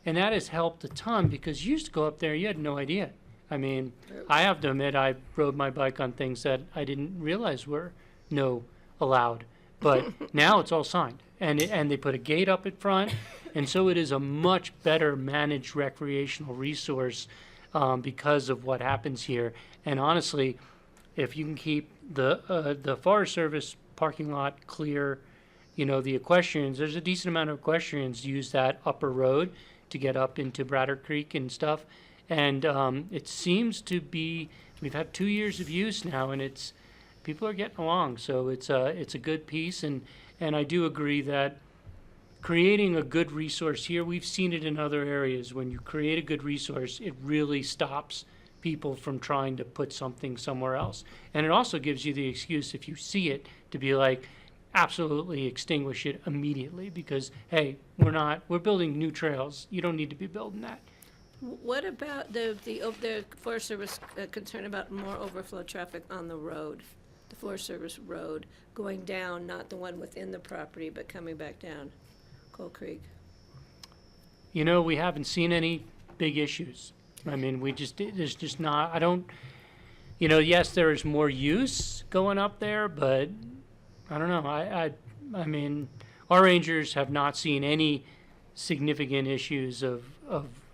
and that has helped a ton because you used to go up there, you had no idea. I mean, I have to admit, I rode my bike on things that I didn't realize were no allowed, but now it's all signed, and they put a gate up at front, and so it is a much better managed recreational resource because of what happens here. And honestly, if you can keep the Forest Service parking lot clear, you know, the equestrians, there's a decent amount of equestrians use that upper road to get up into Braddock Creek and stuff. And it seems to be, we've had 2 years of use now, and people are getting along. So it's a good piece. And I do agree that creating a good resource here, we've seen it in other areas. When you create a good resource, it really stops people from trying to put something somewhere else. And it also gives you the excuse, if you see it, to be like, absolutely extinguish it immediately because, hey, we're building new trails. You don't need to be building that. What about the Forest Service concern about more overflow traffic on the road, the Forest Service road, going down, not the one within the property, but coming back down Coal Creek? You know, we haven't seen any big issues. I mean, there's just not, yes, there is more use going up there, but I don't know. I mean, our rangers have not seen any significant issues of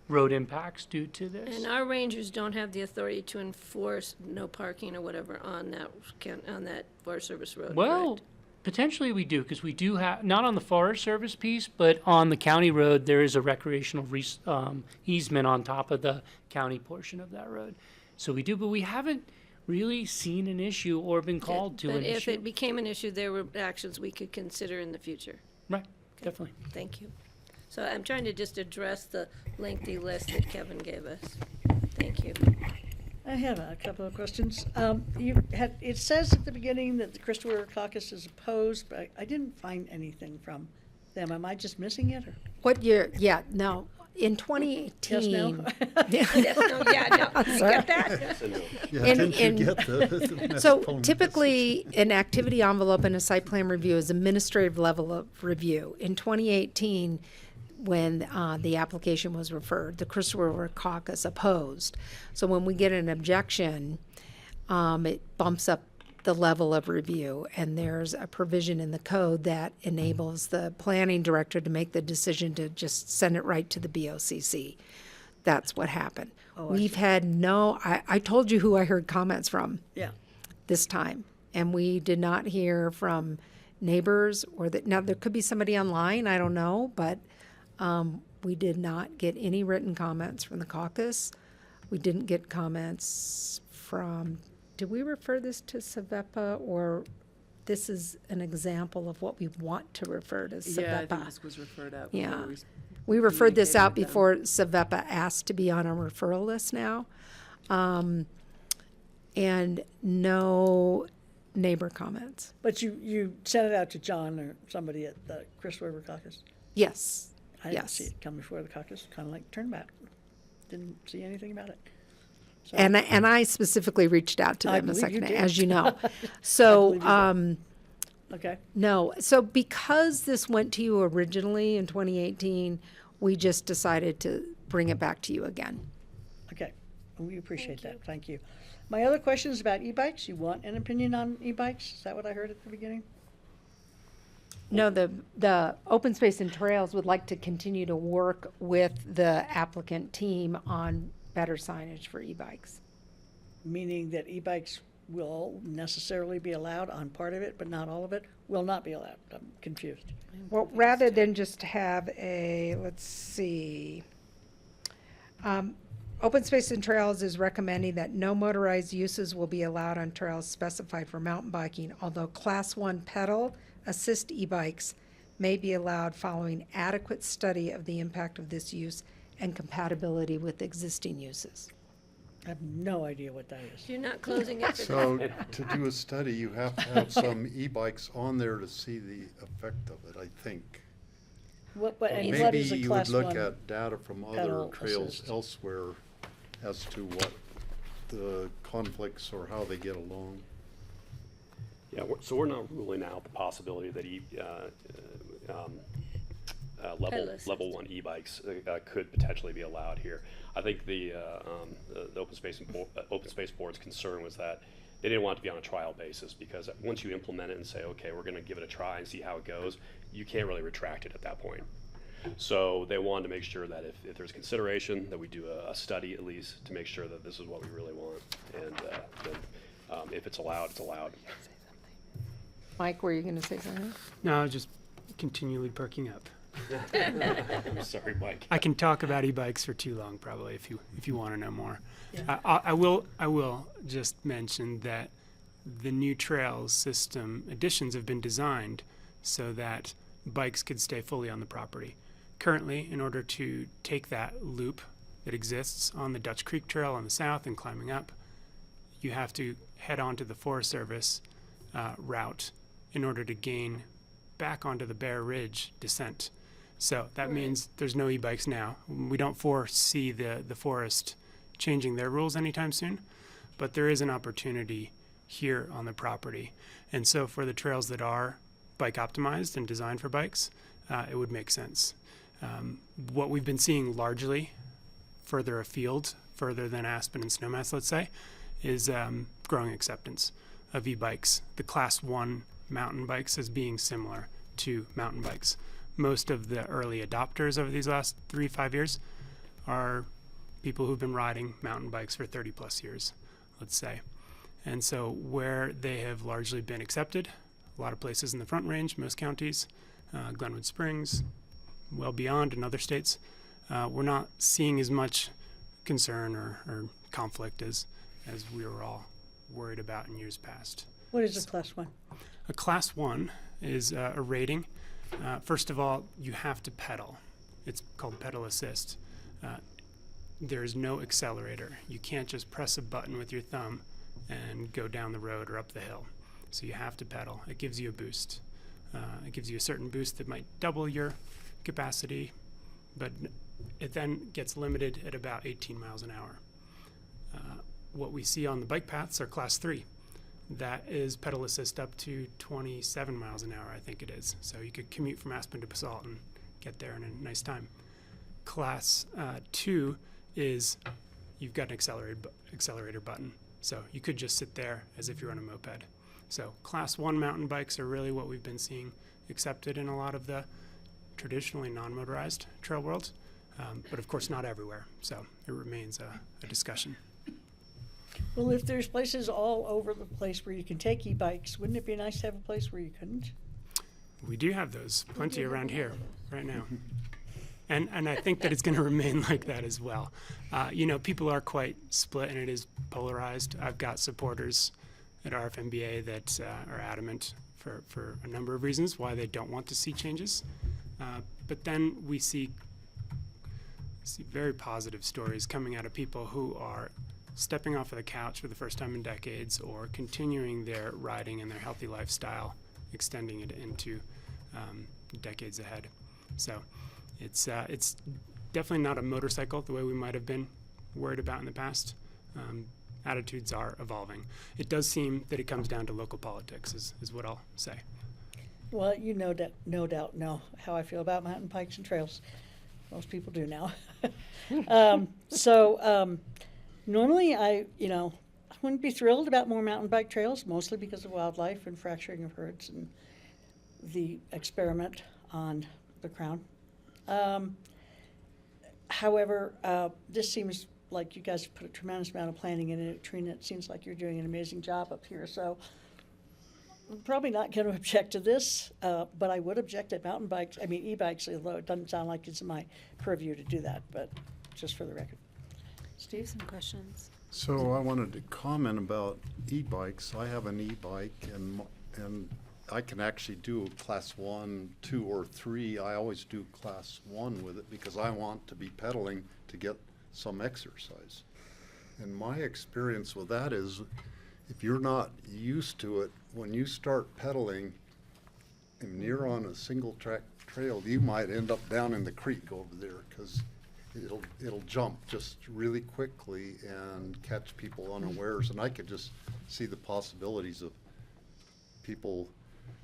road impacts due to this. And our rangers don't have the authority to enforce no parking or whatever on that Forest Service road. Well, correct? Potentially we do, because we do have, not on the Forest Service piece, but on the county road, there is a recreational easement on top of the county portion of that road. So we do, but we haven't really seen an issue or been called to But an if issue. it became an issue, there were actions we could consider in the future. Right, definitely. Thank you. So I'm trying to just address the lengthy list that Kevin gave us. Thank you. I have a couple of questions. It says at the beginning that the Crystal River Caucus is opposed, but I didn't find anything from them. Am I just missing it, or? What year? Yeah, no. In 2018. Yes, no? Yes, no, yeah, no. You Sorry. get that? Yeah, In- didn't you in- get the So phone typically, an activity envelope and a site plan review is administrative level of review. In 2018, when the application was referred, the Crystal River Caucus opposed. So when we get an objection, it bumps up the level of review, and there's a provision in the code that enables the planning director to make the decision to just send it right to the BOCC. That's what happened. Oh, I We've had I told you who I heard comments from Yeah. this time, and we did not hear from neighbors or that. Now there could be somebody online, I don't know, but we did not get any written comments from the caucus. We didn't get comments from. Did we refer this to SAVEPA, or this is an example of what we want to refer to SAVEPA? Yeah, I think this was referred out. before Yeah. we We referred this out communicated with them. before SAVEPA asked to be on a referral list now. And no neighbor comments. But you sent it out to John or somebody at the Crystal River Caucus? Yes. I didn't Yes. see it come before the caucus, kind of like turnabout. Didn't see anything about it. So- And I specifically reached out to I them a believe you second, did. as you know. I So, believe you did. Okay. no. So because this went to you originally in 2018, we just decided to bring it back to you again. Okay, we appreciate that, thank you. My other question is about e-bikes. You want an opinion on e-bikes? Is that what I heard at the beginning? No, the Open Space and Trails would like to continue to work with the applicant team on better signage for e-bikes. Meaning that e-bikes will necessarily be allowed on part of it, but not all of it? Will not be allowed. I'm confused. Well, rather than just have let's see. Open Space and Trails is recommending that no motorized uses will be allowed on trails specified for mountain biking, although Class 1 pedal assist e-bikes may be allowed following adequate study of the impact of this use and compatibility with existing uses. I have no idea what that is. You're not closing it for So to do a study, you have to have some e-bikes on there to see the effect of it, I think. What Maybe is a you would class look one at data from other pedal trails assist? elsewhere as to what the conflicts or how they get along. Yeah, so we're not ruling out the possibility that level 1 e-bikes could potentially be allowed here. I think the Open Space Board's concern was that they didn't want it to be on a trial basis, because once you implement it and say, okay, we're going to give it a try and see how it goes, you can't really retract it at that point. So they wanted to make sure that if there's consideration, that we do a study at least to make sure that this is what we really want, and then if it's allowed, it's allowed. Mike, were you going to say something? No, I was just continually perking up. I'm sorry, Mike. I can talk about e-bikes for too long, probably, if you want to know more. Yeah. I will just mention that the new trails system additions have been designed so that bikes could stay fully on the property. Currently, in order to take that loop that exists on the Dutch Creek Trail on the south and climbing up, you have to head onto the Forest Service route in order to gain back onto the Bear Ridge descent. So that means there's no e-bikes now. We don't foresee the forest changing their rules anytime soon, but there is an opportunity here on the property. And so for the trails that are bike optimized and designed for bikes, it would make sense. What we've been seeing largely further afield, further than Aspen and Snowmass, let's say, is growing acceptance of e-bikes. The Class 1 mountain bikes as being similar to mountain bikes. Most of the early adopters over these last 3-5 years are people who've been riding mountain bikes for 30 plus years, let's say. And so where they have largely been accepted, a lot of places in the Front Range, most counties, Glenwood Springs, well beyond in other states, we're not seeing as much concern or conflict as we were all worried about in years past. What is a Class 1? A Class 1 is a rating. First of all, you have to pedal. It's called pedal assist. There is no accelerator. You can't just press a button with your thumb and go down the road or up the hill. So you have to pedal. It gives you a boost. It gives you a certain boost that might double your capacity, but it then gets limited at about 18 miles an hour. What we see on the bike paths are Class 3. That is pedal assist up to 27 miles an hour, I think it is. So you could commute from Aspen to Basalt and get there in a nice time. Class 2 is you've got an accelerator button. So you could just sit there as if you're on a moped. So Class 1 mountain bikes are really what we've been seeing accepted in a lot of the traditionally non-motorized trail worlds, but of course not everywhere. So it remains a discussion. Well, if there's places all over the place where you can take e-bikes, wouldn't it be nice to have a place where you couldn't? We do have those, plenty around here right now. And I think that it's going to remain like that as well. People are quite split and it is polarized. I've got supporters at RFMBA that are adamant for a number of reasons why they don't want to see changes. But then we see very positive stories coming out of people who are stepping off of the couch for the first time in decades or continuing their riding and their healthy lifestyle, extending it into decades ahead. So it's definitely not a motorcycle the way we might have been worried about in the past. Attitudes are evolving. It does seem that it comes down to local politics is what I'll say. Well, you no doubt know how I feel about mountain bikes and trails. Most people do now. Normally I wouldn't be thrilled about more mountain bike trails, mostly because of wildlife and fracturing of herds and the experiment on the Crown. However, this seems like you guys have put a tremendous amount of planning in it. Trina, it seems like you're doing an amazing job up here. So I'm probably not going to object to this, but I would object to e-bikes, although it doesn't sound like it's in my purview to do that, but just for the record. Steve, some questions? So I wanted to comment about e-bikes. I have an e-bike and I can actually do Class 1, 2, or 3. I always do Class 1 with it because I want to be pedaling to get some exercise. And my experience with that is if you're not used to it, when you start pedaling and you're on a single track trail, you might end up down in the creek over there because it'll jump just really quickly and catch people unawares. And I could just see the possibilities of people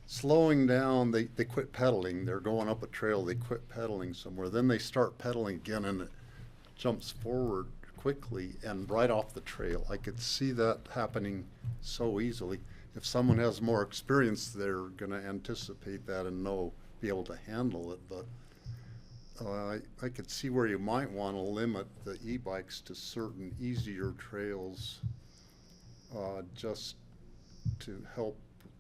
slowing down. They quit pedaling. They're going up a trail. They quit pedaling somewhere. Then they start pedaling again and it jumps forward quickly and right off the trail. I could see that happening so easily. If someone has more experience, they're going to anticipate that and be able to handle it. But I could see where you might want to limit the e-bikes to certain easier trails just to help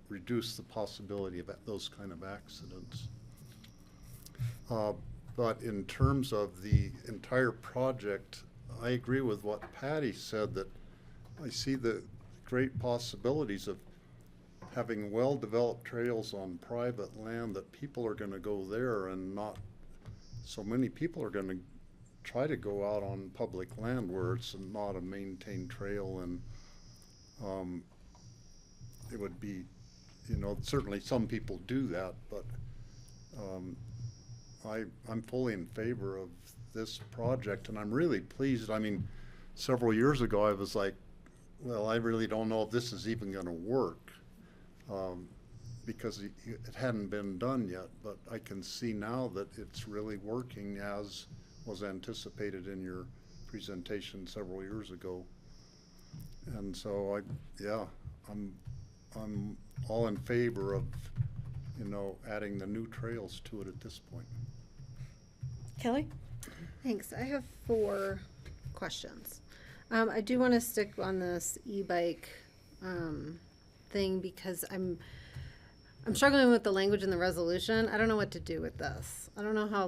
reduce the possibility of those kind of accidents. But in terms of the entire project, I agree with what Patty said, that I see the great possibilities of having well-developed trails on private land, that people are going to go there and not so many people are going to try to go out on public land where it's not a maintained trail. And it would be, certainly some people do that, but I'm fully in favor of this project, and I'm really pleased. I mean, several years ago I was like, well, I really don't know if this is even going to work because it hadn't been done yet, but I can see now that it's really working as was anticipated in your presentation several years ago. And so I'm all in favor of, adding the new trails to it at this point. Kelly? Thanks. I have 4 questions. I do want to stick on this e-bike thing because I'm struggling with the language in the resolution. I don't know what to do with this. I don't know how,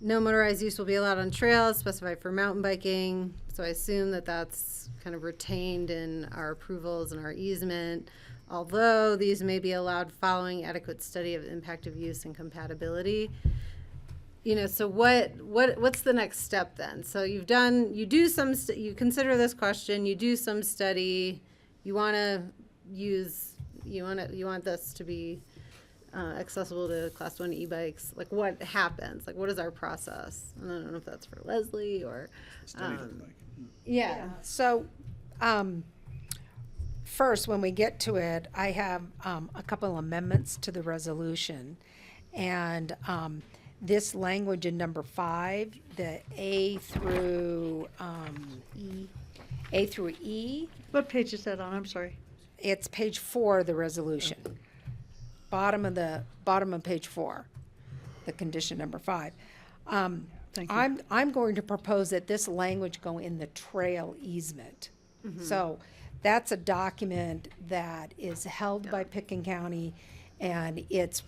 no motorized use will be allowed on trails specified for mountain biking. So I assume that that's kind of retained in our approvals and our easement. Although these may be allowed following adequate study of impact of use and compatibility. So what's the next step then? So you consider this question, you do some study, you want this to be accessible to class 1 e-bikes. Like, what happens? Like, what is our process? And I don't know if that's for Leslie or yeah. So, first, when we get to it, I have a couple amendments to the resolution, and this language in number 5, the A through E. What page is that on? I'm sorry. It's page 4 of the resolution. Bottom of page 4, the condition number 5. Thank you. I'm going to propose that this language go in the trail easement. So that's a document that is held by Picken County, and it's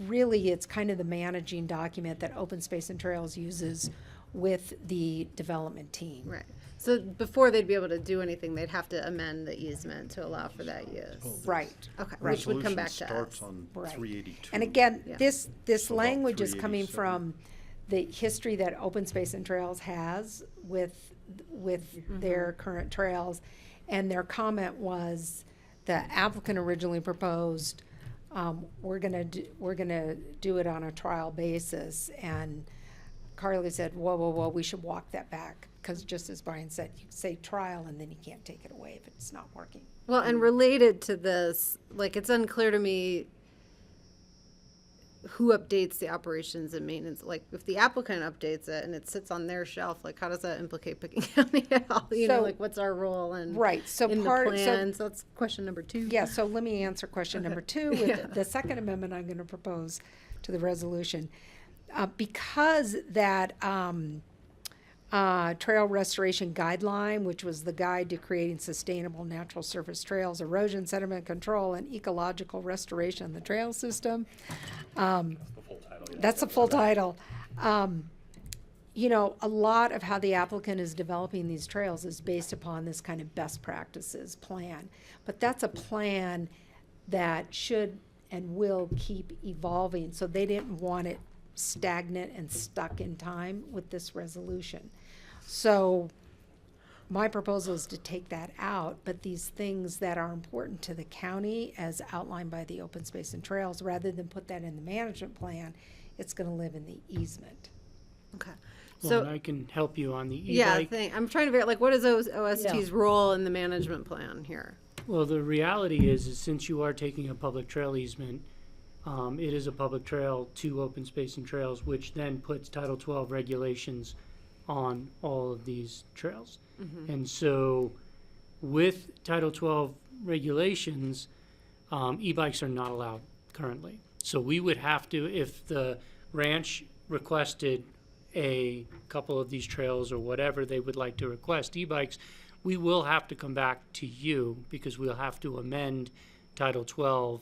kind of the managing document that Open Space and Trails uses with the development team. Right. So before they'd be able to do anything, they'd have to amend the easement to allow for that use. Right. Okay. Right. Which would come back to Starts us. on Right. 382. And again, Yeah. this So about language is coming 387. from the history that Open Space and Trails has with their current trails. And their comment was, the applicant originally proposed, we're gonna do it on a trial basis. And Carly said, whoa, we should walk that back. Because just as Brian said, you say trial and then you can't take it away if it's not working. Well, and related to this, like, it's unclear to me who updates the operations and maintenance. Like, if the applicant updates it and it sits on their shelf, like, how does that implicate Picken County at all? So- Like, what's our role and Right, so in the part- so- plan? So that's question number 2. Yeah, so let me answer question number 2 with Yeah. the second amendment I'm gonna propose to the resolution. Because that, trail restoration guideline, which was the guide to creating sustainable natural surface trails, erosion, sediment control, and ecological restoration of the trail system. That's the full title. A lot of how the applicant is developing these trails is based upon this kind of best practices plan. But that's a plan that should and will keep evolving, so they didn't want it stagnant and stuck in time with this resolution. So my proposal is to take that out, but these things that are important to the county as outlined by the Open Space and Trails, rather than put that in the management plan, it's gonna live in the easement. Okay. Well, So, and I can help you on the yeah, e-bike. I'm trying to figure out, like, what is OST's role in the management plan here? Well, the reality is since you are taking a public trail easement, it is a public trail to Open Space and Trails, which then puts Title 12 regulations on all of these trails. And so with Title 12 regulations, e-bikes are not allowed currently. So we would have to, if the ranch requested a couple of these trails or whatever they would like to request e-bikes, we will have to come back to you because we'll have to amend Title 12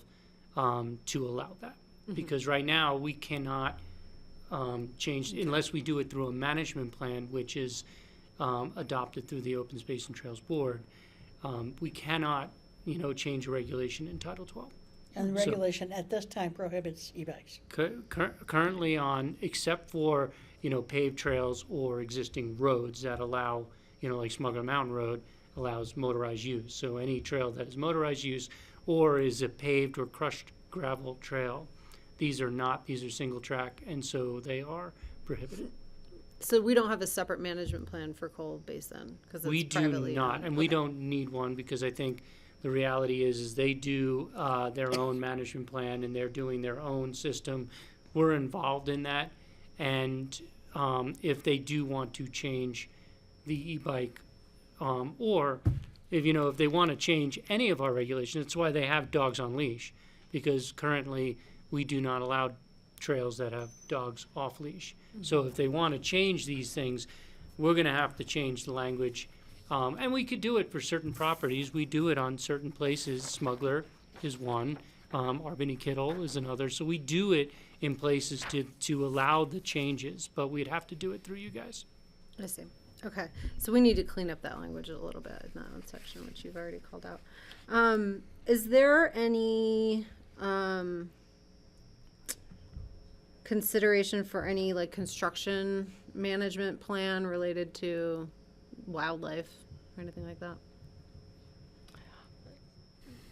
to allow that. Because right now, we cannot change, unless we do it through a management plan, which is adopted through the Open Space and Trails Board. We cannot, change a regulation in Title 12. And the So- regulation at this time prohibits e-bikes. Currently on, except for, paved trails or existing roads that allow, like Smuggler Mountain Road allows motorized use. So any trail that is motorized use or is a paved or crushed gravel trail, these are not, these are single track, and so they are prohibited. So we don't have a separate management plan for Coal Basin because it's We do privately not, owned. and we Okay. don't need one because I think the reality is they do their own management plan and they're doing their own system. We're involved in that, and if they do want to change the e-bike, or if they want to change any of our regulations, that's why they have dogs on leash, because currently we do not allow trails that have dogs off leash. So if they want to change these things, we're going to have to change the language. And we could do it for certain properties. We do it on certain places. Smuggler is one. Albany Kittle is another. So we do it in places to allow the changes, but we'd have to do it through you guys. I see. Okay, so we need to clean up that language a little bit in that one section, which you've already called out. Is there any consideration for any like construction management plan related to wildlife or anything like that?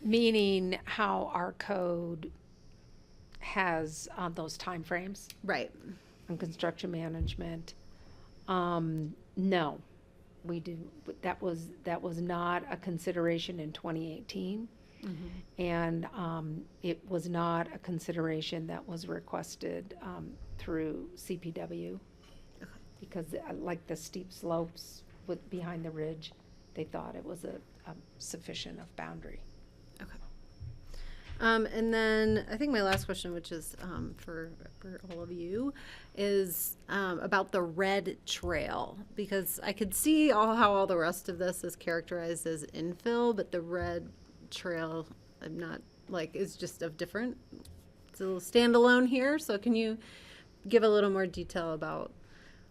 Meaning how our code has those timeframes? Right. On construction management. No, we didn't. That was not a consideration in 2018. And it was not a consideration that was requested through CPW because like the steep slopes behind the ridge, they thought it was a sufficient of boundary. Okay. And then I think my last question, which is for all of you, is about the red trail, because I could see how all the rest of this is characterized as infill, but the red trail, I'm not like, is just of different. It's a little standalone here. So can you give a little more detail about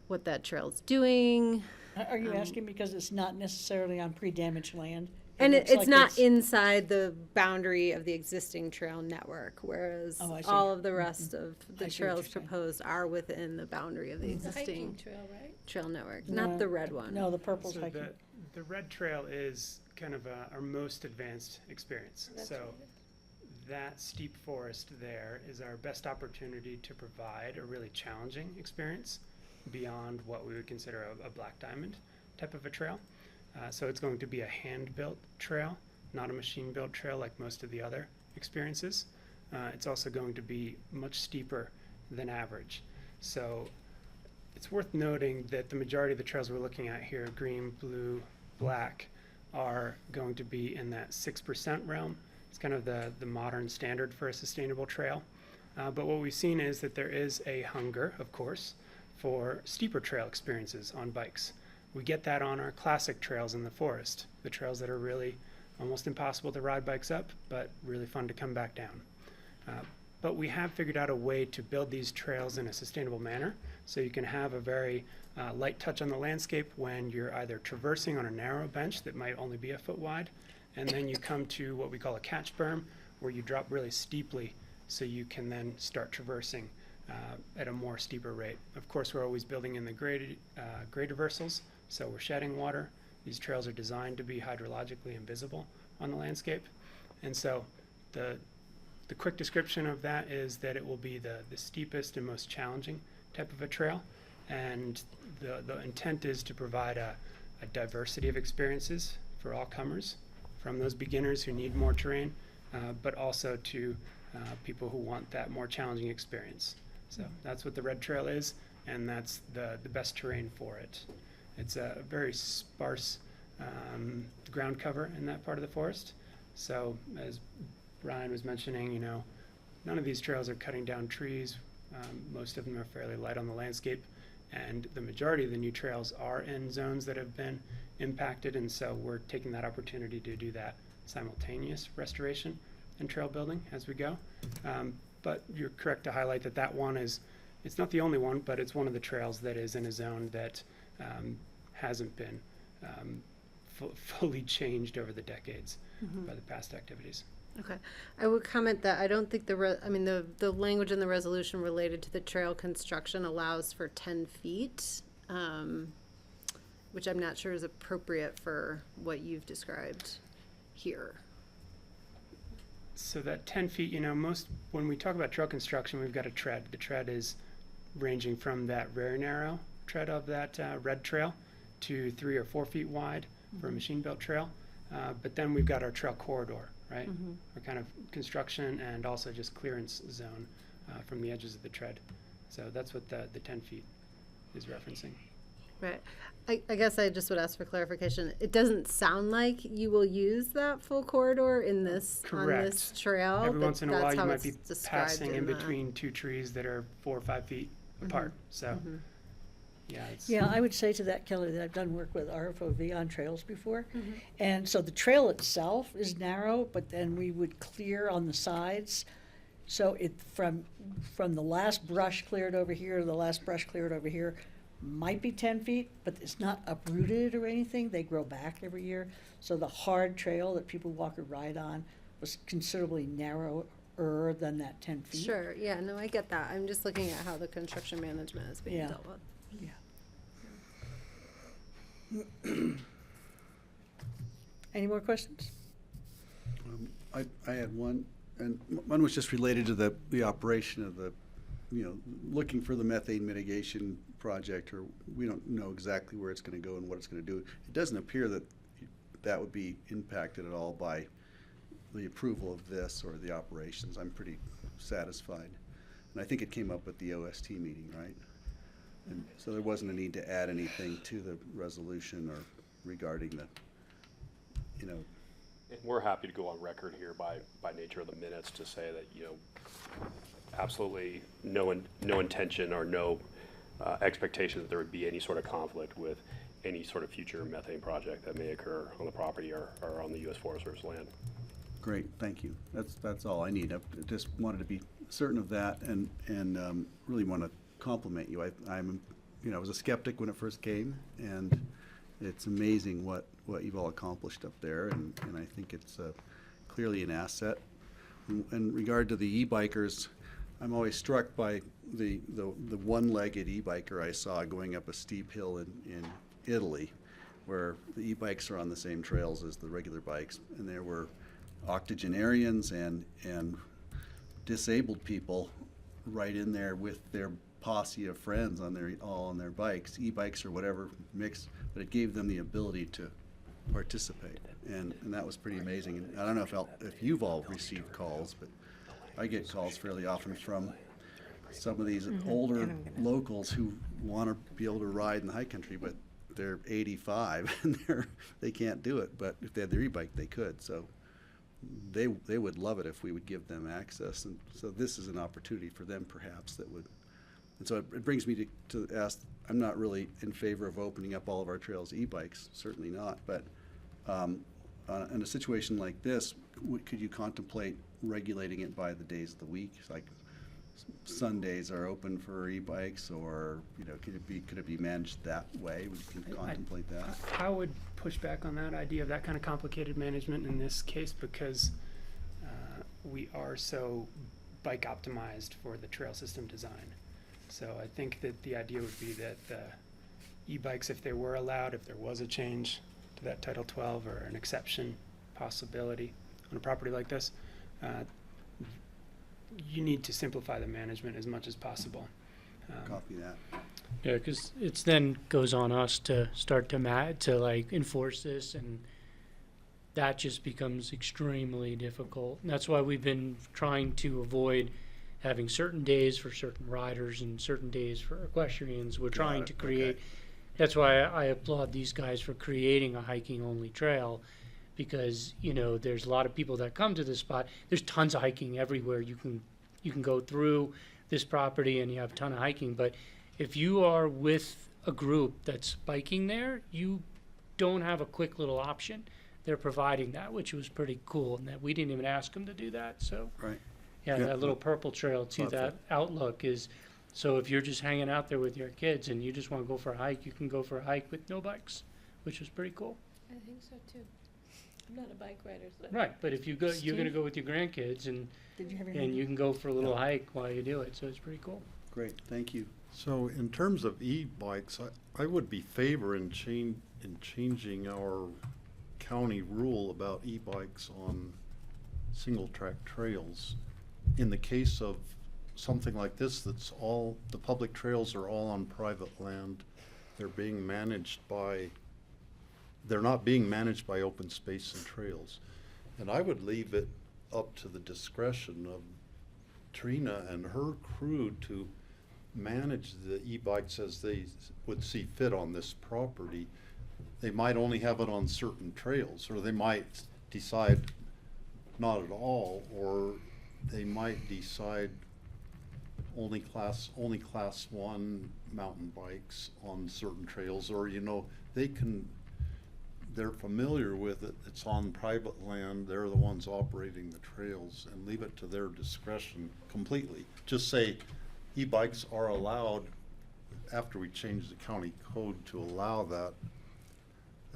what that trail's doing? Are you asking because it's not necessarily on pre-damaged land? And looks it's like not inside the boundary of the existing trail network, whereas Oh, I see. all of the rest of the I see what trails you're saying. proposed are within the boundary of the It's a hiking existing trail, right? trail network, No, not the red one. No, the purple's So hiking. the red trail is kind of our most advanced experience. That's So right. that steep forest there is our best opportunity to provide a really challenging experience beyond what we would consider a black diamond type of a trail. So it's going to be a hand-built trail, not a machine-built trail like most of the other experiences. It's also going to be much steeper than average. So it's worth noting that the majority of the trails we're looking at here, green, blue, black, are going to be in that 6% realm. It's kind of the modern standard for a sustainable trail. But what we've seen is that there is a hunger, of course, for steeper trail experiences on bikes. We get that on our classic trails in the forest, the trails that are really almost impossible to ride bikes up, but really fun to come back down. But we have figured out a way to build these trails in a sustainable manner, so you can have a very light touch on the landscape when you're either traversing on a narrow bench that might only be a foot wide, and then you come to what we call a catch berm, where you drop really steeply, so you can then start traversing at a more steeper rate. Of course, we're always building in the grade reversals, so we're shedding water. These trails are designed to be hydrologically invisible on the landscape, and so the quick description of that is that it will be the steepest and most challenging type of a trail, and the intent is to provide a diversity of experiences for all comers, from those beginners who need more terrain, but also to people who want that more challenging experience. So that's what the red trail is, and that's the best terrain for it. It's a very sparse ground cover in that part of the forest. So as Brian was mentioning, none of these trails are cutting down trees. Most of them are fairly light on the landscape, and the majority of the new trails are in zones that have been impacted, and so we're taking that opportunity to do that simultaneous restoration and trail building as we go. But you're correct to highlight that one is, it's not the only one, but it's one of the trails that is in a zone that hasn't been fully changed over the decades by the past activities. Okay. I would comment that I don't think the language in the resolution related to the trail construction allows for 10 feet, which I'm not sure is appropriate for what you've described here. So that 10 feet, when we talk about trail construction, we've got a tread. The tread is ranging from that very narrow tread of that red trail to 3 or 4 feet wide for a machine-built trail. But then we've got our trail corridor, right? Our kind of construction and also just clearance zone from the edges of the tread. So that's what the 10 feet is referencing. Right. I guess I just would ask for clarification. It doesn't sound like you will use that full corridor in this on this trail. Every but once in a that's while, you how might it's be described passing in the- between two trees that are 4 or 5 feet apart. So, yeah, it's Yeah, I would say to that, Kelly, that I've done work with RFOV on trails before. And so the trail itself is narrow, but then we would clear on the sides So it, from the last brush cleared over here to the last brush cleared over here, might be 10 feet, but it's not uprooted or anything. They grow back every year. So the hard trail that people walk or ride on was considerably narrower than that 10 feet. Sure, yeah, no, I get that. I'm just looking at how the construction management is being Yeah. dealt with. Any more questions? I had one, and one was just related to the operation of the, looking for the methane mitigation project, or we don't know exactly where it's going to go and what it's going to do. It doesn't appear that that would be impacted at all by the approval of this or the operations. I'm pretty satisfied. And I think it came up at the OST meeting, right? And so there wasn't a need to add anything to the resolution or regarding the, And we're happy to go on record here by nature of the minutes to say that, absolutely no intention or no expectation that there would be any sort of conflict with any sort of future methane project that may occur on the property or on the U.S. Forest Service land. great, thank you. That's all I need. I just wanted to be certain of that and really want to compliment you. I was a skeptic when it first came, and it's amazing what you've all accomplished up there, and I think it's clearly an asset. In regard to the e-bikers, I'm always struck by the one-legged e-biker I saw going up a steep hill in Italy, where the e-bikes are on the same trails as the regular bikes, and there were octogenarians and disabled people right in there with their posse of friends all on their bikes, e-bikes or whatever mix, but it gave them the ability to participate, and that was pretty amazing. And I don't know if you've all received calls, but I get calls fairly often from some of these older locals who want to be able to ride in the high country, but they're 85 and they can't do it. But if they had their e-bike, they could. So they would love it if we would give them access. And so this is an opportunity for them, perhaps, that would. And so it brings me to ask. I'm not really in favor of opening up all of our trails to e-bikes. Certainly not. But in a situation like this, could you contemplate regulating it by the days of the week? Like Sundays are open for e-bikes, or could it be managed that way? Would you contemplate that? I would push back on that idea of that kind of complicated management in this case, because we are so bike optimized for the trail system design. So I think that the idea would be that the e-bikes, if they were allowed, if there was a change to that Title 12 or an exception possibility on a property like this, you need to simplify the management as much as possible. Copy that. Yeah, because it's then goes on us to start to enforce this, and that just becomes extremely difficult. And that's why we've been trying to avoid having certain days for certain riders and certain days for equestrians. We're trying to create. Okay. That's why I applaud these guys for creating a hiking-only trail, because there's a lot of people that come to this spot. There's tons of hiking everywhere. You can go through this property and you have a ton of hiking. But if you are with a group that's biking there, you don't have a quick little option. They're providing that, which was pretty cool, and that we didn't even ask them to do that. So right. Yeah, that little purple trail to that outlook is, so if you're just hanging out there with your kids and you just want to go for a hike, you can go for a hike with no bikes, which was pretty cool. I think so too. I'm not a bike rider, so. Right, but if you're going to go with your grandkids and you can go for a little hike while you do it, so it's pretty cool. Great, thank you. So in terms of e-bikes, I would be favor in changing our county rule about e-bikes on single-track trails. In the case of something like this, the public trails are all on private land. They're not being managed by open space and trails. And I would leave it up to the discretion of Trina and her crew to manage the e-bikes as they would see fit on this property. They might only have it on certain trails, or they might decide not at all, or they might decide only class 1 mountain bikes on certain trails, or they can they're familiar with it, it's on private land, they're the ones operating the trails, and leave it to their discretion completely. Just say e-bikes are allowed after we change the county code to allow that,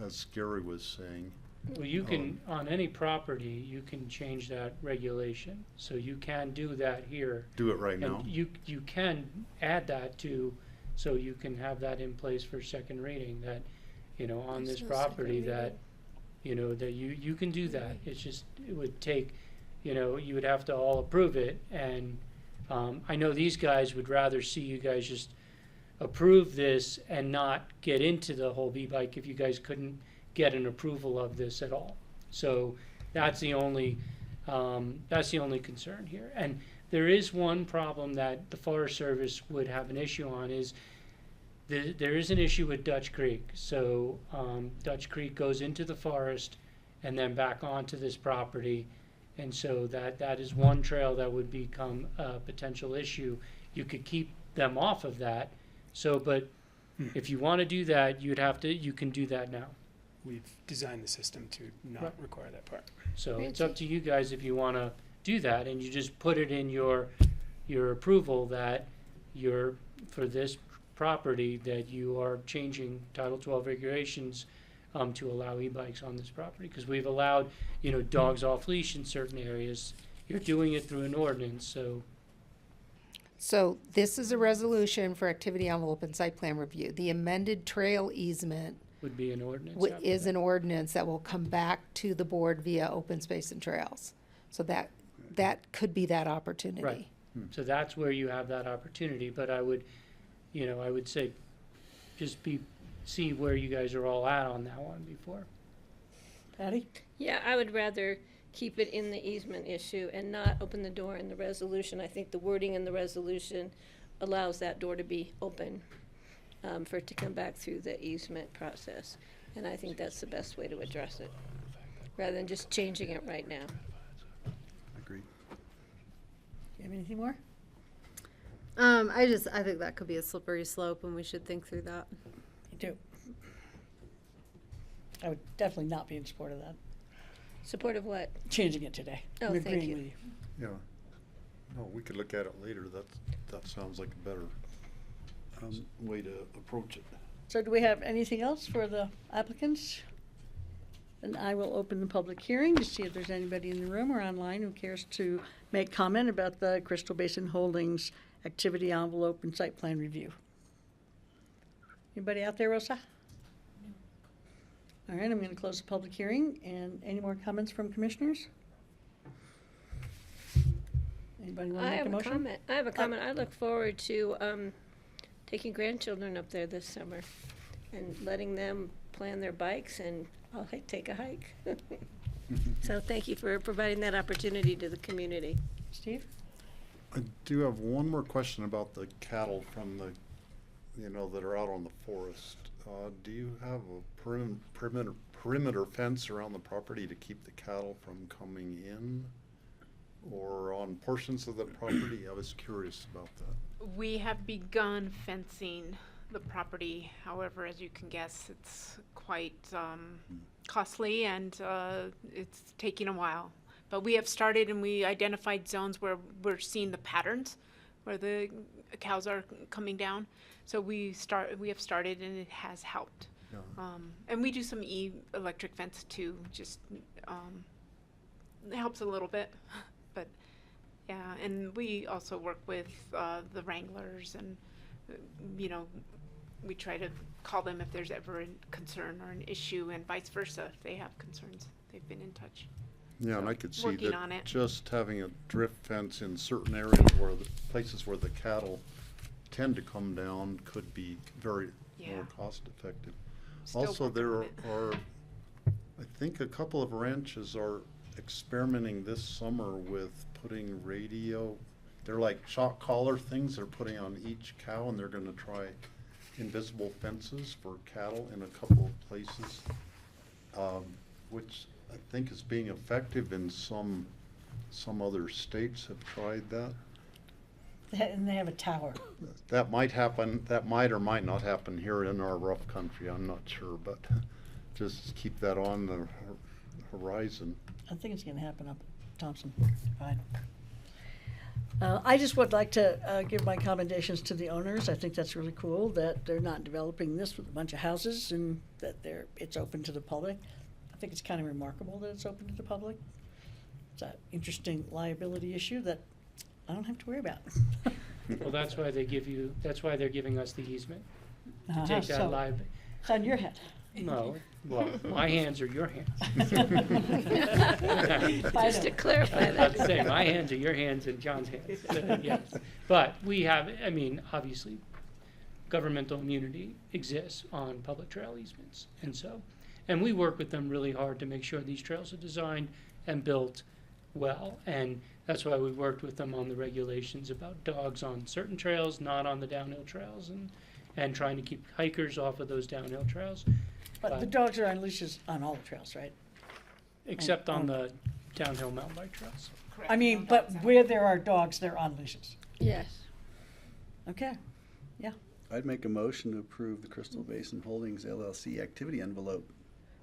as Gary was saying. Well, you can, on any property, you can change that regulation, so you can do that here. Do it right now? And you can add that to, so you can have that in place for second reading, that, you know, on this property, that, you know, that you can do that. It's just, it would take, you know, you would have to all approve it, and I know these guys would rather see you guys just approve this and not get into the whole e-bike if you guys couldn't get an approval of this at all. So that's the only concern here. And there is one problem that the Forest Service would have an issue on, is there is an issue with Dutch Creek. So Dutch Creek goes into the forest and then back onto this property. And so that is one trail that would become a potential issue. You could keep them off of that. So, but if you want to do that, you can do that now. We've designed the system to not Right. require that part. So it's up to you guys if you want to do that, and you just put it in your approval that for this property, that you are changing Title 12 regulations to allow e-bikes on this property, because we've allowed, you know, dogs off leash in certain areas. You're doing it through an ordinance, so. So this is a resolution for activity envelope and site plan review. The amended trail easement Would be an ordinance. is an ordinance that will come back to the board via open space and trails. So that could be that opportunity. Right. So that's where you have that opportunity, but I would say, just see where you guys are all at on that one before. Patty? Yeah, I would rather keep it in the easement issue and not open the door in the resolution. I think the wording in the resolution allows that door to be open, for it to come back through the easement process. And I think that's the best way to address it, rather than just changing it right now. Agreed. You have anything more? I think that could be a slippery slope, and we should think through that. You do. I would definitely not be in support of that. Support of what? Changing it today. Oh, I'm thank agreeing you. with you. Yeah. No, we could look at it later. That sounds like a better way to approach it. So do we have anything else for the applicants? And I will open the public hearing to see if there's anybody in the room or online who cares to make comment about the Crystal Basin Holdings activity envelope and site plan review. Anybody out there, Rosa? All right, I'm going to close the public hearing. And any more comments from commissioners? Anybody want to make a motion? I have a comment. I look forward to taking grandchildren up there this summer and letting them plan their bikes, and I'll take a hike. So thank you for providing that opportunity to the community. Steve? I do have one more question about the cattle from the, that are out on the forest. Do you have a perimeter fence around the property to keep the cattle from coming in? Or on portions of the property? I was curious about that. We have begun fencing the property. However, as you can guess, it's quite costly, and it's taking a while. But we have started, and we identified zones where we're seeing the patterns where the cows are coming down. So we have started, and it has helped. Yeah. And we do some electric fence too. Just it helps a little bit. But yeah, and we also work with the wranglers, and we try to call them if there's ever a concern or an issue, and vice versa if they have concerns. They've been in touch. Yeah, So, and I could see working on that it. just having a drift fence in certain areas where places where the cattle tend to come down could be very more cost effective. Still Also, working there on it. are, I think a couple of ranches are experimenting this summer with putting radio, they're like shock collar things they're putting on each cow, and they're gonna try invisible fences for cattle in a couple of places, which I think is being effective in some other states have tried that. And they have a tower. That might happen, that might or might not happen here in our rough country, I'm not sure, but just keep that on the horizon. I think it's gonna happen up Thompson. Fine. I just would like to give my commendations to the owners. I think that's really cool that they're not developing this with a bunch of houses and that it's open to the public. I think it's kind of remarkable that it's open to the public. It's an interesting liability issue that I don't have to worry about. Well, that's why they're giving us the easement. To Uh-huh, take so that live. It's on your head. No, well, my hands are your hands. Just to clarify I was about that. to say, my hands are your hands and John's hands, yes. But we have, I mean, obviously, governmental immunity exists on public trail easements. And we work with them really hard to make sure these trails are designed and built well. And that's why we worked with them on the regulations about dogs on certain trails, not on the downhill trails, and trying to keep hikers off of those downhill trails. But the dogs are on leashes on all the trails, right? Except on the downhill mountain bike trails. I mean, but where there are dogs, they're on leashes. Yes. Okay, yeah. I'd make a motion to approve the Crystal Basin Holdings LLC activity envelope.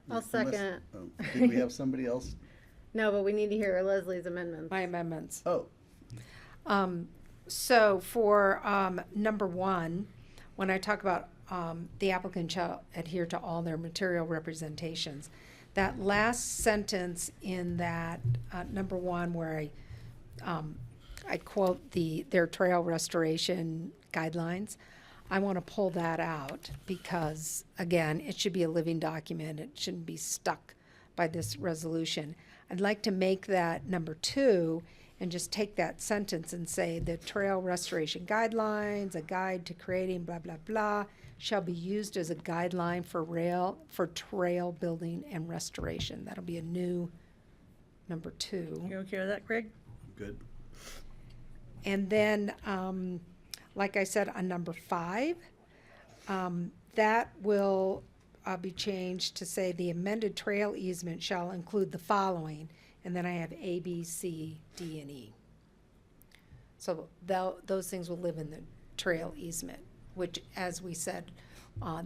I'll second. Did we have somebody else? No, but we need to hear Leslie's amendments. My amendments. Oh. So for number 1, when I talk about the applicant shall adhere to all their material representations, that last sentence in that number 1 where I quote their trail restoration guidelines, I want to pull that out because, again, it should be a living document. It shouldn't be stuck by this resolution. I'd like to make that number 2 and just take that sentence and say the trail restoration guidelines, a guide to creating blah, blah, blah, shall be used as a guideline for trail building and restoration. That'll be a new number 2. You okay with that, Greg? Good. And then, like I said, on number 5, that will be changed to say the amended trail easement shall include the following. And then I have A, B, C, D, and E. So those things will live in the trail easement, which, as we said,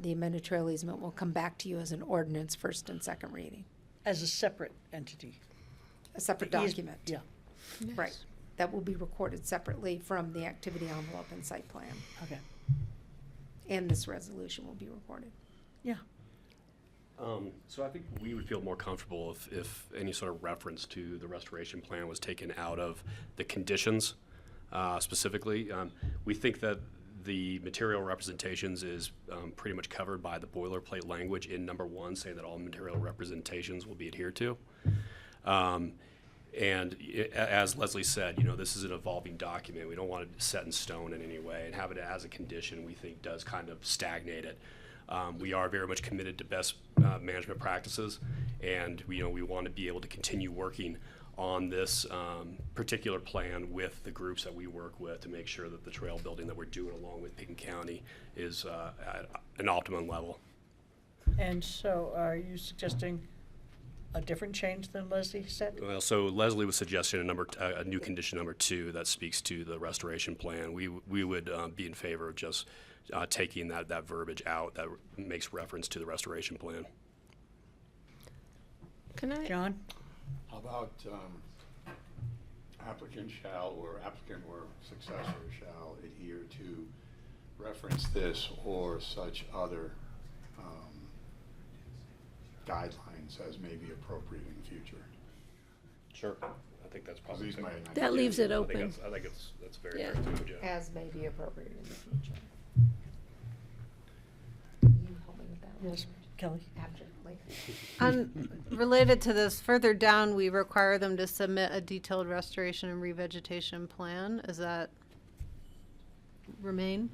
the amended trail easement will come back to you as an ordinance, first and second reading. As a separate entity. A separate The eas- document. Yeah. Right. That will be recorded separately from the activity envelope and site plan. Okay. And this resolution will be recorded. Yeah. So I think we would feel more comfortable if any sort of reference to the restoration plan was taken out of the conditions specifically. We think that the material representations is pretty much covered by the boilerplate language in number 1, saying that all material representations will be adhered to. And as Leslie said, this is an evolving document. We don't want it set in stone in any way, and have it as a condition we think does kind of stagnate it. We are very much committed to best management practices, and we want to be able to continue working on this particular plan with the groups that we work with to make sure that the trail building that we're doing along with Pickens County is at an optimum level. And so are you suggesting a different change than Leslie said? Well, so Leslie was suggesting a new condition number 2 that speaks to the restoration plan. We would be in favor of just taking that verbiage out that makes reference to the restoration plan. Can I? John? How about applicant shall or successor shall adhere to reference this or such other guidelines as may be appropriate in the future? Sure. I think that's probably That leaves it open. I think that's very Yeah. fair too, Jeff. As may be appropriate in the future. You help me with that one? Yes, Kelly. Abjectly. Related to this, further down, we require them to submit a detailed restoration and revegetation plan. Does that remain?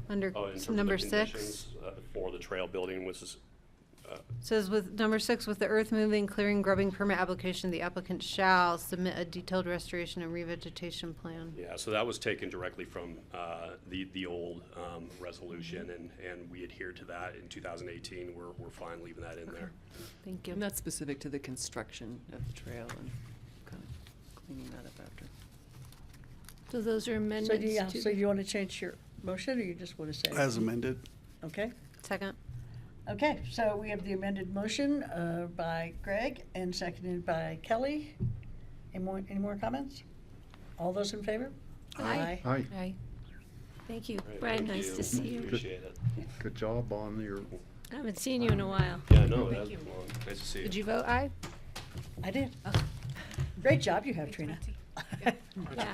Under In terms number of the 6? conditions, for the trail building, which is Says with number 6, with the earth moving, clearing, grubbing permit application, the applicant shall submit a detailed restoration and revegetation plan. yeah, so that was taken directly from the old resolution, and we adhered to that in 2018. We're fine leaving that in there. Thank you. And that's specific to the construction of the trail and kind of cleaning that up after. So those are So amendments do to. you want to change your motion, or you just want to say? As amended. Okay. Second. Okay, so we have the amended motion by Greg and seconded by Kelly. Any more comments? All those in favor? Aye. Hi. Aye. Thank you. Brian, nice to see you. Appreciate it. Good job on your, I haven't seen you in a while. Yeah, no, it has been long. Nice to see you. Did you vote aye? I did. Great job you have, Trina. Yeah,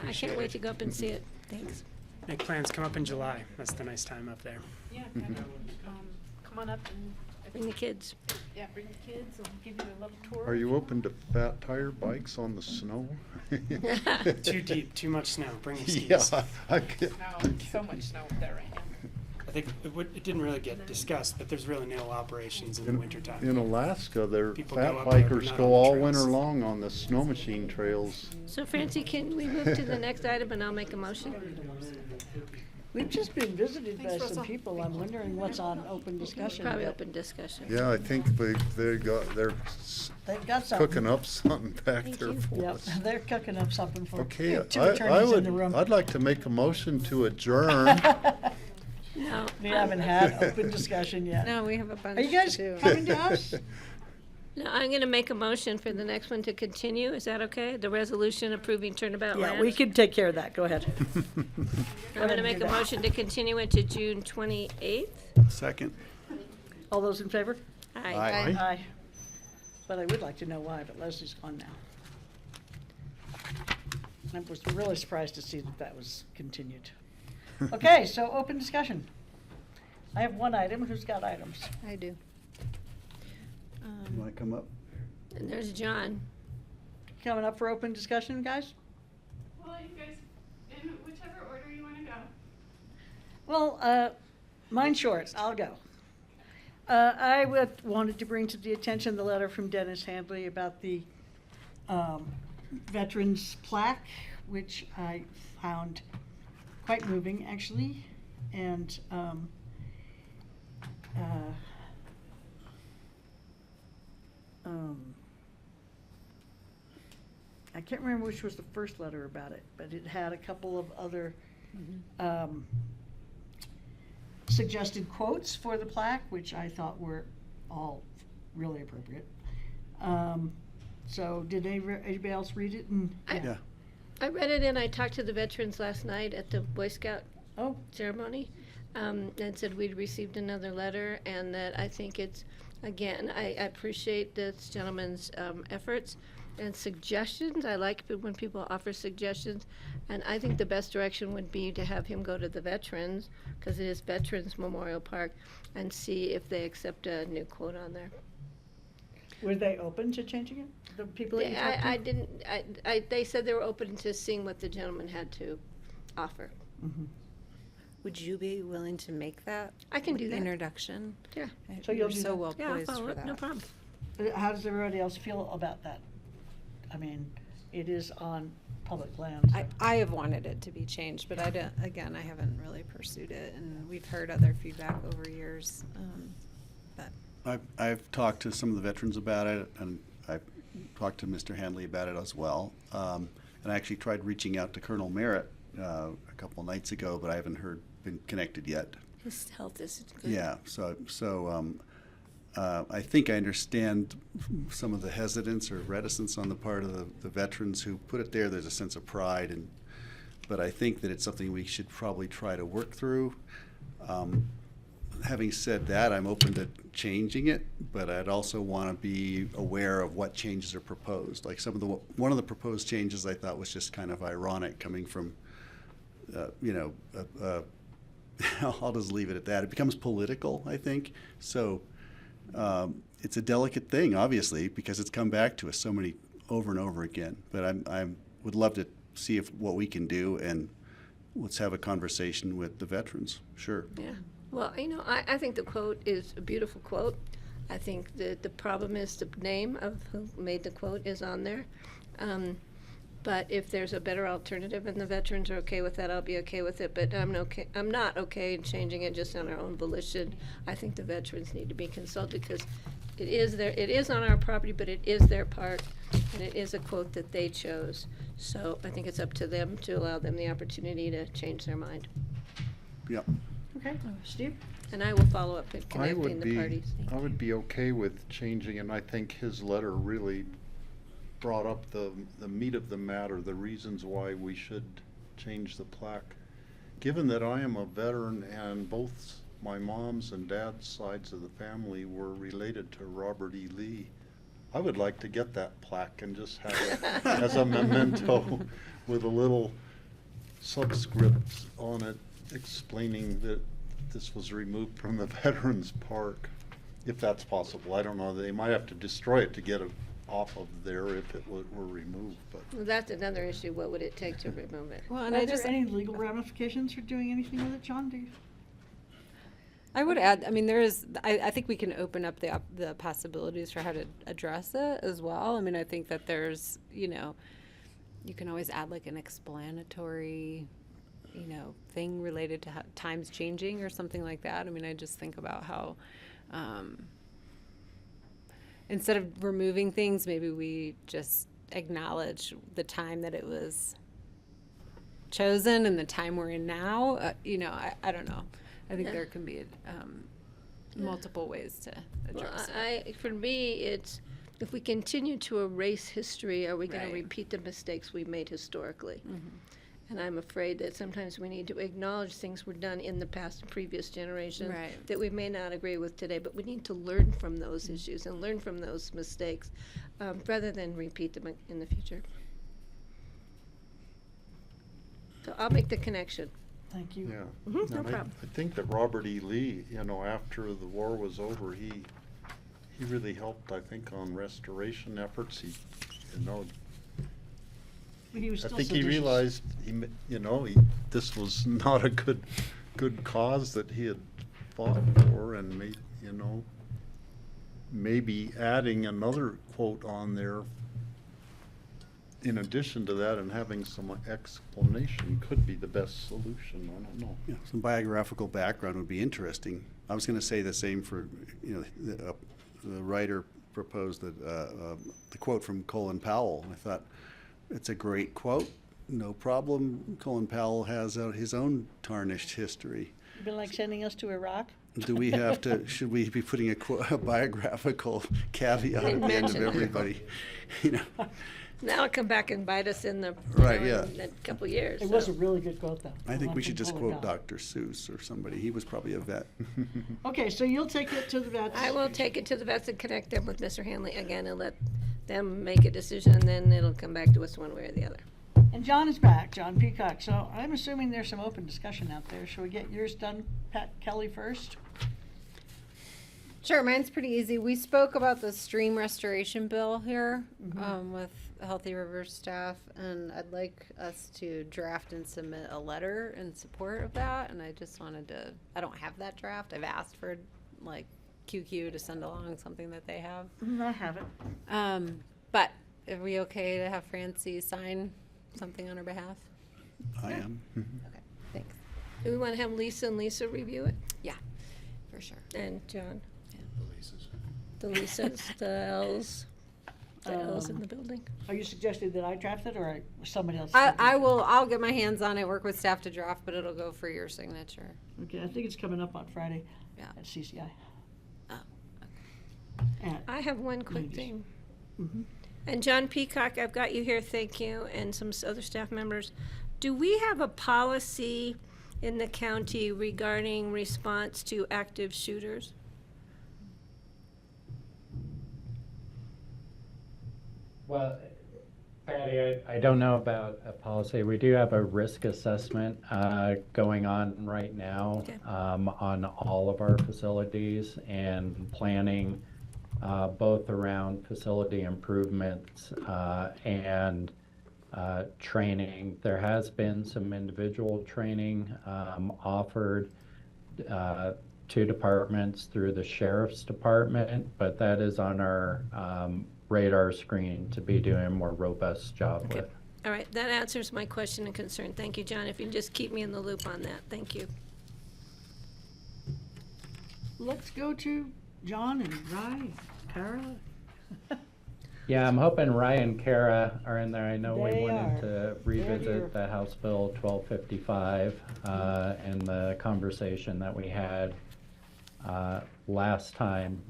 I can't wait to go up and see it. Thanks. Make plans, come up in July. That's the nice time up there. Yeah, come on up and. Bring the kids. Yeah, bring the kids, and give you a little tour. are you open to fat tire bikes on the snow? Too deep, too much snow. Bring your skis. Yeah, I get. No, so much snow up there right now. I think it didn't really get discussed, but there's really no operations in the wintertime. In Alaska, their People fat go up there, but bikers not go on the all trails. winter long on the snow machine trails. So Francie, can we move to the next item and I'll make a motion? We've just been visited by Thanks, some Russell. people. I'm wondering what's on open discussion. Probably but open discussion. Yeah, I think they've got something. cooking up something back Thank there you. for Yep, us. they're cooking up something for Okay, we have two I attorneys in the would, room. I'd like to make a motion to adjourn. No. We haven't had open discussion yet. No, we have a bunch Are you guys to do. coming to us? No, I'm going to make a motion for the next one to continue. Is that okay? The resolution approving turnabout land? Yeah, we can take care of that. Go ahead. I'm going to do make a that. motion to continue it to June 28th. Second. All those in favor? Aye. Aye. Aye. But I would like to know why, but Leslie's gone now. I was really surprised to see that that was continued. Okay, so open discussion. I have one item. Who's got items? I do. You want to come up? And there's John. Coming up for open discussion, guys? Well, you guys, in whichever order you want to go. Well, mine's short. I'll go. Wanted to bring to the attention the letter from Dennis Handley about the veterans plaque, which I found quite moving, actually. And I can't remember which was the first letter about it, but it had a couple of other suggested quotes for the plaque, which I thought were all really appropriate. So did anybody else read it? Yeah. I read it and I talked to the veterans last night at the Boy Scout ceremony, and said we'd received another letter and that I think it's, again, I appreciate this gentleman's efforts and suggestions. I like when people offer suggestions, and I think the best direction would be to have him go to the veterans, because it is Veterans Memorial Park, and see if they accept a new quote on there. Were they open to changing it? The people that you talked to? I didn't, they said they were open to seeing what the gentleman had to offer. Would you be willing to make that? I can do that. Introduction? Yeah. So you'll You're do so that? well Yeah, I'll poised follow for up, that. no problem. How does everybody else feel about that? I mean, it is on public land. I have wanted it to be changed, but I haven't really pursued it, and we've heard other feedback over years. But I've talked to some of the veterans about it, and I've talked to Mr. Handley about it as well. And I actually tried reaching out to Colonel Merritt a couple nights ago, but I haven't been connected yet. His health isn't good. Yeah, so I think I understand some of the hesitance or reticence on the part of the veterans who put it there. There's a sense of pride, but I think that it's something we should probably try to work through. Having said that, I'm open to changing it, but I'd also want to be aware of what changes are proposed. Like one of the proposed changes I thought was just kind of ironic, coming from, I'll just leave it at that. It becomes political, I think. So it's a delicate thing, obviously, because it's come back to us so many over and over again. But I would love to see what we can do, and let's have a conversation with the veterans. Sure. Yeah. Well, I think the quote is a beautiful quote. I think that the problem is the name of who made the quote is on there. But if there's a better alternative and the veterans are okay with that, I'll be okay with it. But I'm not okay in changing it just on our own volition. I think the veterans need to be consulted, because it is on our property, but it is their park, and it is a quote that they chose. So I think it's up to them to allow them the opportunity to change their mind. Yeah. Okay, Steve? And I will follow up in I connecting would the be, parties. I would be okay with changing, and I think his letter really brought up the meat of the matter, the reasons why we should change the plaque. Given that I am a veteran and both my mom's and dad's sides of the family were related to Robert E. Lee, I would like to get that plaque and just have it as a memento with a little subscript on it explaining that this was removed from the Veterans Park, if that's possible. I don't know, they might have to destroy it to get it off of there if it were removed, but. Well, that's another issue. What would it take to remove it? Well, and are there any legal ramifications for doing anything with it, John? Do you? I would add, I mean, I think we can open up the possibilities for how to address it as well. I mean, I think that there's, you can always add like an explanatory, thing related to how times changing or something like that. I mean, I just think about how, instead of removing things, maybe we just acknowledge the time that it was chosen and the time we're in now. I don't know. I think there can be multiple ways to address it. For me, it's if we continue to erase history, are we going to repeat the mistakes we made historically? Mm-hmm. And I'm afraid that sometimes we need to acknowledge things were done in the past and previous generations that we may not agree with today, but we need to learn from those issues and learn from those mistakes rather than repeat them in the future. So I'll make the connection. Thank you. Yeah. Mm-hmm, no And problem. I think that Robert E. Lee, after the war was over, he really helped, I think, on restoration efforts. He was I still think he seditious. realized, this was not a good cause that he had fought for, and maybe adding another quote on there in addition to that and having some explanation could be the best solution. I don't know. Yeah, some biographical background would be interesting. I was going to say the same for, the writer proposed that the quote from Colin Powell. I thought it's a great quote. No problem. Colin Powell has his own tarnished history. You've been like sending us to Iraq? Do we have to? Should we be putting a biographical caveat at the end of everybody? Now it'll come back and bite us in the in a couple of years. It was a really good quote, though. I think we should just quote Dr. Seuss or somebody. He was probably a vet. Okay, so you'll take it to the vets. I will take it to the vets and connect them with Mr. Hanley again and let them make a decision, and then it'll come back to us one way or the other. And John is back, John Peacock. So I'm assuming there's some open discussion out there. Shall we get yours done, Pat Kelly, first? Sure, mine's pretty easy. We spoke about the stream restoration bill here with Healthy Rivers staff, and I'd like us to draft and submit a letter in support of that. And I just wanted to, I don't have that draft. I've asked for like QQ to send along something that they have. I have it. But are we okay to have Francie sign something on her behalf? I am. Okay, thanks. Do we want to have Lisa and Lisa review it? Yeah, for sure. And John? The The Lisas. Lisas, the L's. The L's in the building. Are you suggesting that I draft it or somebody else? I'll get my hands on it, work with staff to draft, but it'll go for your signature. Okay, I think it's coming up on Friday Yeah. at CCI. Oh, I have one quick Ladies. thing. Mm-hmm. And John Peacock, I've got you here, thank you, and some other staff members. Do we have a policy in the county regarding response to active shooters? Well, Patty, I don't know about a policy. We do have a risk assessment going on right now on all of our facilities and planning both around facility improvements and training. There has been some individual training offered to departments through the sheriff's department, but that is on our radar screen to be doing a more robust job with. All right, that answers my question and concern. Thank you, John. If you can just keep me in the loop on that. Thank you. Let's go to John and Rye, Kara. Yeah, I'm hoping Ryan and Kara are in there. I know we They wanted are. to They're revisit here. the House Bill 1255 and the conversation that we had last time,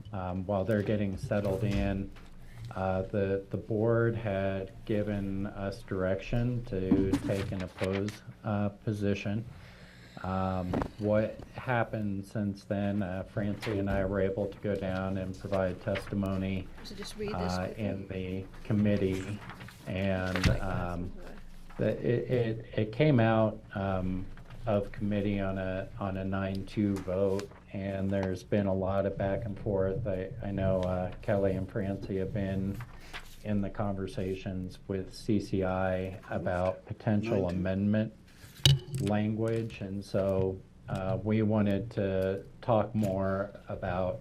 while they're getting settled in, the board had given us direction to take an opposed position. What happened since then, Francie and I were able to go down and provide testimony So just read this quickly. in the committee, and it came out of committee on a 9-2 vote, and there's been a lot of back and forth. I know Kelly and Francie have been in the conversations with CCI about potential amendment language, and so we wanted to talk more about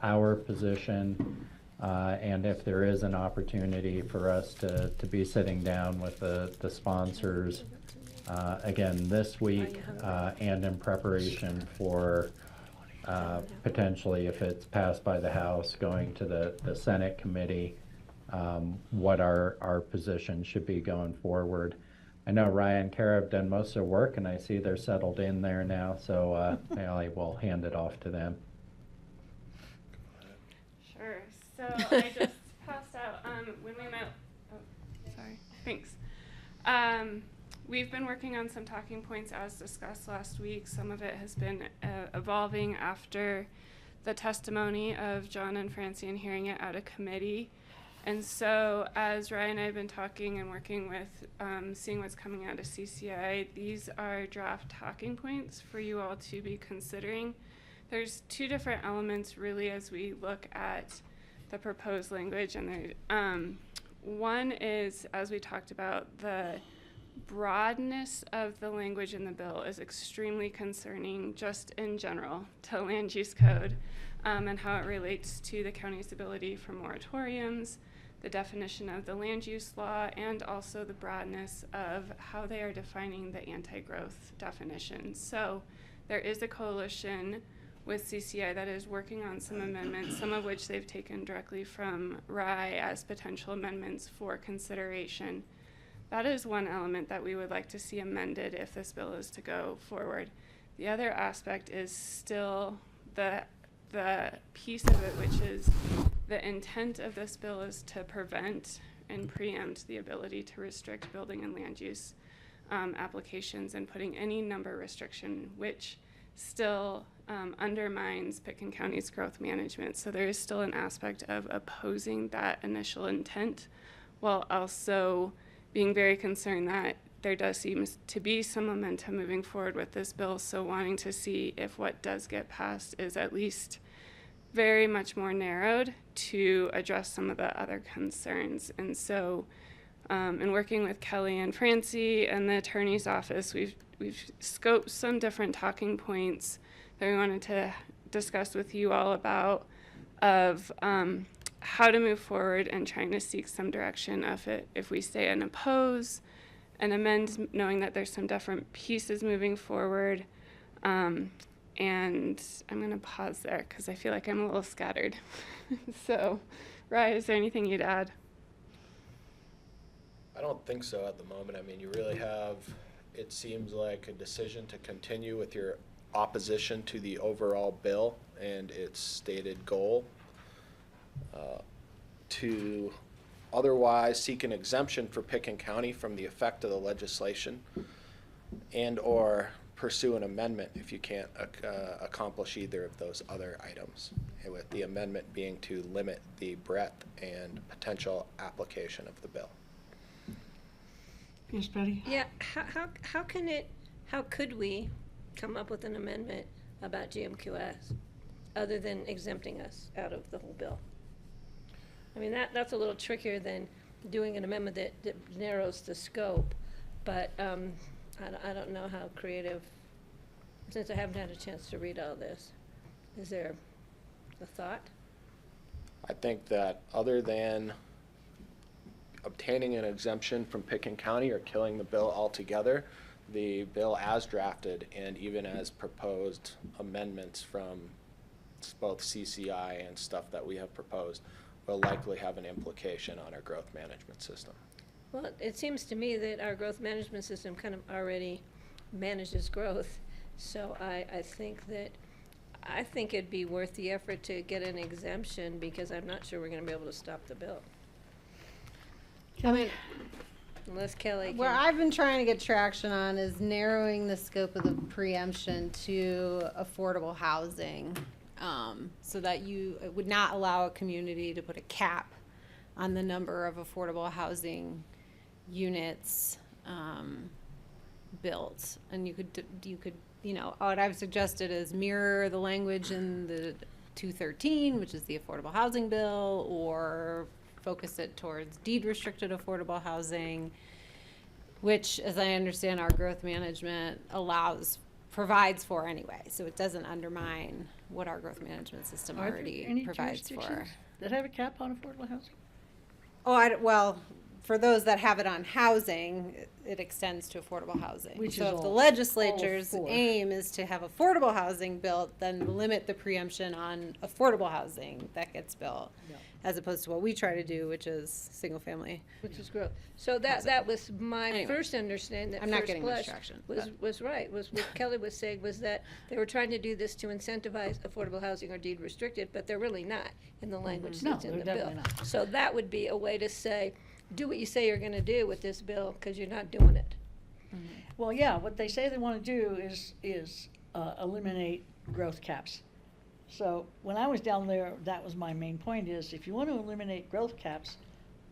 our position, and if there is an opportunity for us to be sitting down with the sponsors again this week, and in preparation for potentially, if it's passed by the House, going to the Senate committee, what our position should be going forward. I know Ryan and Kara have done most of the work, and I see they're settled in there now, so I will hand it off to them. Sure. So I just passed out when we met. Oh, sorry. Thanks. We've been working on some talking points as discussed last week. Some of it has been evolving after the testimony of John and Francie and hearing it out of committee. And so as Ryan and I have been talking and working with seeing what's coming out of CCI, these are draft talking points for you all to be considering. There's two different elements really as we look at the proposed language, and one is, as we talked about, the broadness of the language in the bill is extremely concerning just in general to land use code, and how it relates to the county's ability for moratoriums, the definition of the land use law, and also the broadness of how they are defining the anti-growth definition. So there is a coalition with CCI that is working on some amendments, some of which they've taken directly from RAI as potential amendments for consideration. That is one element that we would like to see amended if this bill is to go forward. The other aspect is still the piece of it, which is the intent of this bill is to prevent and preempt the ability to restrict building and land use applications and putting any number restriction, which still undermines Pitkin County's growth management. So there is still an aspect of opposing that initial intent, while also being very concerned that there does seem to be some momentum moving forward with this bill, so wanting to see if what does get passed is at least very much more narrowed to address some of the other concerns. And so in working with Kelly and Francie and the attorney's office, we've scoped some different talking points that we wanted to discuss with you all about of how to move forward and trying to seek some direction of it if we stay and oppose and amend, knowing that there's some different pieces moving forward. And I'm going to pause there because I feel like I'm a little scattered. So, Ryan, is there anything you'd add? I don't think so at the moment. I mean, you really have, it seems like, a decision to continue with your opposition to the overall bill and its stated goal, to otherwise seek an exemption for Pitkin County from the effect of the legislation, and or pursue an amendment if you can't accomplish either of those other items, and with the amendment being to limit the breadth and potential application of the bill. Yes, Betty? Yeah, how could we come up with an amendment about GMQS other than exempting us out of the whole bill? I mean, that's a little trickier than doing an amendment that narrows the scope, but I don't know how creative, since I haven't had a chance to read all this. Is there a thought? I think that other than obtaining an exemption from Pitkin County or killing the bill altogether, the bill as drafted and even as proposed amendments from both CCI and stuff that we have proposed will likely have an implication on our growth management system. Well, it seems to me that our growth management system kind of already manages growth. So I think that I think it'd be worth the effort to get an exemption, because I'm not sure we're gonna be able to stop the bill. I mean, Unless Kelly where can. I've been trying to get traction on is narrowing the scope of the preemption to affordable housing, so that it would not allow a community to put a cap on the number of affordable housing units built. And you could, what I've suggested is mirror the language in the 213, which is the affordable housing bill, or focus it towards deed restricted affordable housing, which, as I understand, our growth management provides for anyway. So it doesn't undermine what our growth management system Are there already any provides for. jurisdictions that have a cap on affordable housing? Oh, well, for those that have it on housing, it extends to affordable housing. Which so is if the all legislature's for. aim is to have affordable housing built, then limit the preemption on affordable housing that gets built, as opposed to what we try to do, which is single family. Which is growth. So that was my Anyway, first understanding, that I'm not first getting much blush traction, was right, was what Kelly was saying, was that they were trying to do this to incentivize affordable housing or deed restricted, but they're really not in the language No, that's in they're the bill. definitely not. So that would be a way to say, do what you say you're gonna do with this bill, because you're not doing it. Well, yeah, what they say they want to do is eliminate growth caps. So when I was down there, that was my main point, is if you want to eliminate growth caps,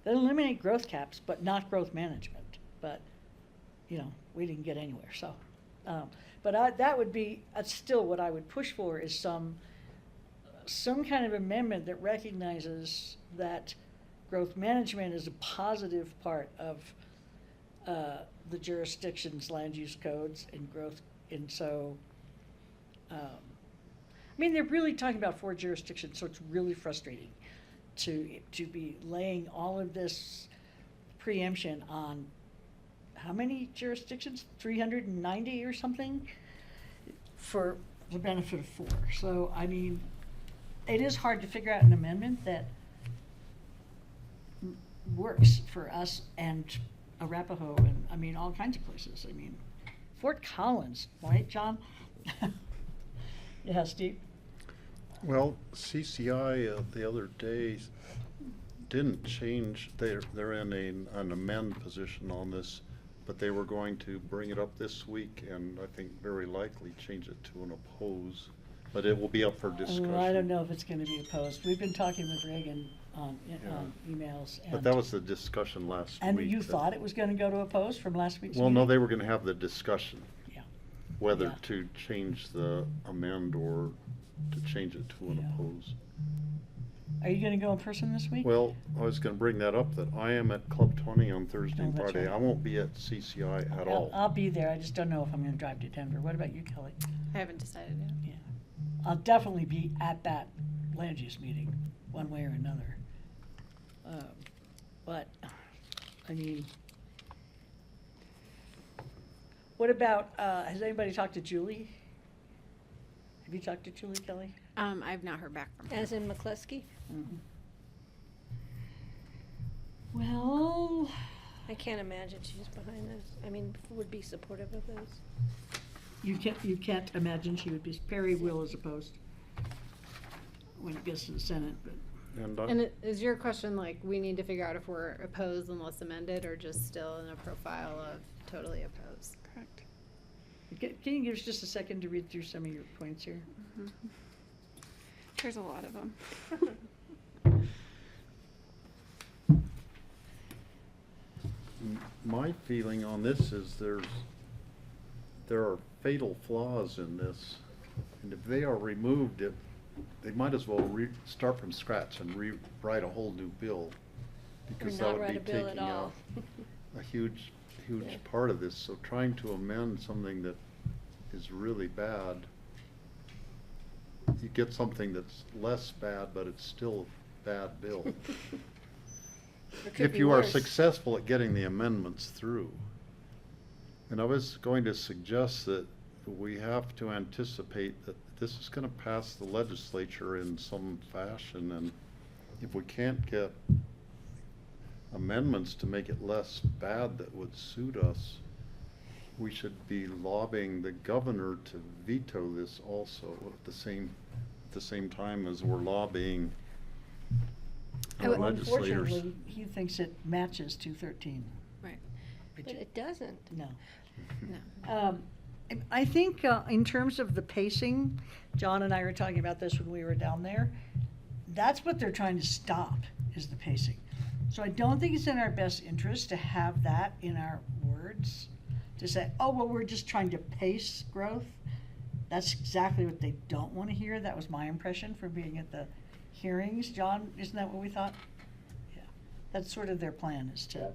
then eliminate growth caps, but not growth management. But, we didn't get anywhere, so. That would be, still what I would push for, is some kind of amendment that recognizes that growth management is a positive part of the jurisdiction's land use codes and growth. And so, they're really talking about 4 jurisdictions, so it's really frustrating to be laying all of this preemption on how many jurisdictions? 390 or something, for the benefit of 4. So, it is hard to figure out an amendment that works for us and Arapahoe and, all kinds of places. Fort Collins, right, John? Yeah, Steve? Well, CCI the other day didn't change, they're in an amend position on this, but they were going to bring it up this week and I think very likely change it to an oppose, but it will be up for discussion. I don't know if it's going to be opposed. We've been talking with Reagan on emails. But that was the discussion last week. And you thought it was going to go to oppose from last week's Well, meeting? no, they were going to have the discussion. Yeah. Whether Yeah. to change the amend or to change it to an oppose. Are you going to go in person this week? Well, I was going to bring that up, that I am at Club 20 on Thursday and that's Friday. right. I won't be at CCI at all. I'll be there. I just don't know if I'm going to drive to Denver. What about you, Kelly? I haven't decided yet. Yeah. I'll definitely be at that land use meeting, one way or another. But, what about, has anybody talked to Julie? Have you talked to Julie, Kelly? I've not heard back from her. As in McCluskey? Mm-hmm. Well, I can't imagine she's behind this. Would be supportive of those. you can't imagine she would be, Perry will is opposed when it gets to the Senate, but. And is your question like, we need to figure out if we're opposed unless amended, or just still in a profile of totally opposed? Correct. Can you give us just a second to read through some of your points here? There's a lot of them. My feeling on this is there are fatal flaws in this, and if they are removed, they might as well start from scratch and rewrite a whole new bill, because that would be taking out a huge part of this. So trying to amend something that is really bad, you get something that's less bad, but it's still a bad bill. If you are successful at getting the amendments through. And I was going to suggest that we have to anticipate that this is going to pass the legislature in some fashion, and if we can't get amendments to make it less bad that would suit us, we should be lobbying the governor to veto this also at the same time as we're lobbying our Well, legislators. unfortunately, he thinks it matches 213. Right. But it doesn't. No. No. I think in terms of the pacing, John and I were talking about this when we were down there. That's what they're trying to stop, is the pacing. So I don't think it's in our best interest to have that in our words, to say, oh, well, we're just trying to pace growth. That's exactly what they don't want to hear. That was my impression from being at the hearings. John, isn't that what we thought? Yeah. That's sort of their plan, is to.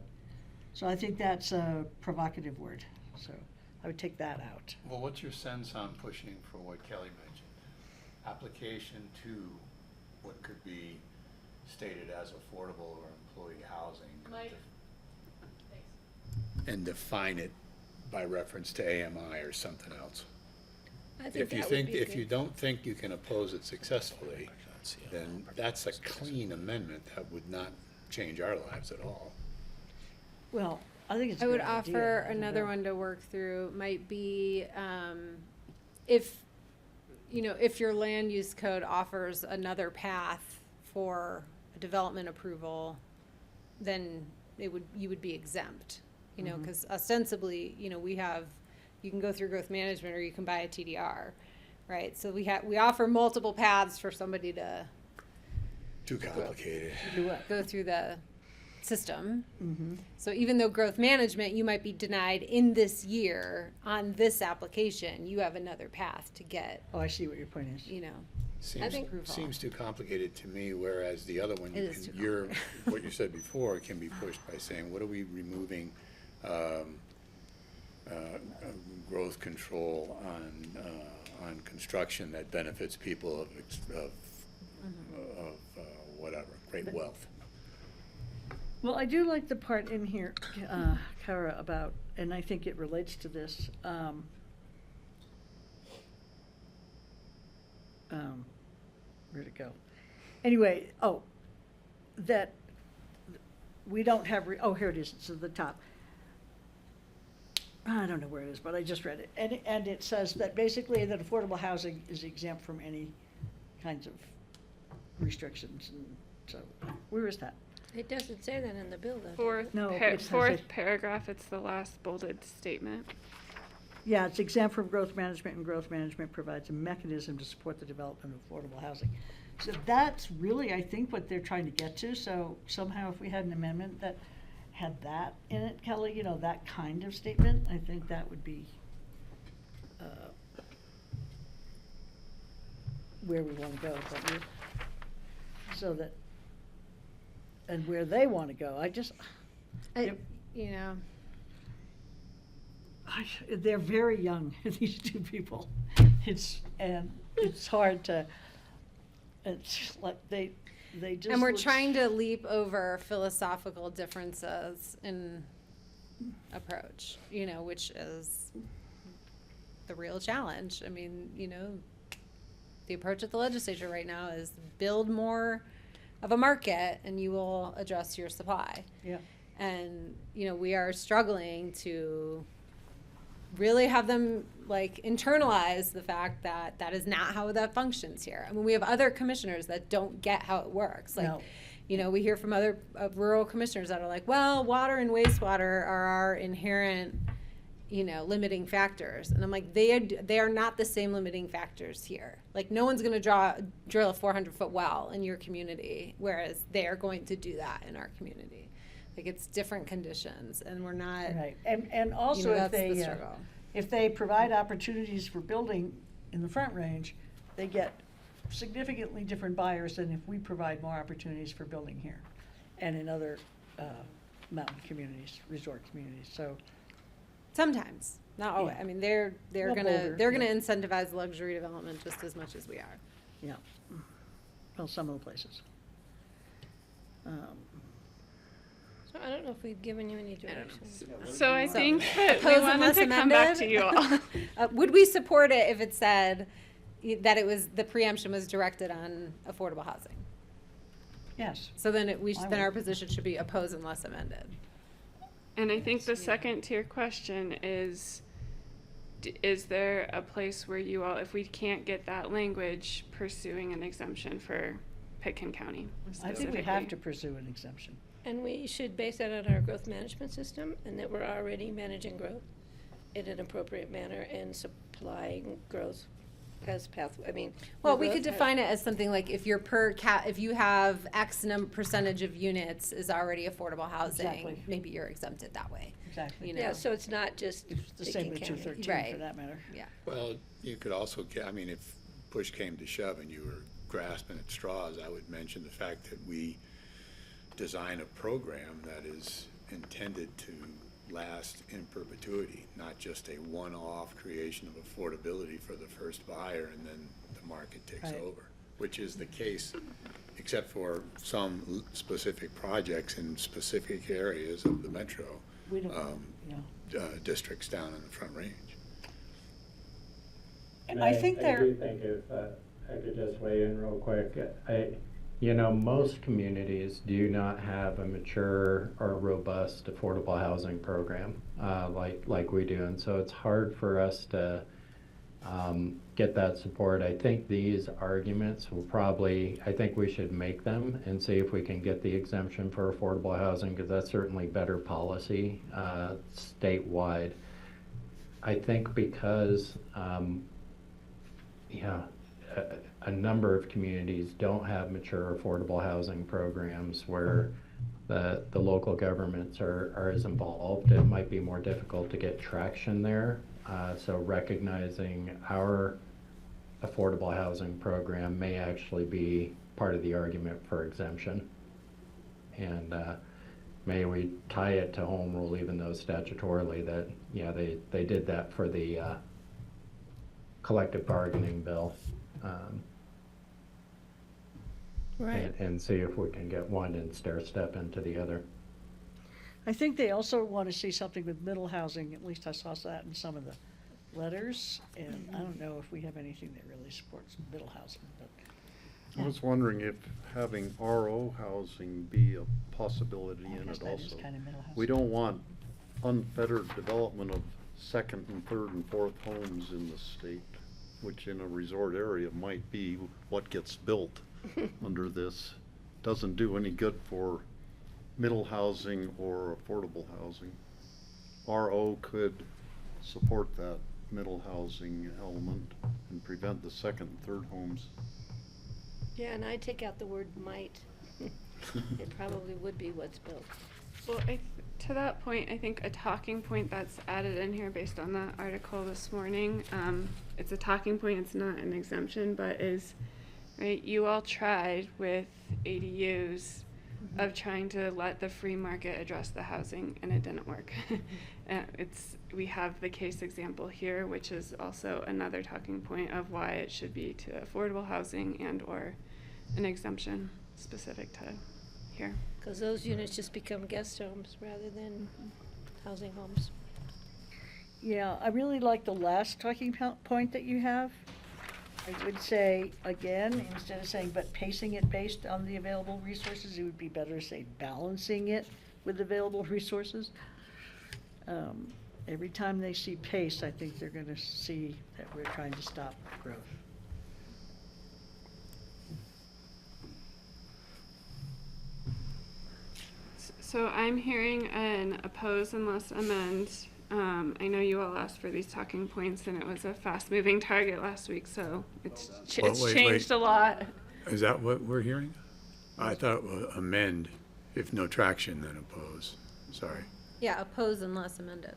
So I think that's a provocative word. So I would take that out. Well, what's your sense on pushing for what Kelly mentioned? Application to what could be stated as affordable or employee housing. Mike. And define it by reference to AMI or something else. I think If you that would think, be if good. you don't think you can oppose it successfully, then that's a clean amendment that would not change our lives at all. Well, I think it's a I would good idea. offer I don't another know. one to work through, might be, if, you know, if your land use code offers another path for a development approval, then you would be exempt, you know, Mhm. because ostensibly, you know, you can go through growth management or you can buy a TDR, right? So we offer multiple paths for somebody to Too complicated. Do what? go through the system. Mm-hmm. So even though growth management, you might be denied in this year on this application, you have another path to get, Oh, I see what your point is. you know. Seems too complicated to me, whereas the other one, It is too what you said before can be pushed by saying, what are we removing, growth control on construction that benefits people of whatever, great wealth. Well, I do like the part in here, Kara, about, and I think it relates to this. Where'd it go? Anyway, that we don't have, here it is, it's at the top. I don't know where it is, but I just read it. And it says that basically that affordable housing is exempt from any kinds of restrictions. And so, where is that? It doesn't say that in the bill, though. Fourth, No, it says fourth it- paragraph, it's the last bolded statement. Yeah, it's exempt from growth management, and growth management provides a mechanism to support the development of affordable housing. So that's really, I think, what they're trying to get to. So somehow if we had an amendment that had that in it, Kelly, you know, that kind of statement, I think that would be where we want to go, don't you? So that, and where they want to go, You know, they're very young, these two people. It's hard to, it's like they just. and we're look- trying to leap over philosophical differences in approach, you know, which is the real challenge. I mean, you know, the approach at the legislature right now is build more of a market and you will address your supply. Yeah. And, you know, we are struggling to really have them like internalize the fact that that is not how that functions here. I mean, we have other commissioners that don't get how it works. Like, No. you know, we hear from other rural commissioners that are like, well, water and wastewater are our inherent, you know, limiting factors. And I'm like, they are not the same limiting factors here. Like, no one's going to drill a 400-foot well in your community, whereas they are going to do that in our community. Like, it's different conditions, and we're not. Right, and also you know, if that's the they, struggle. if they provide opportunities for building in the Front Range, they get significantly different buyers than if we provide more opportunities for building here and in other mountain communities, resort communities, so. Sometimes, not always. Yeah. I mean, they're Well, gonna Boulder, they're yeah. gonna incentivize luxury development just as much as we are. Yeah, well, some of the places. So I don't know if we've given you any direction. So I think that we Oppose wanted unless to come back amended? to you all. Would we support it if it said that it was, the preemption was directed on affordable housing? Yes. So then I then our would. position should be oppose unless amended. And I think the second to your question is, is there a place where you all, if we can't get that language, pursuing an exemption for Pitkin County I think we have to pursue an exemption. And we should base that on our growth management system, and that we're already managing growth in an appropriate manner and supplying growth as Well, we could define it as something like if if you have X percentage of units is already affordable housing, Exactly. maybe you're exempted that way. Exactly. You know? Yeah, so it's not just It's the same Pitkin with County. 213 Right. for that matter. Yeah. Well, you could also, I mean, if push came to shove and you were grasping at straws, I would mention the fact that we design a program that is intended to last in perpetuity, not just a one-off creation of affordability for the first buyer and then the market takes Right. over, which is the case, except for some specific projects in specific areas of the metro We don't, districts down in the Front Range. And I think I do think if I could just weigh in real quick, most communities do not have a mature or robust affordable housing program like we do, and so it's hard for us to get that support. I think these arguments I think we should make them and see if we can get the exemption for affordable housing, because that's certainly better policy statewide. I think because a number of communities don't have mature affordable housing programs where the local governments are as involved, it might be more difficult to get traction there. So recognizing our affordable housing program may actually be part of the argument for exemption. And may we tie it to home rule, even though statutorily that, they did that for the collective bargaining bill. Right. And see if we can get one and stair step into the other. I think they also want to see something with middle housing, at least I saw that in some of the letters, and I don't know if we have anything that really supports middle housing, but. I was wondering if having RO housing be a possibility in guess it that is also. kind of middle We housing. don't want unfettered development of second and third and fourth homes in the state, which in a resort area might be what gets built under this. Doesn't do any good for middle housing or affordable housing. RO could support that middle housing element and prevent the second and third homes. Yeah, and I take out the word might. It probably would be what's built. Well, to that point, I think a talking point that's added in here based on the article this morning, it's a talking point, it's not an exemption, but is, right, you all tried with ADUs of trying to let the free market address the housing, and it didn't work. We have the case example here, which is also another talking point of why it should be to affordable housing and or an exemption specific to here. Because those units just become guest homes rather than housing homes. Yeah, I really like the last talking point that you have. I would say, again, instead of saying, but pacing it based on the available resources, it would be better to say balancing it with available resources. Every time they see pace, I think they're gonna see that we're trying to stop growth. So I'm hearing an oppose unless amend. I know you all asked for these talking points, and it was a fast-moving target last week, so it's changed a lot. Is that what we're hearing? I thought it was amend, if no traction, then oppose. Sorry. Yeah, oppose unless amended.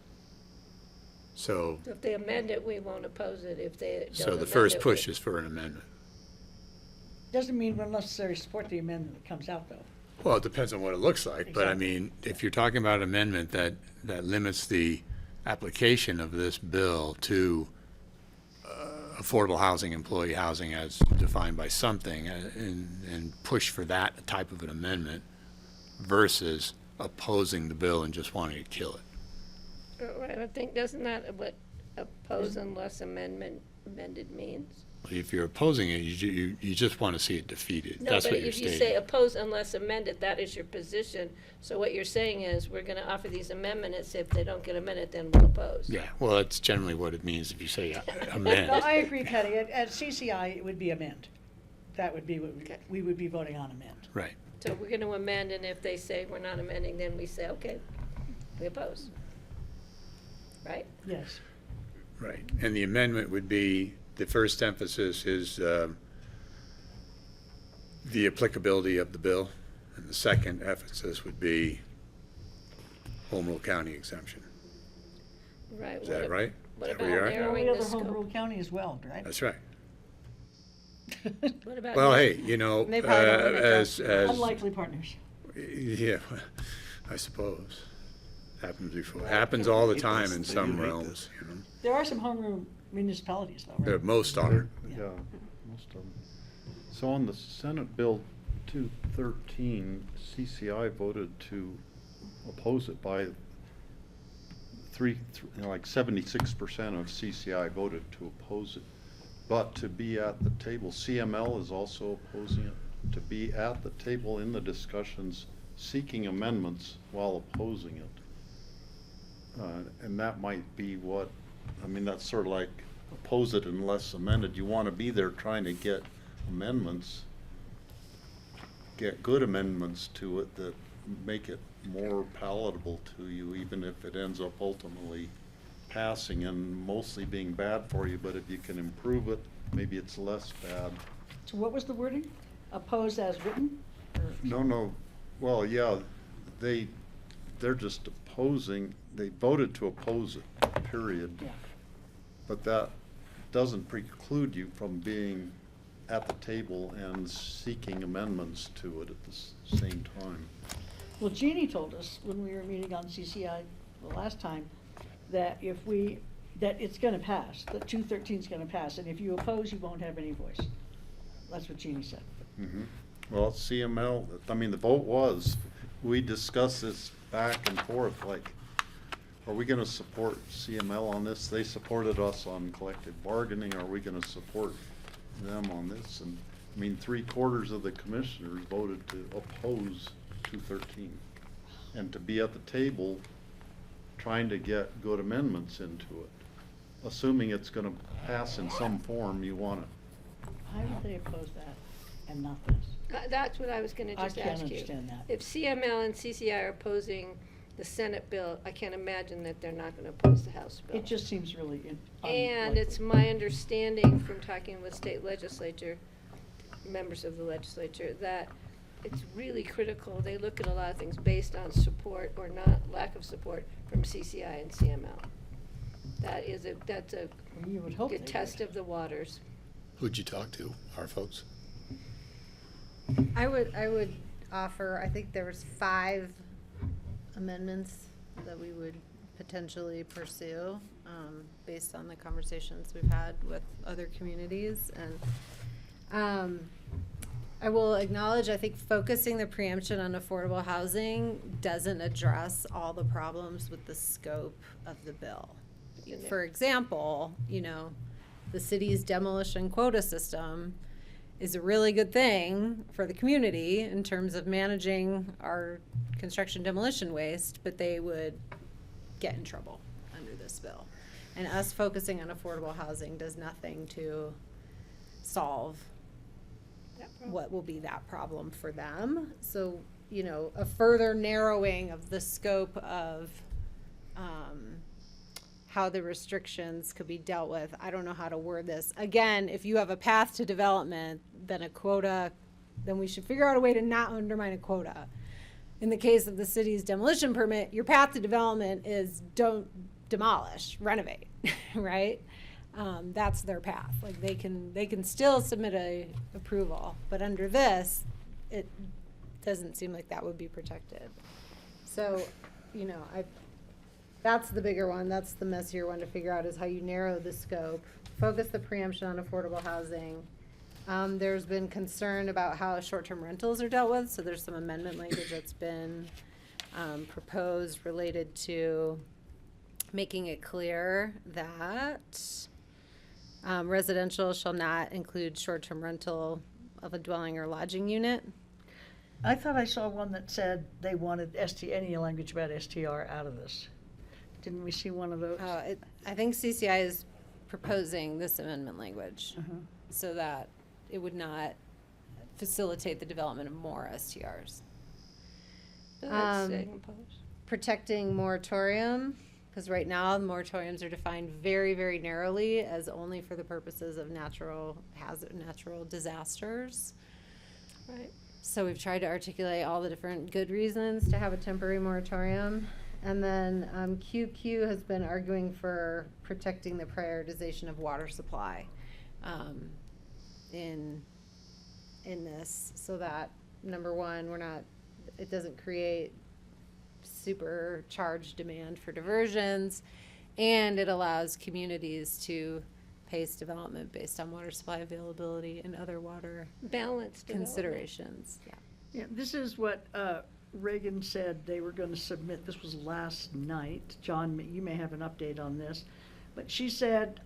So, So if they amend it, we won't oppose it. If they don't so the amend first it, push is for an amendment. Doesn't mean we'll necessarily support the amendment that comes out, though. Well, it depends on what it looks like, but I Exactly. mean, if you're talking about an amendment that limits the application of this bill to affordable housing, employee housing as defined by something, and push for that type of an amendment versus opposing the bill and just wanting to kill it. I think, doesn't that what oppose unless amended means? If you're opposing it, you just want to see it defeated. No, That's but what you're if you stating. say oppose unless amended, that is your position. So what you're saying is, we're gonna offer these amendments, if they don't get amended, then we'll oppose. Yeah, well, that's generally what it means if you say amend. No, I agree, Patty. At CCI, it would be amend. That would be what we would be voting on amend. Right. So we're gonna amend, and if they say we're not amending, then we say, okay, we oppose. Right? Yes. Right. And the amendment would be, the first emphasis is the applicability of the bill, and the second emphasis would be Home Rule County exemption. Right. Is that right? What Is that about where you're at? narrowing We the have the Home scope? Rule County as well, right? That's right. What about? Well, hey, you know, They probably don't limit that. as Unlikely partners. yeah, I suppose happens before. Happens all the time in some realms. You know, There are some home rule municipalities, though, right? most are. Yeah, most of them. So on the Senate Bill 213, CCI voted to oppose it by like 76% of CCI voted to oppose it. But to be at the table, CML is also opposing it, to be at the table in the discussions, seeking amendments while opposing it. And that might be what, I mean, that's sort of like oppose it unless amended. You want to be there trying to get amendments, get good amendments to it that make it more palatable to you, even if it ends up ultimately passing and mostly being bad for you. But if you can improve it, maybe it's less bad. So what was the wording? Oppose as written? No, well, yeah, they're just opposing, they voted to oppose it, period. Yeah. But that doesn't preclude you from being at the table and seeking amendments to it at the same time. Well, Jeannie told us when we were meeting on CCI the last time, that that it's gonna pass, that 213 is gonna pass, and if you oppose, you won't have any voice. That's what Jeannie said. Well, CML, I mean, the vote was, we discussed this back and forth, like, are we gonna support CML on this? They supported us on collective bargaining. Are we gonna support them on this? And, I mean, 3/4 of the commissioners voted to oppose 213. And to be at the table trying to get good amendments into it. Assuming it's gonna pass in some form, you want it. Why would they oppose that and not this? That's what I was gonna I just can't ask you. understand that. If CML and CCI are opposing the Senate bill, I can't imagine that they're not gonna oppose the House bill. It just seems really And it's my understanding from talking with state legislature, members of the legislature, that it's really critical. They look at a lot of things based on support or not, lack of support from CCI and CML. That's a You would hope good they test of the waters. Who'd you talk to? Our folks? I would offer, I think there was 5 amendments that we would potentially pursue, based on the conversations we've had with other communities. And I will acknowledge, I think focusing the preemption on affordable housing doesn't address all the problems with the scope of the bill. For example, the city's demolition quota system is a really good thing for the community in terms of managing our construction demolition waste, but they would get in trouble under this bill. And us focusing on affordable housing does nothing to solve what will be that problem for them. So, a further narrowing of the scope of how the restrictions could be dealt with. I don't know how to word this. Again, if you have a path to development, then we should figure out a way to not undermine a quota. In the case of the city's demolition permit, your path to development is don't demolish, renovate, right? That's their path. Like they can still submit a approval, but under this, it doesn't seem like that would be protected. So, that's the bigger one. That's the messier one to figure out, is how you narrow the scope, focus the preemption on affordable housing. There's been concern about how short-term rentals are dealt with, so there's some amendment language that's been proposed related to making it clear that residential shall not include short-term rental of a dwelling or lodging unit. I thought I saw one that said they wanted any language about STR out of this. Didn't we see one of those? I think CCI is proposing this amendment language so that it would not facilitate the development of more STRs. Protecting moratorium, because right now the moratoriums are defined very, very narrowly as only for the purposes of natural disasters. Right. So we've tried to articulate all the different good reasons to have a temporary moratorium. And then QQ has been arguing for protecting the prioritization of water supply in this, so that, number one, it doesn't create supercharged demand for diversions, and it allows communities to pace development based on water supply availability and other water balanced considerations. Yeah, this is what Reagan said they were going to submit. This was last night. John, you may have an update on this. But she said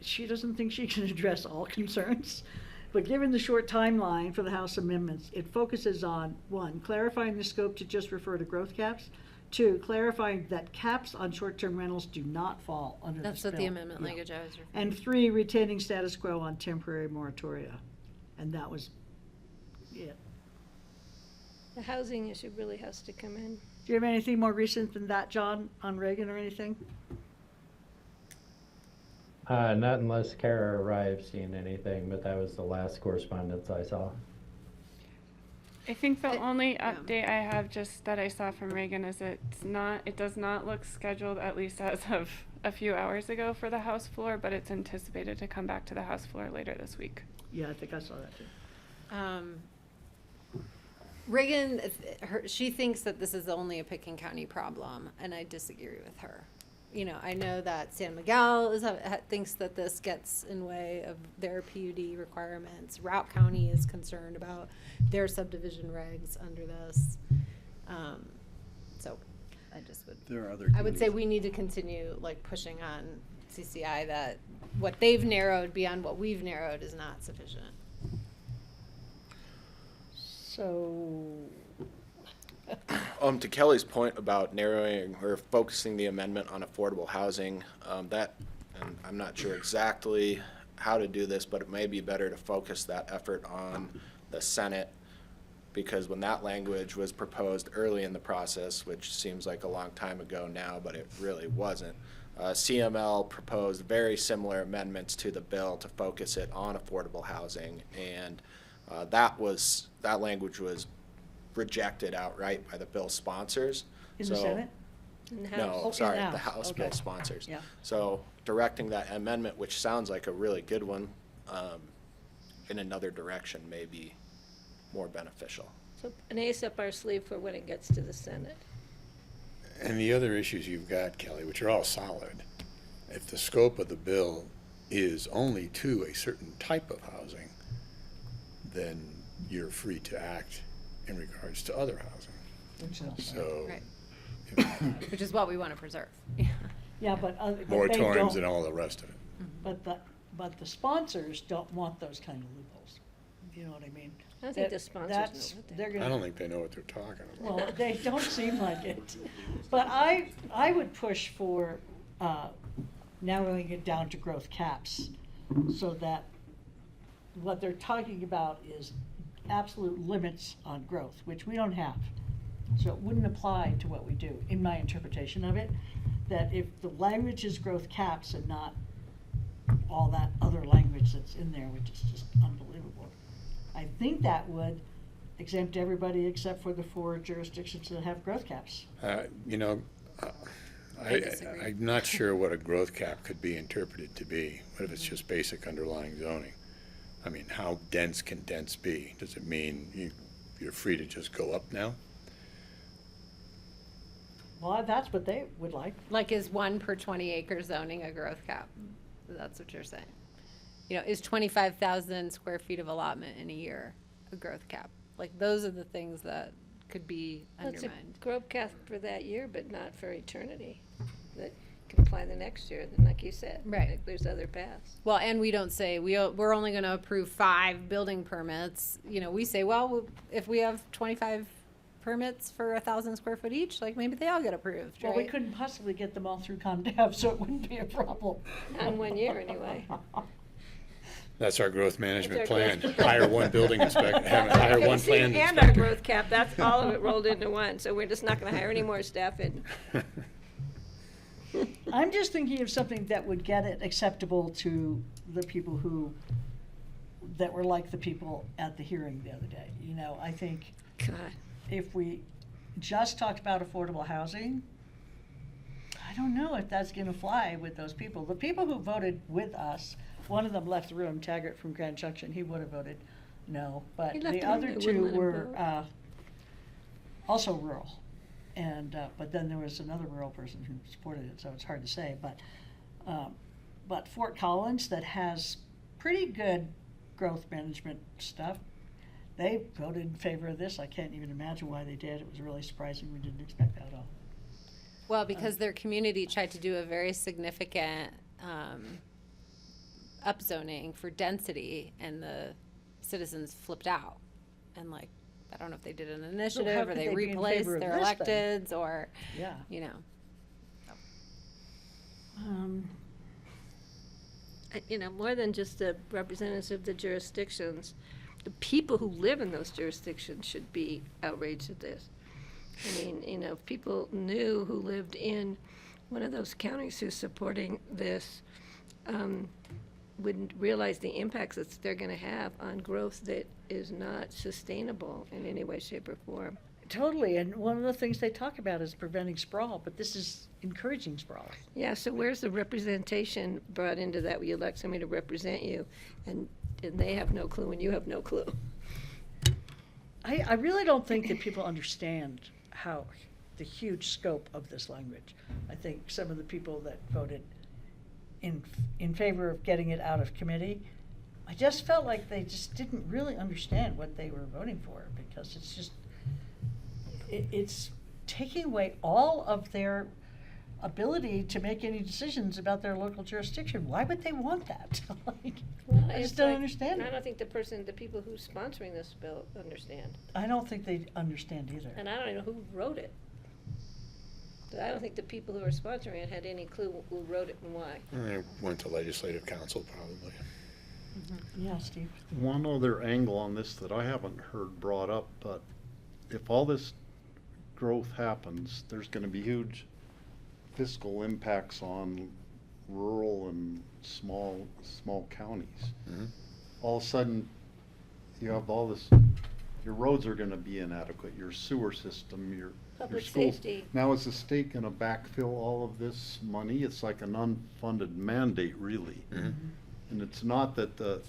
she doesn't think she can address all concerns. But given the short timeline for the House amendments, it focuses on, 1, clarifying the scope to just refer to growth caps. 2, clarifying that caps on short-term rentals do not fall under this bill. That's what the amendment language I was referring to. And 3, retaining status quo on temporary moratoria. And that was it. The housing issue really has to come in. Do you have anything more recent than that, John, on Reagan or anything? Not unless Kara or I have seen anything, but that was the last correspondence I saw. I think the only update I have just that I saw from Reagan is it does not look scheduled, at least as of a few hours ago, for the House floor, but it's anticipated to come back to the House floor later this week. Yeah, I think I saw that too. Reagan, she thinks that this is only a Pickens County problem, and I disagree with her. You know, I know that San Miguel thinks that this gets in way of their PUD requirements. Routt County is concerned about their subdivision regs under this. So I just would. There are other. I would say we need to continue pushing on CCI that what they've narrowed beyond what we've narrowed is not sufficient. So, To Kelly's point about narrowing or focusing the amendment on affordable housing, and I'm not sure exactly how to do this, but it may be better to focus that effort on the Senate, because when that language was proposed early in the process, which seems like a long time ago now, but it really wasn't, CML proposed very similar amendments to the bill to focus it on affordable housing, and that language was rejected outright by the bill sponsors. In the Senate? In the House? No, Oh, sorry, in the the House. House Okay. bill sponsors. Yeah. So directing that amendment, which sounds like a really good one, in another direction may be more beneficial. So an ace up our sleeve for when it gets to the Senate. And the other issues you've got, Kelly, which are all solid, if the scope of the bill is only to a certain type of housing, then you're free to act in regards to other housing. So, Right. Which is what we want to preserve. Yeah, but they moratoriums don't. and all the rest of it. But the sponsors don't want those kind of loopholes. You know what I mean? I don't think the sponsors know what they're I gonna. don't think they know what they're talking about. Well, they don't seem like it. But I would push for narrowing it down to growth caps, so that what they're talking about is absolute limits on growth, which we don't have. So it wouldn't apply to what we do, in my interpretation of it, that if the language is growth caps and not all that other language that's in there, which is just unbelievable, I think that would exempt everybody except for the 4 jurisdictions that have growth caps. I'm not sure what a growth cap could be interpreted to be. What if it's just basic underlying zoning? I mean, how dense can dense be? Does it mean you're free to just go up now? Well, that's what they would like. Like, is 1 per 20 acre zoning a growth cap? That's what you're saying. You know, is 25,000 square feet of allotment in a year a growth cap? Like, those are the things that could be Well, it's a undermined. growth cap for that year, but not for eternity. That can apply the next year, then like you said. Right. Like, there's other paths. Well, and we don't say, we're only gonna approve 5 building permits. You know, we say, well, if we have 25 permits for 1,000 square foot each, like, maybe they all get approved, Well, right? we couldn't possibly get them all through ComDev, so it wouldn't be a problem. Not in 1 year, anyway. That's our growth management That's our plan. growth- Hire one building inspector, hire Okay, one see, plan and our inspector. growth cap, that's all of it rolled into one, so we're just not gonna hire any more staff in. I'm just thinking of something that would get it acceptable to the people that were like the people at the hearing the other day. You know, I think God. if we just talked about affordable housing, I don't know if that's gonna fly with those people. The people who voted with us, one of them left the room, Taggart from Grand Junction, he would have voted no, but He left the the room, other they two wouldn't let him were, vote. also rural. And, but then there was another rural person who supported it, so it's hard to say, but Fort Collins, that has pretty good growth management stuff, they voted in favor of this. I can't even imagine why they did. It was really surprising. We didn't expect that at all. Well, because their community tried to do a very significant upzoning for density, and the citizens flipped out. And like, I don't know if they did an initiative, or could they they be in replaced favor of their this then? electeds, or, Yeah. you know. You know, more than just the representatives of the jurisdictions, the people who live in those jurisdictions should be outraged at this. I mean, you know, if people knew who lived in one of those counties who's supporting this, wouldn't realize the impacts that they're gonna have on growth that is not sustainable in any way, shape, or form. Totally, and one of the things they talk about is preventing sprawl, but this is encouraging sprawl. Yeah, so where's the representation brought into that, where you elect somebody to represent you, and they have no clue and you have no clue? I really don't think that people understand how the huge scope of this language. I think some of the people that voted in favor of getting it out of committee, I just felt like they just didn't really understand what they were voting for, because it's just, it's taking away all of their ability to make any decisions about their local jurisdiction. Why would they want that? Like, I just don't understand I it. don't think the people who's sponsoring this bill understand. I don't think they understand either. And I don't even know who wrote it. But I don't think the people who are sponsoring it had any clue who wrote it and why. It went to legislative council probably. Yeah, Steve. One other angle on this that I haven't heard brought up, but if all this growth happens, there's gonna be huge fiscal impacts on rural and small counties. All of a sudden, you have all this, your roads are gonna be inadequate, your sewer system, your Public schools. safety. Now, is the state gonna backfill all of this money? It's like an unfunded mandate, really. And it's not that the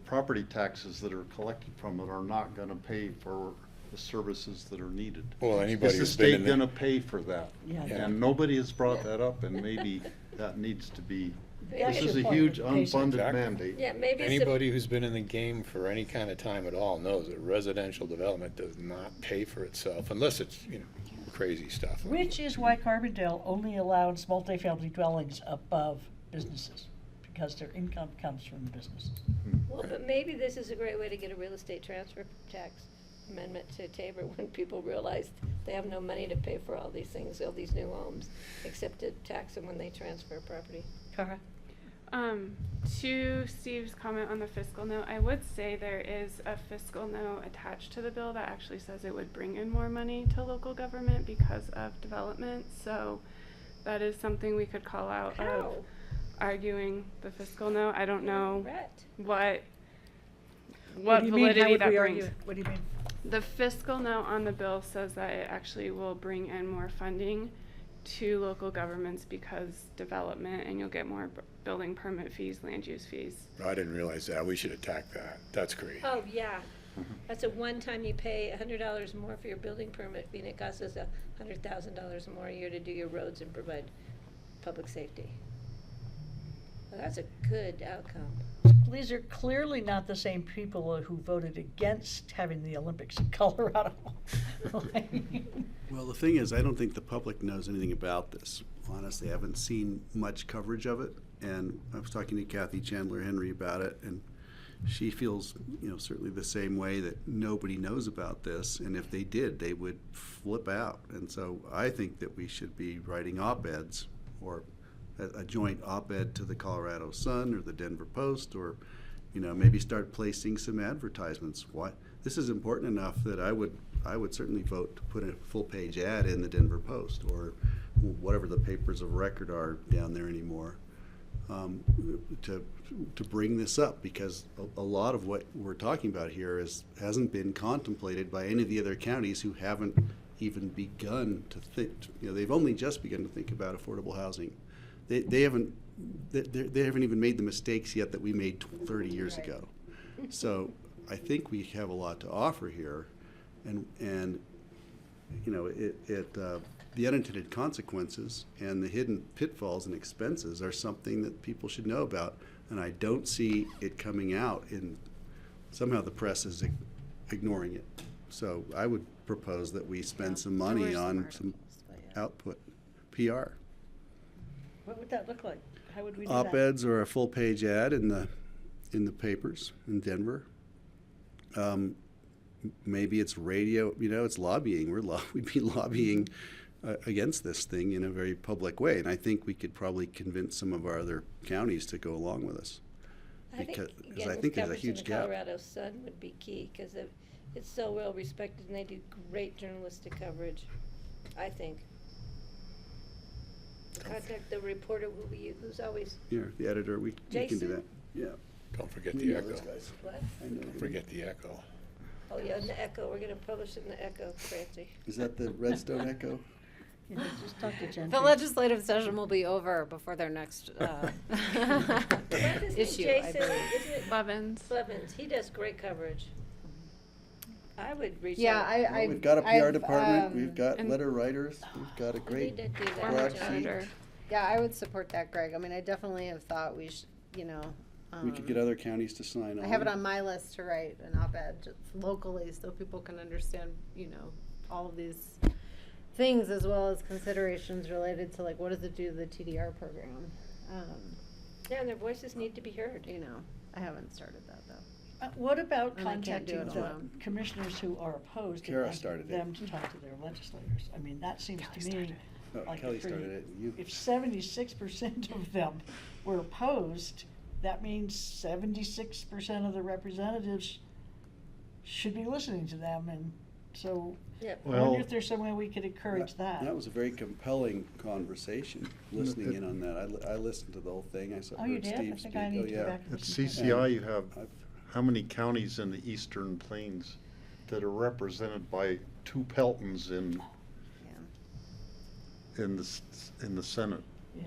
property taxes that are collected from it are not gonna pay for the services that are needed. Well, anybody Is who's the been state in the- gonna pay for that? Yeah. And nobody has brought that up, and maybe that needs to be, That's this is your a point. huge Pays unfunded exactly. mandate. Yeah, maybe it's Anybody who's been in the game for any kind of time at all knows that residential development does not pay for itself unless it's, you know, crazy stuff. Which is why Carbondale only allows multifamily dwellings above businesses, because their income comes from the businesses. Well, but maybe this is a great way to get a real estate transfer tax amendment to Tabor, when people realize they have no money to pay for all these things, all these new homes, except to tax them when they transfer property. Cara? To Steve's comment on the fiscal note, I would say there is a fiscal note attached to the bill that actually says it would bring in more money to local government because of development. So that is something we could call out of arguing the fiscal note. I don't know what validity that brings. What do you mean? The fiscal note on the bill says that it actually will bring in more funding to local governments because development, and you'll get more building permit fees, land use fees. I didn't realize that. We should attack that. That's great. Oh, yeah. That's a one-time you pay $100 more for your building permit fee, and it costs us $100,000 more a year to do your roads and provide public safety. Well, that's a good outcome. These are clearly not the same people who voted against having the Olympics in Colorado. Well, the thing is, I don't think the public knows anything about this. honestly haven't seen much coverage of it. And I was talking to Kathy Chandler Henry about it, and she feels, certainly the same way, that nobody knows about this, and if they did, they would flip out. And so I think that we should be writing op-eds, or a joint op-ed to the Colorado Sun or the Denver Post, or maybe start placing some advertisements. This is important enough that I would certainly vote to put a full-page ad in the Denver Post, or whatever the papers of record are down there anymore, to bring this up, because a lot of what we're talking about here hasn't been contemplated by any of the other counties who haven't even begun to think. They've only just begun to think about affordable housing. They haven't even made the mistakes yet that we made 30 years ago. So I think we have a lot to offer here, and the unintended consequences and the hidden pitfalls and expenses are something that people should know about, and I don't see it coming out, and somehow the press is ignoring it. So I would propose that we spend some money on some output, PR. What would that look like? How would we do that? Op-eds or a full-page ad in the papers in Denver. Maybe it's radio. It's lobbying. We'd be lobbying against this thing in a very public way, and I think we could probably convince some of our other counties to go along with us, because I think there's a huge gap. The Colorado Sun would be key, because it's so well respected, and they do great journalistic coverage, I think. Contact the reporter who's always. Yeah, the editor. We can do that. Yeah. Don't forget the Echo. What? Don't forget the Echo. Oh, yeah, in the Echo. We're going to publish it in the Echo, Francie. Is that the Redstone Echo? Yeah, just talk to Jen. The legislative session will be over before their next issue, I believe. Isn't it Blevins. Blevins. He does great coverage. I would reach Yeah, out. We've got a PR department. We've got letter writers. We've got a great need to do that. broadsheet. Yeah, I would support that, Greg. I mean, I definitely have thought we should, We could get other counties to sign on. I have it on my list to write an op-ed just locally so people can understand, all of these things, as well as considerations related to, like, what does it do to the TDR program? Yeah, and their voices need to be heard. I haven't started that, though. What about And I can't do contacting it the alone. commissioners who are opposed Kara and started it. them to talk to their legislators? I mean, that seems to me like Kelly a pretty, started it. You. if 76% of them were opposed, that means 76% of the representatives should be listening to them, and so Yep. I wonder if there's some way we could encourage that. That was a very compelling conversation, listening in on that. I listened to the whole thing. I saw Oh, you heard did? Steve I think speak. I need Oh, to go yeah. back and At listen to that. CCI, you have how many counties in the Eastern Plains that are represented by two Peltons in the Senate? Yeah.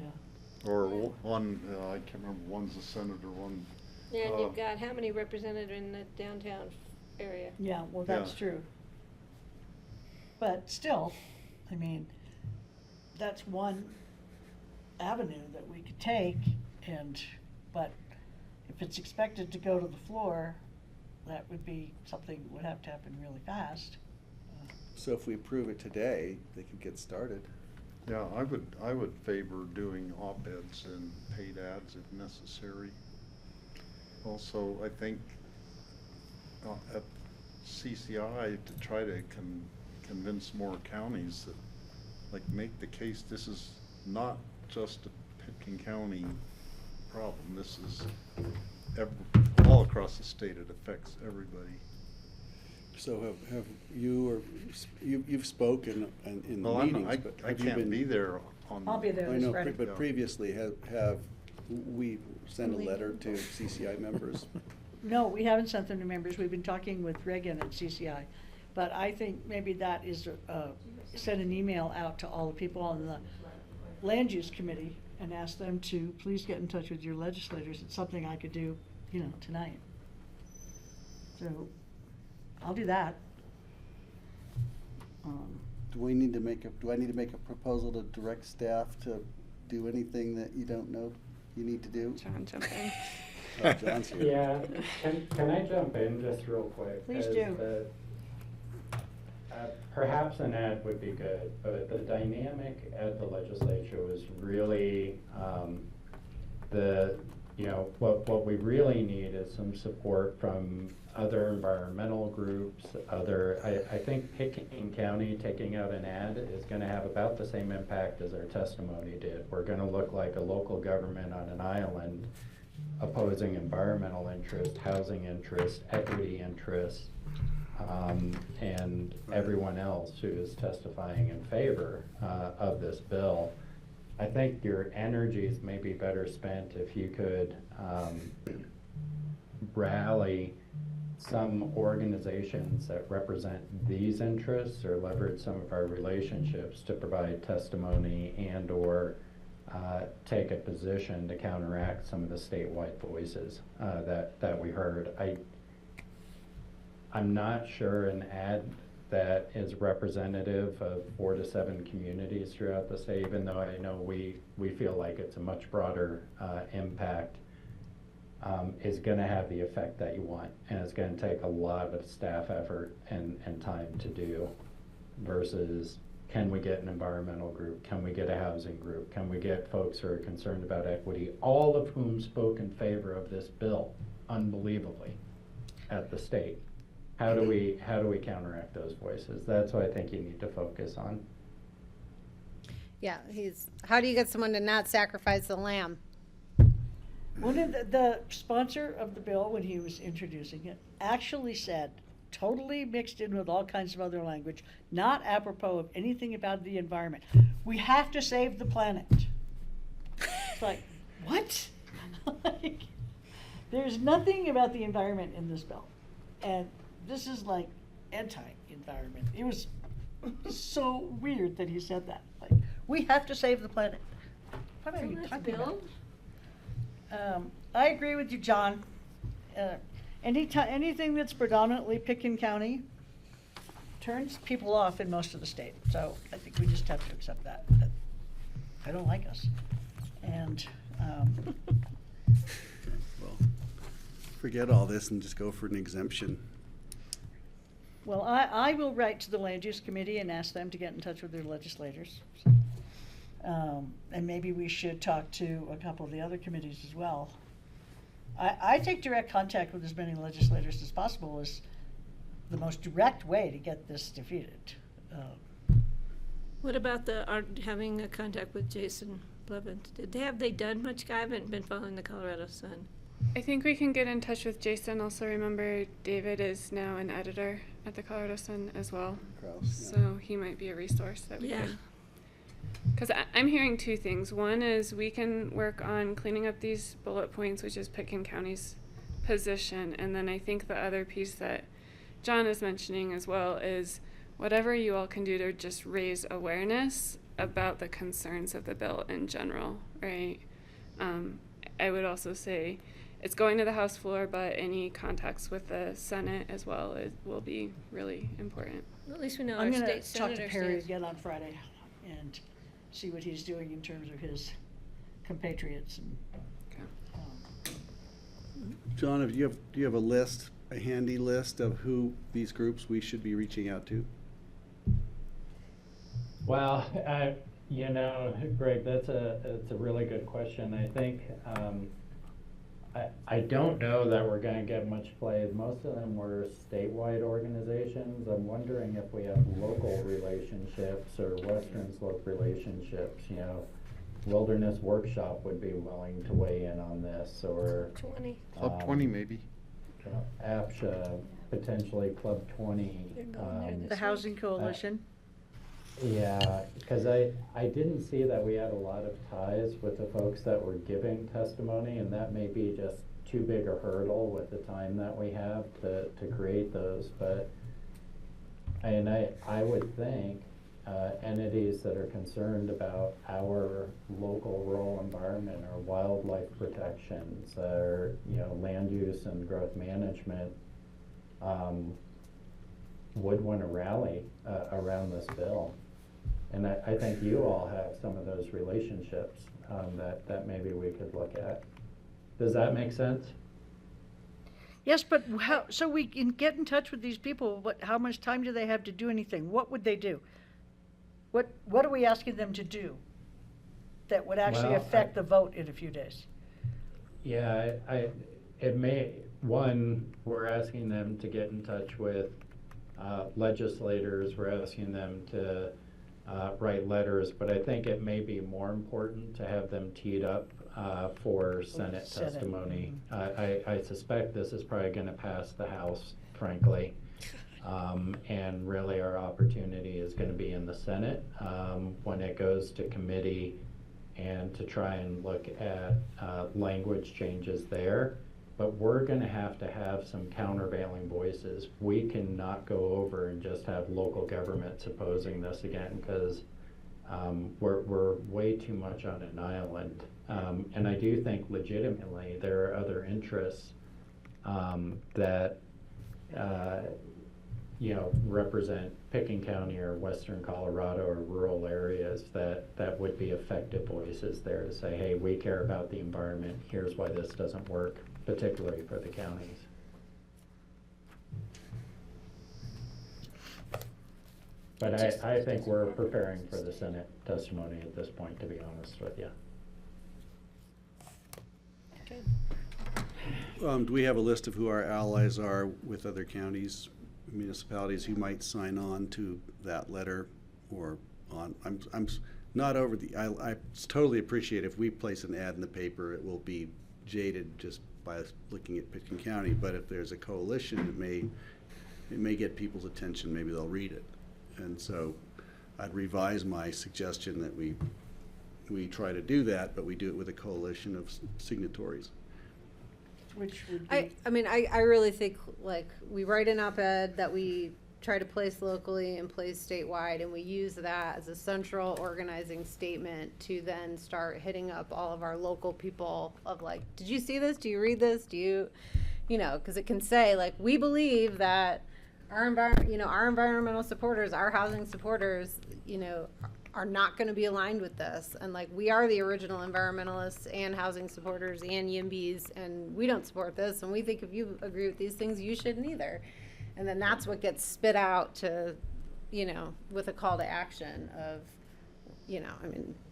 Or one, I can't remember, one's a senator, one. Yeah, and you've got how many represented in the downtown area? Yeah, well, that's Yeah. true. But still, I mean, that's one avenue that we could take, but if it's expected to go to the floor, that would be something that would have to happen really fast. So if we approve it today, they could get started. Yeah, I would favor doing op-eds and paid ads if necessary. Also, I think at CCI to try to convince more counties that, like, make the case this is not just a Pitkin County problem. This is all across the state. It affects everybody. So have you, or you've spoken in the Well, meetings, I but have you can't been? be there on. I'll be there I this know, Friday. but previously, have we sent a letter to CCI members? No, we haven't sent them to members. We've been talking with Reagan at CCI. But I think maybe that is, send an email out to all the people on the land use committee and ask them to please get in touch with your legislators. It's something I could do, tonight. So I'll do that. Do I need to make a proposal to direct staff to do anything that you don't know you need to do? John, jump in. Oh, John's here. Yeah, can I jump in just real quick? Please As do. Perhaps an ad would be good, but the dynamic at the legislature was really, what we really need is some support from other environmental groups, I think Pickens County taking out an ad is gonna have about the same impact as our testimony did. We're gonna look like a local government on an island opposing environmental interest, housing interest, equity interest, and everyone else who is testifying in favor of this bill. I think your energies may be better spent if you could rally some organizations that represent these interests or leverage some of our relationships to provide testimony and or take a position to counteract some of the statewide voices that we heard. I'm not sure an ad that is representative of 4 to 7 communities throughout the state, even though I know we feel like it's a much broader impact, is gonna have the effect that you want. And it's gonna take a lot of staff effort and time to do versus can we get an environmental group? Can we get a housing group? Can we get folks who are concerned about equity? All of whom spoke in favor of this bill, unbelievably, at the state. How do we counteract those voices? That's what I think you need to focus on. Yeah, how do you get someone to not sacrifice the lamb? One of the sponsor of the bill, when he was introducing it, actually said, totally mixed in with all kinds of other language, not apropos of anything about the environment, we have to save the planet. It's like, what? Like, there's nothing about the environment in this bill. And this is like anti-environment. It was so weird that he said that. Like, we have to save the planet. What are you talking about? I agree with you, John. Anything that's predominantly Pickens County turns people off in most of the state. So I think we just have to accept that they don't like us. And Well, forget all this and just go for an exemption. well, I will write to the Land Use Committee and ask them to get in touch with their legislators. And maybe we should talk to a couple of the other committees as well. I think direct contact with as many legislators as possible is the most direct way to get this defeated. What about having a contact with Jason Blevins? Have they done much? I haven't been following the Colorado Sun. I think we can get in touch with Jason. Also remember, David is now an editor at the Colorado Sun as well. So he might be a resource that we could. Because I'm hearing two things. One is we can work on cleaning up these bullet points, which is Pickens County's position. And then I think the other piece that John is mentioning as well is whatever you all can do to just raise awareness about the concerns of the bill in general, right? I would also say it's going to the House floor, but any contacts with the Senate as well will be really important. Well, at least we know I'm our going state to talk to senator Perry stands. again on Friday and see what he's doing in terms of his compatriots. And, John, do you have a list, a handy list of who these groups we should be reaching out to? Well, Greg, it's a really good question. I think I don't know that we're going to get much play. Most of them were statewide organizations. I'm wondering if we have local relationships or Western Slope relationships. Wilderness Workshop would be willing to weigh in on this, or Club 20 maybe. APSHA, potentially Club 20. the Housing Coalition. Yeah, because I didn't see that we had a lot of ties with the folks that were giving testimony, and that may be just too big a hurdle with the time that we have to create those. But I would think entities that are concerned about our local rural environment, our wildlife protections, our land use and growth management, would want to rally around this bill. And I think you all have some of those relationships that maybe we could look at. Does that make sense? Yes, but how, so we can get in touch with these people, how much time do they have to do anything? What would they do? What are we asking them to do that would actually Well, affect the vote in a few days? Yeah, we're asking them to get in touch with legislators, we're asking them to write letters, but I think it may be more important to have them teed up for Senate testimony. I suspect this is probably gonna pass the House, frankly. And really our opportunity is gonna be in the Senate when it goes to committee and to try and look at language changes there. But we're gonna have to have some countervailing voices. We cannot go over and just have local governments opposing this again, because we're way too much on an island. And I do think legitimately there are other interests that represent Pickens County or Western Colorado or rural areas that would be effective voices there to say, hey, we care about the environment, here's why this doesn't work, particularly for the counties. But I think we're preparing for the Senate testimony at this point, to be honest with you. Do we have a list of who our allies are with other counties, municipalities who might sign on to that letter or on? I'm not over I totally appreciate if we place an ad in the paper, it will be jaded just by us looking at Pickens County. But if there's a coalition, it may get people's attention. Maybe they'll read it. And so I'd revise my suggestion that we try to do that, but we do it with a coalition of signatories. Which would be, I really think, like, we write an op-ed that we try to place locally and place statewide, and we use that as a central organizing statement to then start hitting up all of our local people of, like, did you see this? Do you read this? Do you, because it can say, like, we believe that our environmental supporters, our housing supporters, are not going to be aligned with this. And, like, we are the original environmentalists and housing supporters and YIMBYs, and we don't support this. And we think if you agree with these things, you shouldn't either. And then that's what gets spit out to, with a call to action of,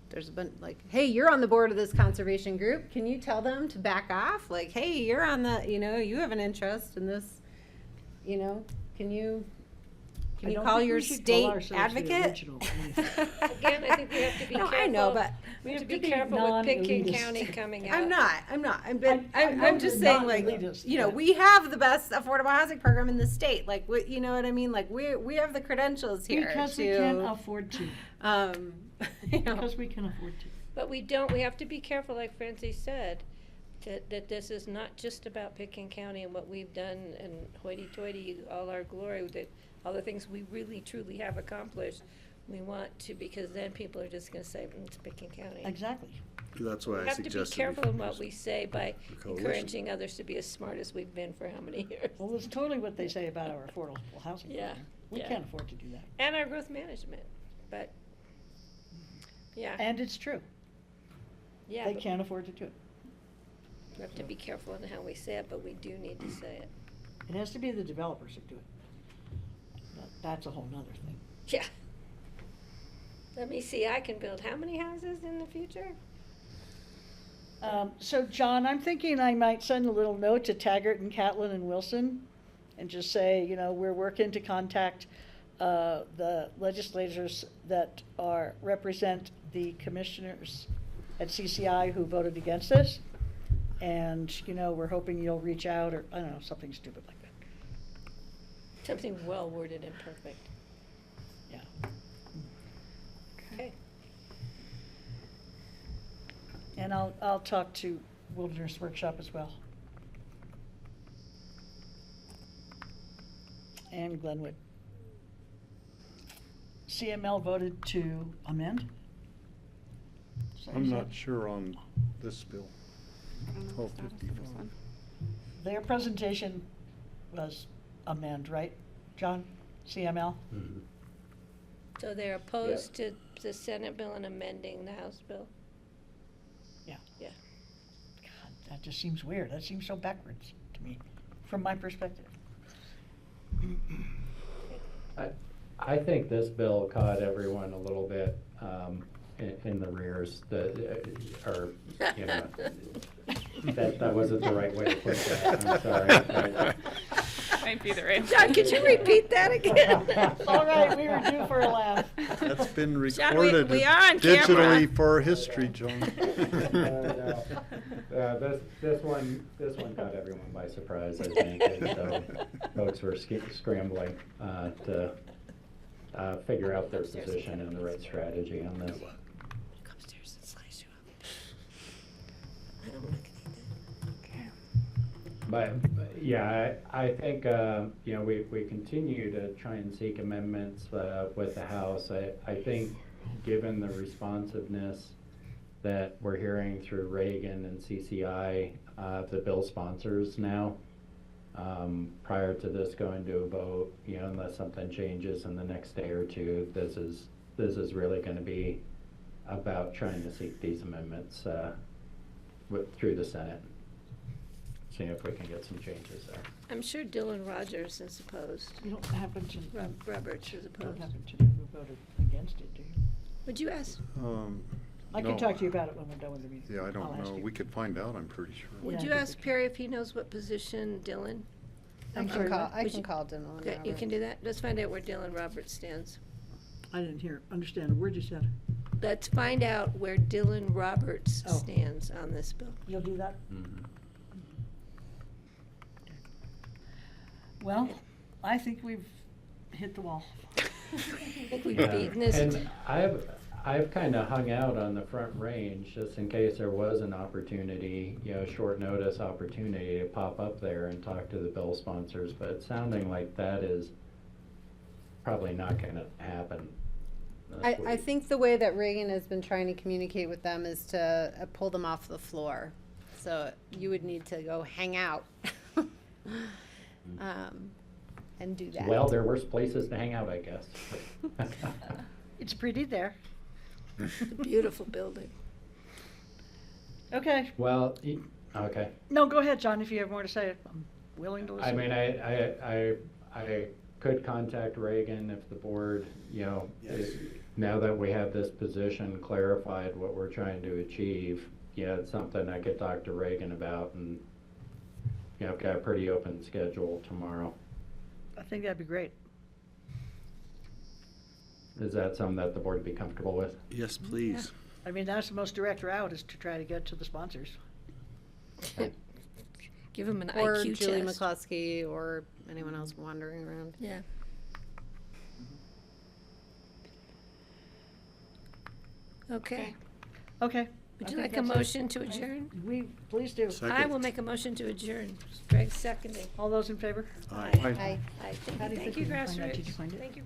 there's been like, hey, you're on the board of this conservation group. Can you tell them to back off? Like, hey, you're on the, you have an interest in this, can you call your state advocate? Again, I think we have to be careful. I know, but we have to be careful with Pickens County coming out. I'm not. I'm just saying, like, we have the best affordable housing program in the state. Like, you know what I mean? Like, we have the credentials here. Because we can afford to. Because we can afford to. But we don't. We have to be careful, like Francie said, that this is not just about Pickens County and what we've done and hoity-toity, all our glory, that all the things we really, truly have accomplished. We want to, because then people are just going to say, it's Pickens County. Exactly. That's why I suggested. We have to be careful in what we say by encouraging others to be as smart as we've been for how many years. Well, it's totally what they say about our affordable housing program. We can't afford to do that. And our growth management, but, yeah. And it's true. Yeah. They can't afford to do it. We have to be careful in how we say it, but we do need to say it. It has to be the developers that do it. That's a whole nother thing. Yeah. Let me see, I can build how many houses in the future? So, John, I'm thinking I might send a little note to Taggart and Catlin and Wilson and just say, we're working to contact the legislators that represent the commissioners at CCI who voted against this. And, we're hoping you'll reach out, or, I don't know, something stupid like that. Something well worded and perfect. Yeah. Okay. And I'll talk to Wilderness Workshop as well. And Glenwood. CML voted to amend? I'm not sure on this bill. 1254. Their presentation was amend, right, John? CML? Mm-hmm. So they're opposed to the Senate bill and amending the House bill? Yeah. Yeah. God, that just seems weird. That seems so backwards to me. from my perspective. I think this bill caught everyone a little bit in the rears, or, you know, that wasn't the right way to put that, I'm sorry. Might be the right. John, could you repeat that again? All right, we were due for a laugh. That's been John, recorded we are on camera. digitally for our history, John. This one caught everyone by surprise, I think, and so folks were scrambling to figure out their position and the right strategy on this. Come upstairs and slice you up. But yeah, I think, you know, we continue to try and seek amendments with the House. I think, given the responsiveness that we're hearing through Reagan and CCI, the bill sponsors now, prior to this going to a vote, you know, unless something changes in the next day or two, this is really going to be about trying to seek these amendments through the Senate. See if we can get some changes there. I'm sure Dylan Rogers is opposed. You don't happen to. Roberts is opposed. Don't happen to who voted against it, do you? Would you ask? I can No. talk to you about it when we're done with the meeting. Yeah, I I'll don't ask know. you. We could find out, I'm pretty sure. Would Yeah, you I ask Perry if he knows what position Dylan? I sorry, can call, what? I Would can you- call Dylan. Okay, you can do that? Let's find out where Dylan Roberts stands. I didn't understand a word you said. Let's find out where Dylan Roberts Oh. stands on this bill. You'll do that? Mm-hmm. Well, I think we've hit the wall. I think we've Yeah, beaten this. and I've kind of hung out on the Front Range just in case there was an opportunity, you know, short notice opportunity to pop up there and talk to the bill sponsors, but it's sounding like that is probably not going to happen. this I week. think the way that Reagan has been trying to communicate with them is to pull them off the floor. So you would need to go hang out and do that. Well, there are worse places to hang out, I guess. It's pretty there. It's a beautiful building. Okay. Well, okay. No, go ahead, John, if you have more to say. I'm willing to listen. I mean, I could contact Reagan if the board, you know, now that we have this position clarified what we're trying to achieve, yeah, it's something I could talk to Reagan about, and, you know, I've got a pretty open schedule tomorrow. I think that'd be great. Is that something that the board would be comfortable with? Yes, please. I mean, that's the most direct route, is to try to get to the sponsors. Give him an Or IQ Julie test. McCluskey or anyone else wandering around. Yeah. Okay. Okay. Would I you think like a that's it. motion to adjourn? Please do. I will make a motion to adjourn. Greg seconding. All those in favor? Aye. Aye. Aye. How do you Thank think you, we can find out? Grassroots. Did you find it? Thank you.